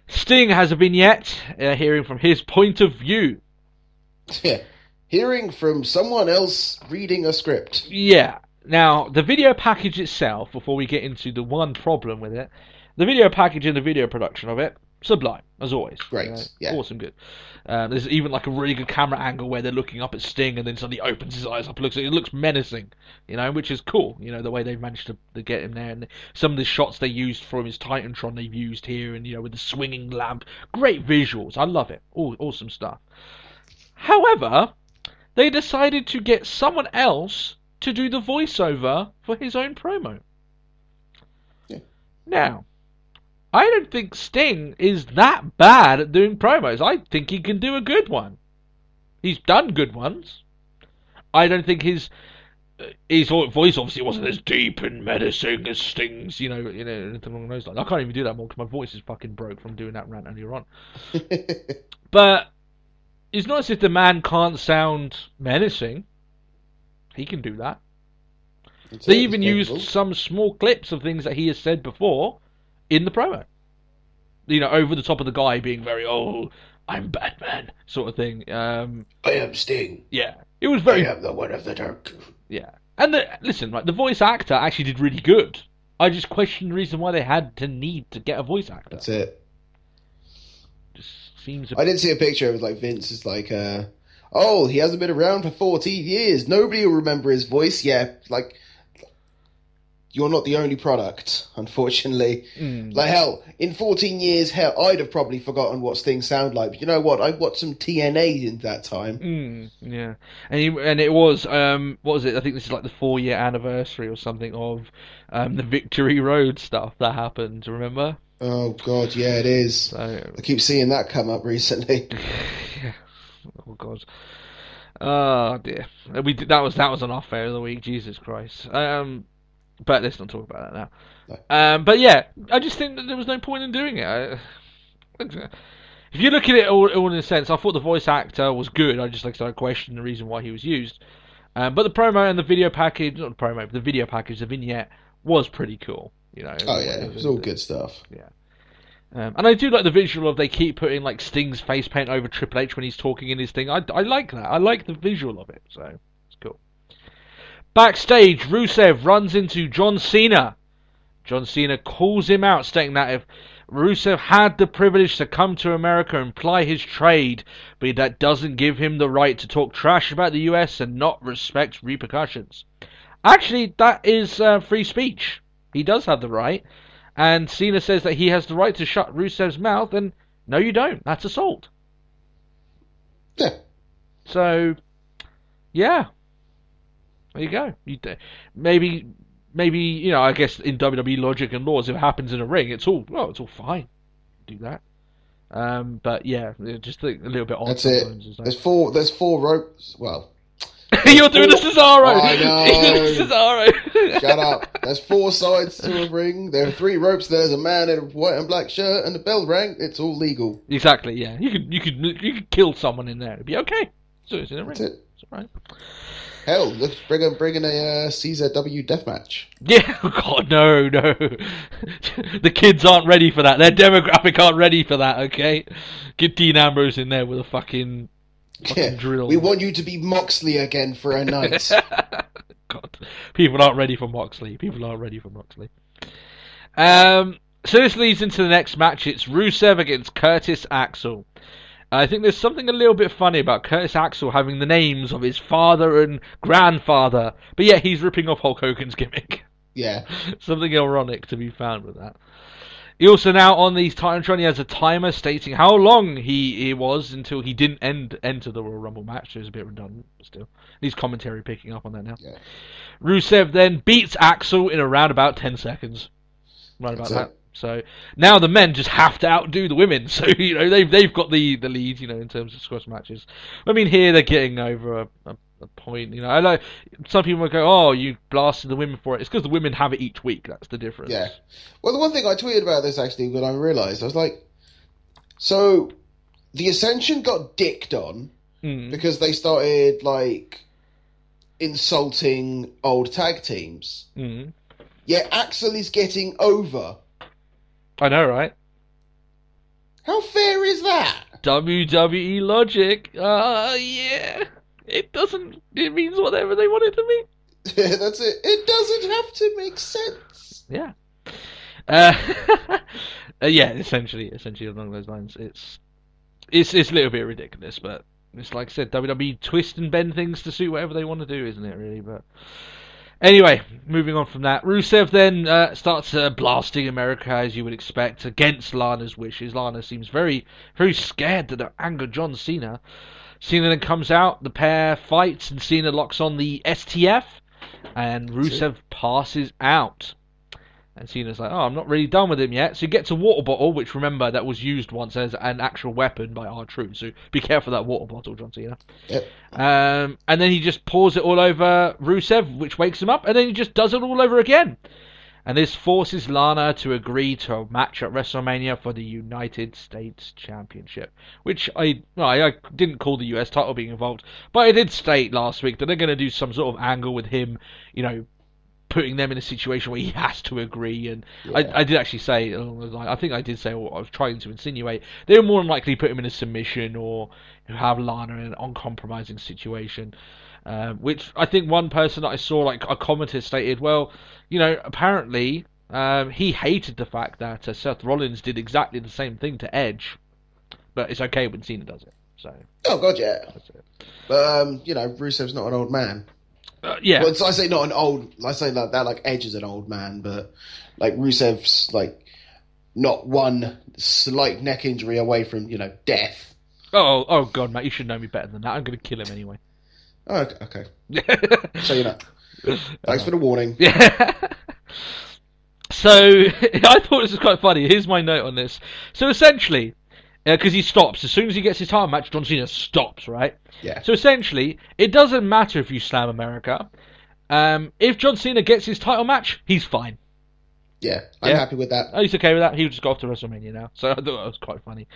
Sting has a vignette, hearing from his point of view. Yeah, hearing from someone else reading a script. Yeah. Now, the video package itself, before we get into the one problem with it, the video package and the video production of it, sublime, as always. Great, yeah. Awesome, good. There's even like a really good camera angle where they're looking up at Sting and then suddenly opens his eyes up and it looks menacing, which is cool, the way they've managed to get him there. And some of the shots they used from his Titantron they've used here, and, with the swinging lamp. Great visuals, I love it. Awesome stuff. However, they decided to get someone else to do the voiceover for his own promo. Yeah. Now, I don't think Sting is that bad at doing promos. I think he can do a good one. He's done good ones. I don't think his voice obviously wasn't as deep and menacing as Sting's, anything along those lines. I can't even do that more because my voice is fucking broke from doing that rant earlier on. But it's not as if the man can't sound menacing. He can do that. They even used some small clips of things that he has said before in the promo. Over the top of the guy being very, I'm Batman, sort of thing. I am Sting. Yeah. It was very... I am the one of the dark. Yeah. And the voice actor actually did really good. I just question the reason why they had to need to get a voice actor. That's it. Just seems... I did see a picture of Vince is like, he hasn't been around for 14 years. Nobody will remember his voice. Yeah, you're not the only product, unfortunately. Hell, in 14 years, I'd have probably forgotten what Sting sounded like. But you know what? I watched some TNA in that time. Yeah. And it was, what was it? I think this is like the 4-year anniversary or something of the Victory Road stuff that happened, remember? Oh, God, yeah, it is. So, I keep seeing that come up recently. Yeah. Oh, God. Oh, dear. That was an off-air of the week, Jesus Christ. But let's not talk about that now. No. But yeah, I just think that there was no point in doing it. If you look at it all in a sense, I thought the voice actor was good. I just started questioning the reason why he was used. But the promo and the video package, not the promo, but the video package, the vignette, was pretty cool. Oh yeah, it was all good stuff. Yeah. And I do like the visual of they keep putting Sting's face paint over Triple H when he's talking in his thing. I like that. I like the visual of it. So it's cool. Backstage, Rusev runs into John Cena. John Cena calls him out, stating that if Rusev had the privilege to come to America and ply his trade, but that doesn't give him the right to talk trash about the US and not respect repercussions. Actually, that is free speech. He does have the right. And Cena says that he has the right to shut Rusev's mouth, and no, you don't. That's assault. Yeah. So, yeah. There you go. Maybe, I guess in WWE logic and laws, if it happens in a ring, it's all fine. Do that. But yeah, just a little bit odd. That's it. There's four ropes. Well, you're doing a Cesaro. I know. Cesaro. Shut up. There's 4 sides to a ring. There are 3 ropes. There's a man in a white and black shirt, and the bell rang. It's all legal. Exactly. Yeah. You could kill someone in there. It'd be okay. So it's in a ring. That's it. It's all right. Hell, let's bring in a CZW deathmatch. Yeah, oh God, no. The kids aren't ready for that. Their demographic aren't ready for that, okay? Get Dean Ambrose in there with a fucking drill. We want you to be Moxley again for a night. God, people aren't ready for Moxley. So this leads into the next match. It's Rusev against Curtis Axel. I think there's something a little bit funny about Curtis Axel having the names of his father and grandfather, but yet he's ripping off Hulk Hogan's gimmick. Yeah. Something ironic to be found with that. He also now on the Titantron, he has a timer stating how long he was until he didn't enter the Royal Rumble match, so it's a bit redundant, but still. Needs commentary picking up on that now. Yeah. Rusev then beats Axel in around about 10 seconds. Right about that. So now the men just have to outdo the women. So they've got the lead, in terms of squash matches. I mean, here they're getting over a point. I know some people will go, "Oh, you blasted the women for it." It's because the women have it each week. That's the difference. Yeah. Well, the one thing I tweeted about this actually when I realised, I was like, so the Ascension got dicked on because they started insulting old tag teams. Yet Axel is getting over. I know, right? How fair is that? WWE logic. Yeah. It means whatever they want it to mean. That's it. It doesn't have to make sense. Yeah. Yeah, essentially along those lines. It's a little bit ridiculous, but it's like I said, WWE twist and bend things to suit whatever they want to do, isn't it, really? But anyway, moving on from that, Rusev then starts blasting America, as you would expect, against Lana's wishes. Lana seems very, very scared to anger John Cena. Cena then comes out, the pair fights, and Cena locks on the STF, and Rusev passes out. And Cena's like, "Oh, I'm not really done with him yet." So he gets a water bottle, which, remember, that was used once as an actual weapon by R-Truth. So be careful of that water bottle, John Cena. Yep. And then he just pours it all over Rusev, which wakes him up. And then he just does it all over again. And this forces Lana to agree to a match at WrestleMania for the United States Championship. Which I didn't call the US title being involved. But I did state last week that they're going to do some sort of angle with him, putting them in a situation where he has to agree, and yeah. I did actually say, I think I did say, or I was trying to insinuate, they were more than likely put him in a submission or have Lana in an uncompromising situation, which I think one person that I saw, a commenter stated, well, apparently he hated the fact that Seth Rollins did exactly the same thing to Edge, but it's okay when Cena does it. So. Oh god, yeah. That's it. But Rusev's not an old man. Yeah. Well, I say not an old. I say that Edge is an old man, but Rusev's not one slight neck injury away from death. Oh God, Matt, you should know me better than that. I'm going to kill him anyway. Oh, okay. So thanks for the warning. Yeah. So I thought this was quite funny. Here's my note on this. So essentially, because he stops as soon as he gets his title match, John Cena stops, right? Yeah. So essentially, it doesn't matter if you slam America. If John Cena gets his title match, he's fine. Yeah, I'm happy with that. Oh, he's okay with that. He'll just go off to WrestleMania now. So I thought that was quite funny.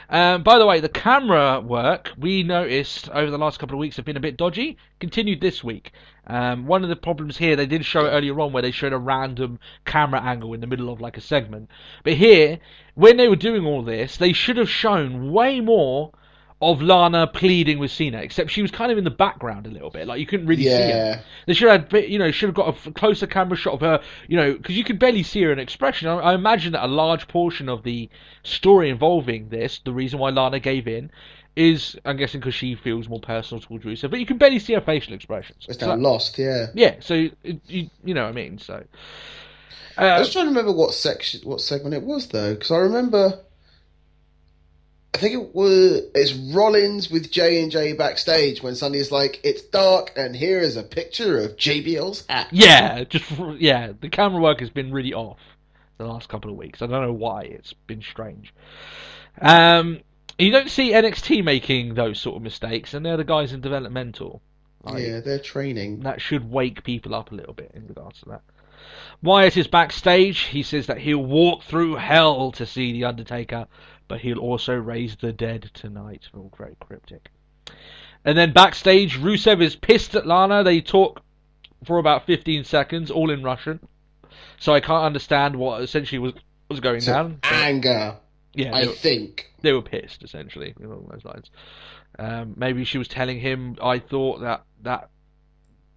By the way, the camera work we noticed over the last couple of weeks have been a bit dodgy. Continued this week. One of the problems here, they did show it earlier on where they showed a random camera angle in the middle of a segment. But here, when they were doing all this, they should have shown way more of Lana pleading with Cena, except she was kind of in the background a little bit, you couldn't really see her. They should have got a closer camera shot of her, because you could barely see her in expression. I imagine that a large portion of the story involving this, the reason why Lana gave in, is, I'm guessing, because she feels more personal towards Rusev, but you can barely see her facial expressions. It's kind of lost, yeah. Yeah, so you know what I mean. So I was trying to remember what segment it was though, because I remember. I think it's Rollins with J&J backstage when Sonny's like, "It's dark and here is a picture of JBL's hat." Yeah, the camera work has been really off the last couple of weeks. I don't know why, it's been strange. You don't see NXT making those sort of mistakes, and they're the guys in developmental. Yeah, they're training. That should wake people up a little bit in regards to that. Wyatt is backstage. He says that he'll walk through hell to see The Undertaker, but he'll also raise the dead tonight. All very cryptic. And then backstage, Rusev is pissed at Lana. They talk for about 15 seconds, all in Russian. So I can't understand what essentially was going down. Anger. Yeah, I think. They were pissed, essentially, along those lines. Maybe she was telling him, I thought that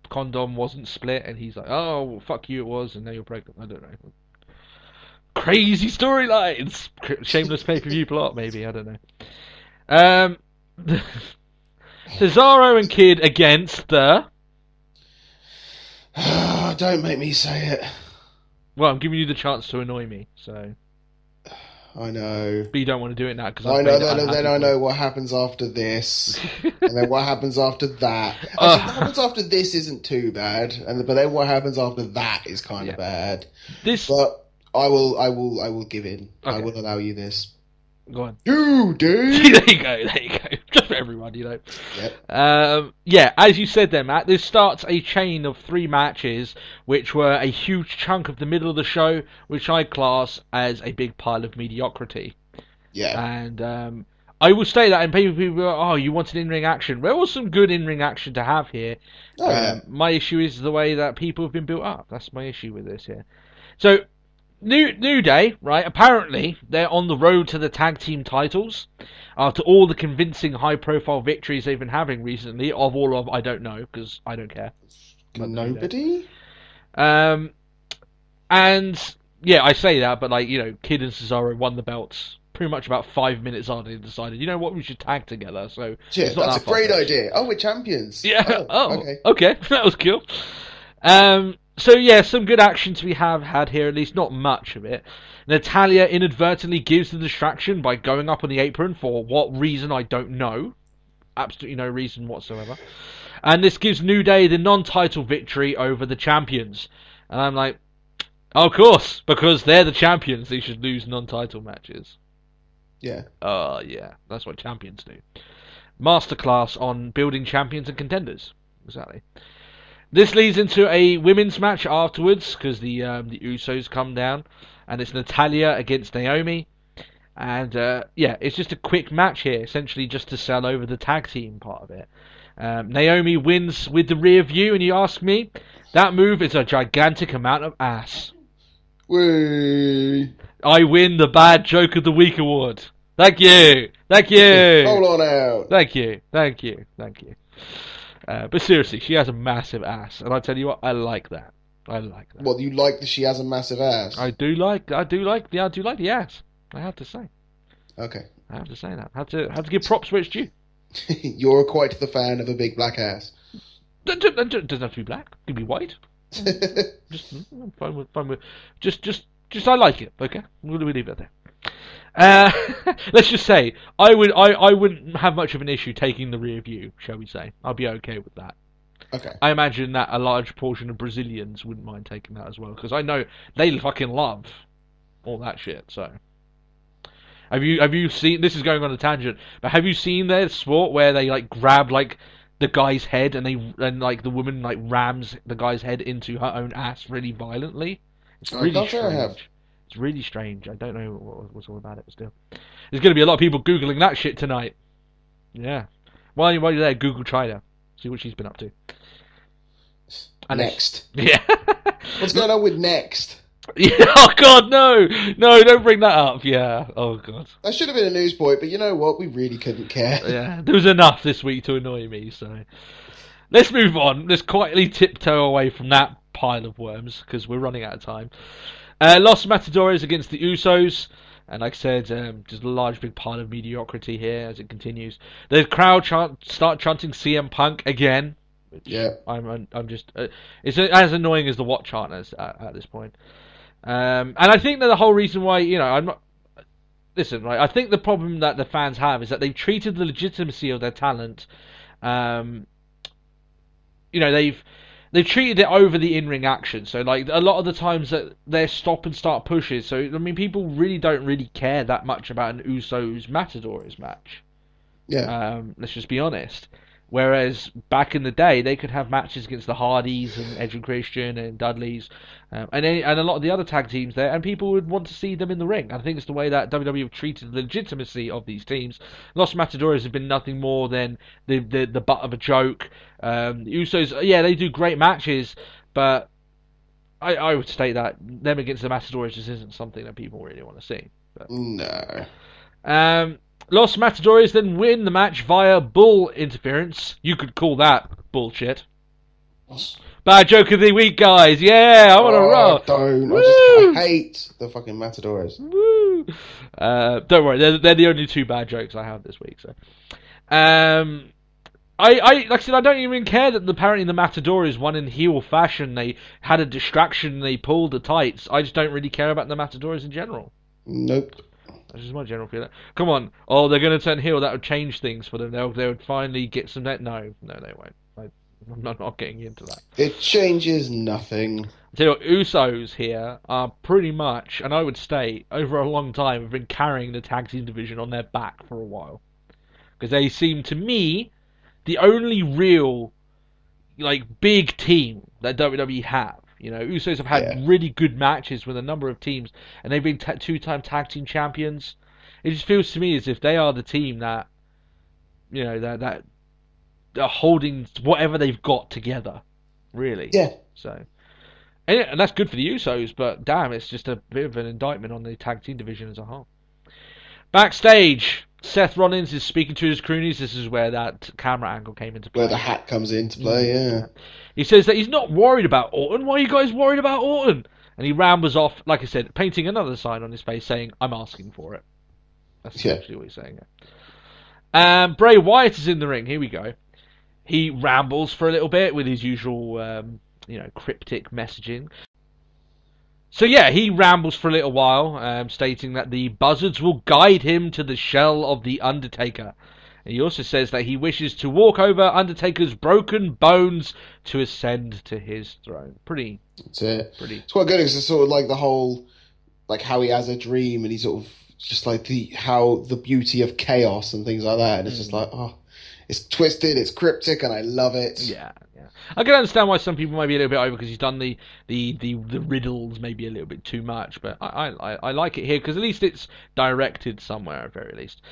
condom wasn't split, and he's like, oh, well, fuck you, it was, and now you're pregnant. I don't know. Crazy storylines! Shameless pay-per-view plot, maybe, I don't know. Cesaro and Kid against the... Don't make me say it. Well, I'm giving you the chance to annoy me, so... I know. But you don't want to do it now, because I know, then I know what happens after this. And then what happens after that. Actually, what happens after this isn't too bad. But then what happens after that is kind of bad. But I will give in. Okay. I will allow you this. Go on. Dude! There you go. Just for everyone, you know. Yep. As you said there, Matt, this starts a chain of 3 matches, which were a huge chunk of the middle of the show, which I class as a big pile of mediocrity. Yeah. And I will say that, and people go, oh, you wanted in-ring action. There was some good in-ring action to have here. My issue is the way that people have been built up. That's my issue with this here. So... New Day, right? Apparently, they're on the road to the tag team titles after all the convincing high-profile victories they've been having recently. I don't know, because I don't care. Nobody? And, yeah, I say that, but, Kid and Cesaro won the belts pretty much about 5 minutes after they decided, you know what, we should tag together. So yeah, that's a great idea. Oh, we're champions. Yeah. Okay. That was cool. So yeah, some good action to be had here, at least not much of it. Natalya inadvertently gives the distraction by going up on the apron for what reason I don't know. Absolutely no reason whatsoever. And this gives New Day the non-title victory over the champions. And I'm like, of course, because they're the champions, they should lose non-title matches. Yeah. Yeah, that's what champions do. Masterclass on building champions and contenders. Exactly. This leads into a women's match afterwards, because the Usos come down, and it's Natalya against Naomi, and it's just a quick match here, essentially just to sell over the tag team part of it. Naomi wins with the rear view, and you ask me, that move is a gigantic amount of ass. Whee! I win the Bad Joke of the Week award. Thank you. Hold on out. Thank you. But seriously, she has a massive ass, and I tell you what, I like that. Well, you like that she has a massive ass? I do like the ass. I have to say. Okay. I have to say that. Have to give props where it's due. You're quite the fan of a big black ass. Doesn't have to be black. It could be white. I'm fine with. Just I like it. Okay, we'll leave it there. Let's just say I wouldn't have much of an issue taking the rear view, shall we say? I'll be okay with that. Okay. I imagine that a large portion of Brazilians wouldn't mind taking that as well, because I know they fucking love all that shit. So, have you seen? This is going on a tangent, but have you seen their sport where they grab the guy's head and the woman rams the guy's head into her own ass really violently? It's really strange. It's really strange. I don't know what's all about it, but still. There's going to be a lot of people Googling that shit tonight. Yeah. While you're there, Google China. See what she's been up to. And Next. Yeah. What's going on with Next? Yeah. Oh, God, no. No, don't bring that up. Yeah. Oh, God. That should have been a news point, but you know what? We really couldn't care. Yeah. There was enough this week to annoy me, so. Let's move on. Let's quietly tiptoe away from that pile of worms, because we're running out of time. Los Matadores against the Usos, and like I said, just a large big pile of mediocrity here as it continues. The crowd start chanting CM Punk again. Which I'm just it's as annoying as the What chanters at this point. And I think that the whole reason why I'm not. Listen, right? I think the problem that the fans have is that they've treated the legitimacy of their talent. They've treated it over the in-ring action. So, a lot of the times that they're stop and start pushes. So, I mean, people really don't care that much about an Usos Matadors match. Yeah. Let's just be honest. Whereas back in the day, they could have matches against the Hardys and Edge and Christian and Dudleys, and a lot of the other tag teams there, and people would want to see them in the ring. I think it's the way that WWE have treated the legitimacy of these teams. Los Matadores have been nothing more than the butt of a joke. The Usos, yeah, they do great matches, but I would state that them against the Matadores just isn't something that people really want to see. But, No. Los Matadores then win the match via bull interference. You could call that bullshit. Bad joke of the week, guys. Yeah, I want to roll. Don't. I hate the fucking Matadores. Woo! Don't worry, they're the only two bad jokes I have this week. So, I like I said, I don't even care that apparently the Matadores won in heel fashion. They had a distraction. They pulled the tights. I just don't really care about the Matadores in general. Nope. That's just my general feeling. Come on. Oh, they're going to turn heel. That would change things for them. They would finally get some net. No, they won't. I'm not getting into that. It changes nothing. I tell you what, Usos here are pretty much, and I would state, over a long time, have been carrying the tag team division on their back for a while. Because they seem, to me, the only real, big team that WWE have. You know, Usos have had really good matches with a number of teams, and they've been two-time tag team champions. It just feels to me as if they are the team that, you know, that are holding whatever they've got together, really. Yeah. So, and that's good for the Usos, but damn, it's just a bit of an indictment on the tag team division as a whole. Backstage, Seth Rollins is speaking to his cronies. This is where that camera angle came into play. Where the hat comes into play, yeah. He says that he's not worried about Orton. Why are you guys worried about Orton? And he rambles off, like I said, painting another sign on his face saying, I'm asking for it. That's essentially what he's saying. Bray Wyatt is in the ring. Here we go. He rambles for a little bit with his usual, cryptic messaging. So yeah, he rambles for a little while, stating that the buzzards will guide him to the shell of the Undertaker. And he also says that he wishes to walk over Undertaker's broken bones to ascend to his throne. That's it. It's quite good because it's sort of like the whole, like how he has a dream and he sort of just like the beauty of chaos and things like that. And it's just like, it's twisted, it's cryptic, and I love it. Yeah. I can understand why some people might be a little bit over because he's done the riddles maybe a little bit too much, but I like it here because at least it's directed somewhere at the very least.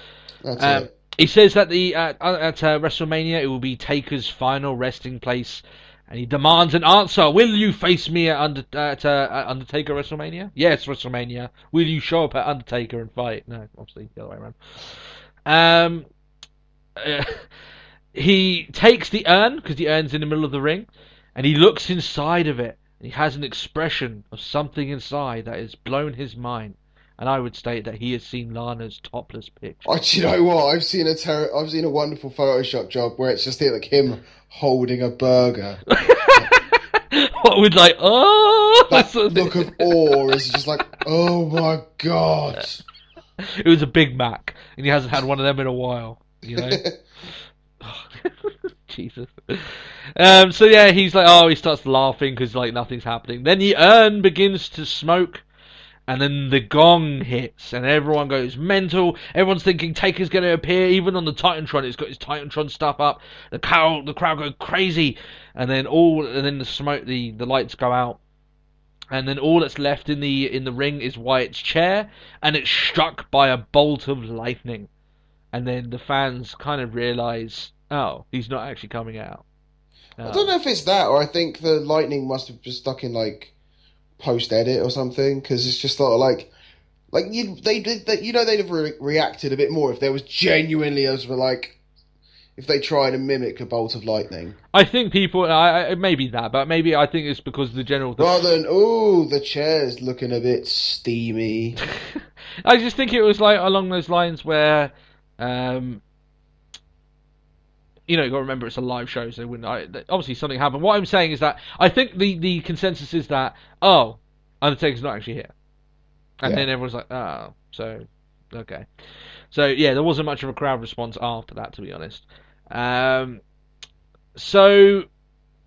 That's it. He says that at WrestleMania it will be Taker's final resting place, and he demands an answer. Will you face me at Undertaker WrestleMania? Yes, WrestleMania. Will you show up at Undertaker and fight? No, obviously the other way around. He takes the urn, because the urn's in the middle of the ring, and he looks inside of it. And he has an expression of something inside that has blown his mind. And I would state that he has seen Lana's topless picture. Oh, do you know what? I've seen a wonderful Photoshop job where it's just like him holding a burger. What would that look of awe is just like, oh my god. It was a Big Mac, and he hasn't had one of them in a while, you know? Jesus. So yeah, he's like, he starts laughing because nothing's happening. Then the urn begins to smoke, and then the gong hits, and everyone goes mental. Everyone's thinking Taker's going to appear, even on the Titantron. It's got his Titantron stuff up. The crowd go crazy, and then the smoke, the lights go out, and then all that's left in the ring is Wyatt's chair, and it's struck by a bolt of lightning. And then the fans kind of realise, he's not actually coming out. I don't know if it's that, or I think the lightning must have just stuck in post-edit or something, because it's just sort of they'd have reacted a bit more if there was genuinely if they tried to mimic a bolt of lightning. I think people, maybe that, but maybe I think it's because of the general... Rather than, the chair's looking a bit steamy. I just think it was along those lines where... you got to remember it's a live show, so obviously something happened. What I'm saying is that I think the consensus is that Undertaker's not actually here, and then everyone's like, so okay, so yeah, there wasn't much of a crowd response after that, to be honest. So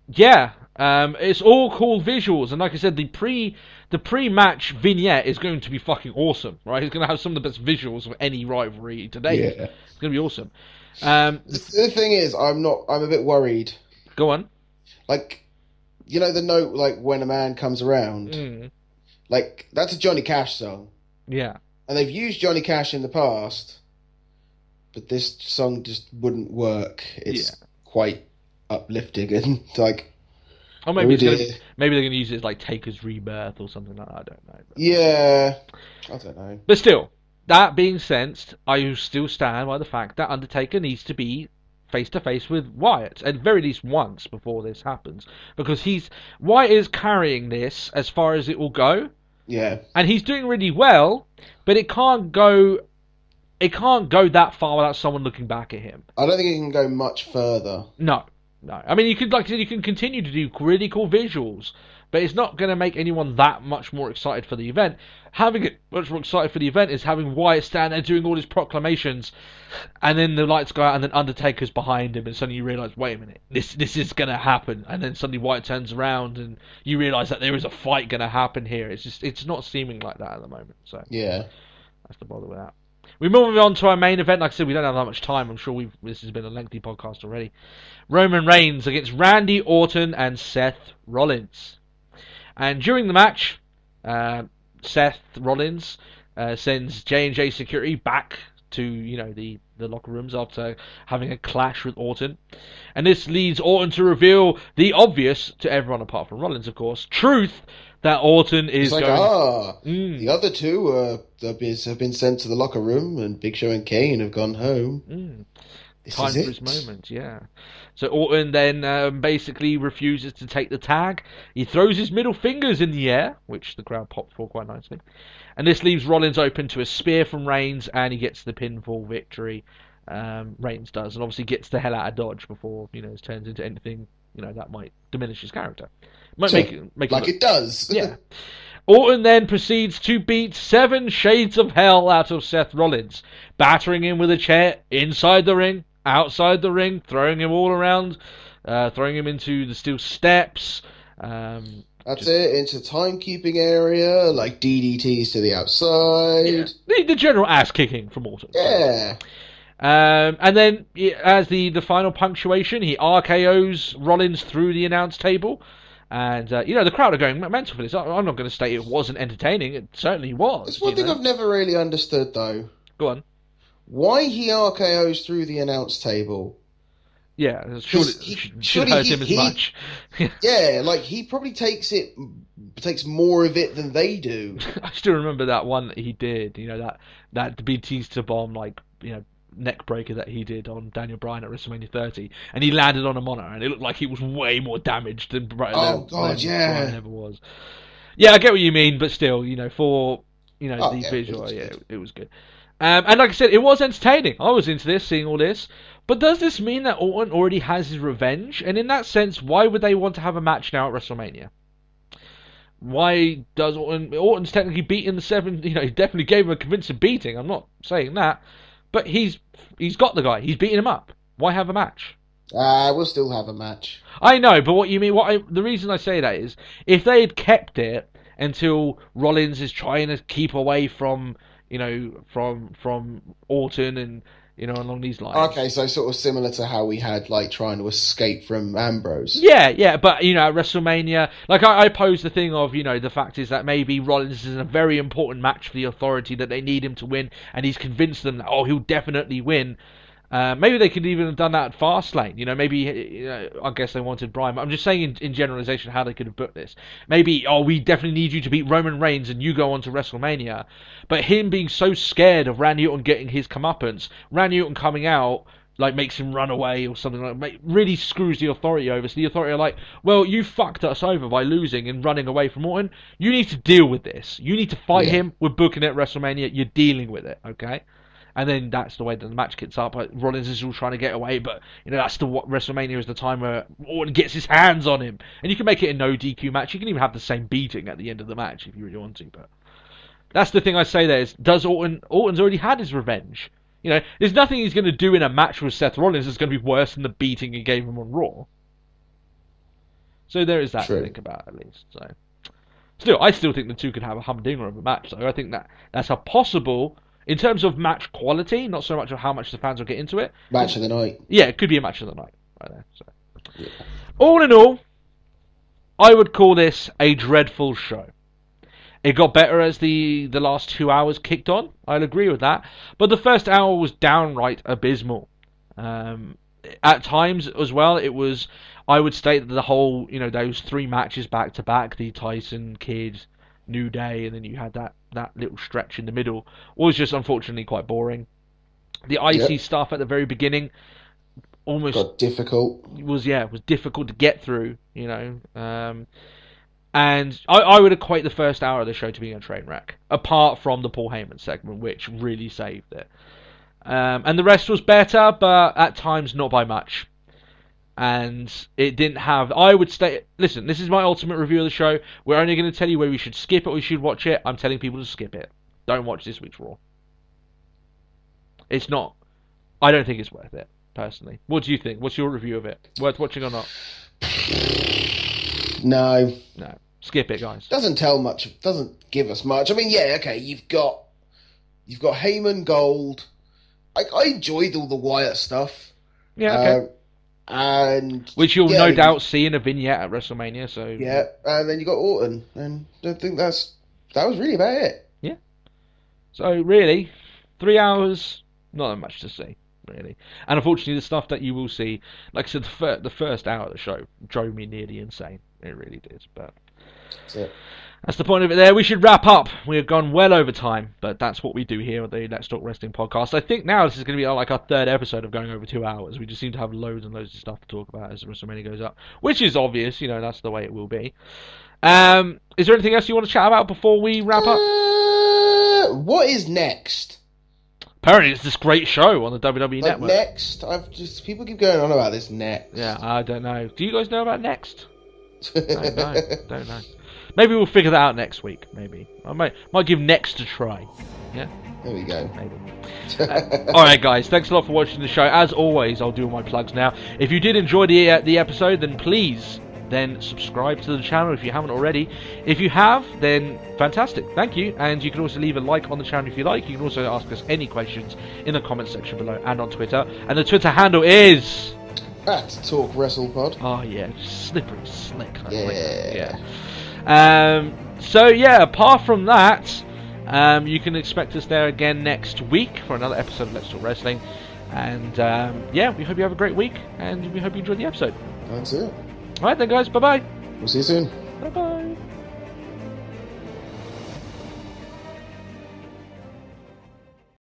yeah, it's all cool visuals, and like I said, the pre-match vignette is going to be fucking awesome, right? It's going to have some of the best visuals of any rivalry today. Yeah. It's going to be awesome. Um, The thing is, I'm a bit worried. Go on. Like, you know the note, like, when a man comes around? Mm, Like, that's a Johnny Cash song. yeah. And they've used Johnny Cash in the past, but this song just wouldn't work. It's quite uplifting and, like... Or maybe Oh, maybe they're gonna use it as like Taker's Rebirth or something like that. I don't know. But. Yeah, I don't know. But still, that being said, I still stand by the fact that Undertaker needs to be face to face with Wyatt, at very least once before this happens, because Wyatt is carrying this as far as it will go. Yeah, and he's doing really well, but it can't go that far without someone looking back at him. I don't think it can go much further. No. I mean, you could, like I said, you can continue to do really cool visuals, but it's not going to make anyone that much more excited for the event. Having it much more excited for the event is having Wyatt stand there doing all his proclamations, and then the lights go out, and then Undertaker's behind him, and suddenly you realise, wait a minute, this is going to happen, and then suddenly Wyatt turns around, and you realise that there is a fight going to happen here. It's not seeming like that at the moment, so Yeah. that's the bother with that. We move on to our main event. Like I said, we don't have that much time. I'm sure this has been a lengthy podcast already. Roman Reigns against Randy Orton and Seth Rollins. And during the match, Seth Rollins sends J&J Security back to the locker rooms after having a clash with Orton. And this leads Orton to reveal the obvious, to everyone apart from Rollins, of course, truth that Orton is it's like, going... the other two have been sent to the locker room, and Big Show and Kane have gone home. Time for his moment, yeah. So Orton then basically refuses to take the tag. He throws his middle fingers in the air, which the crowd popped for quite nicely. And this leaves Rollins open to a spear from Reigns, and he gets the pinfall victory. Reigns does, and obviously gets the hell out of Dodge before it turns into anything that might diminish his character. Might make like it does. Yeah. Orton then proceeds to beat 7 shades of hell out of Seth Rollins, battering him with a chair inside the ring, outside the ring, throwing him all around, throwing him into the steel steps. That's it, into timekeeping area, like DDTs to the outside. Yeah. The general ass kicking from Orton. Yeah. And then, as the final punctuation, he RKO's Rollins through the announce table. And, the crowd are going mental for this. I'm not going to state it wasn't entertaining. It certainly was. There's one thing I've never really understood, though. Go on. Why he RKO's through the announce table? Yeah, should hurt him as much. Yeah, like, he probably takes more of it than they do. I still remember that one that he did. That Batista bomb, neck breaker that he did on Daniel Bryan at WrestleMania 30, and he landed on a monitor, and it looked like he was way more damaged than Bryan ever was. Yeah, I get what you mean, but still, for the visual, it was good. And like I said, it was entertaining. I was into this, seeing all this. But does this mean that Orton already has his revenge? And in that sense, why would they want to have a match now at WrestleMania? Why does Orton's technically beaten the 7? He definitely gave him a convincing beating. I'm not saying that. But he's got the guy. He's beating him up. Why have a match? We'll still have a match. I know, but what you mean? The reason I say that is, if they had kept it until Rollins is trying to keep away from from Orton and along these lines. Okay, so sort of similar to how we had trying to escape from Ambrose. Yeah, but at WrestleMania, I posed the thing of the fact is that maybe Rollins is in a very important match for the Authority that they need him to win, and he's convinced them that he'll definitely win. Maybe they could even have done that at Fastlane. Maybe I guess they wanted Bryan. But I'm just saying in generalization how they could have booked this. Maybe we definitely need you to beat Roman Reigns and you go on to WrestleMania. But him being so scared of Randy Orton getting his comeuppance, Randy Orton coming out makes him run away or something really screws the Authority over. So the Authority are like, well, you fucked us over by losing and running away from Orton. You need to deal with this. You need to fight him. We're booking it at WrestleMania. You're dealing with it, okay? And then that's the way that the match gets up. Rollins is all trying to get away, but that's what WrestleMania is the time where Orton gets his hands on him. And you can make it a no DQ match. You can even have the same beating at the end of the match if you really want to. But that's the thing I say there is, does Orton's already had his revenge? There's nothing he's going to do in a match with Seth Rollins that's going to be worse than the beating he gave him on Raw. So there is that to think about at least. So I still think the two could have a humdinger of a match. So I think that's a possible. In terms of match quality, not so much of how much the fans will get into it. Match of the night. Yeah, it could be a match of the night right there. So. Yeah. All in all, I would call this a dreadful show. It got better as the last 2 hours kicked on. I'll agree with that. But the first hour was downright abysmal. At times as well, it was. I would state that the whole, those 3 matches back to back, the Tyson Kidd, New Day, and then you had that little stretch in the middle, was just unfortunately quite boring. The IC stuff at the very beginning almost got difficult. Was difficult to get through, and I would equate the first hour of the show to being a train wreck, apart from the Paul Heyman segment, which really saved it. And the rest was better, but at times not by much. And it didn't have... I would say... Listen, this is my ultimate review of the show. We're only going to tell you whether we should skip it or we should watch it. I'm telling people to skip it. Don't watch this week's Raw. It's not... I don't think it's worth it, personally. What do you think? What's your review of it? Worth watching or not? No. No. Skip it, guys. Doesn't tell much. Doesn't give us much. I mean, yeah, okay, you've got Heyman Gold. I enjoyed all the Wyatt stuff. Yeah, okay. And which you'll no doubt see in a vignette at WrestleMania. So yeah, and then you got Orton, and I think that was really about it. Yeah. So really, 3 hours, not that much to see, really. And unfortunately, the stuff that you will see, like I said, the first hour of the show drove me nearly insane. It really did, but that's the point of it there. We should wrap up. We have gone well over time, but that's what we do here at the Let's Talk Wrestling podcast. I think now this is going to be like our 3rd episode of going over 2 hours. We just seem to have loads and loads of stuff to talk about as WrestleMania goes up, which is obvious. That's the way it will be. Is there anything else you want to chat about before we wrap up? What is next? Apparently, it's this great show on the WWE Network. Next, people keep going on about this next. Yeah, I don't know. Do you guys know about next? Don't know. Maybe we'll figure that out next week. Maybe I might give next a try. Yeah. There we go. Maybe. All right, guys. Thanks a lot for watching the show. As always, I'll do my plugs now. If you did enjoy the episode, then please subscribe to the channel if you haven't already. If you have, then fantastic. Thank you. And you can also leave a like on the channel if you like. You can also ask us any questions in the comment section below and on Twitter. And the Twitter handle is @TalkWrestlePod. Oh yeah, slippery, slick. Yeah. So yeah, apart from that, you can expect us there again next week for another episode of Let's Talk Wrestling. And yeah, we hope you have a great week, and we hope you enjoyed the episode. That's it. Alright then, guys, bye bye. We'll see you soon. Bye bye.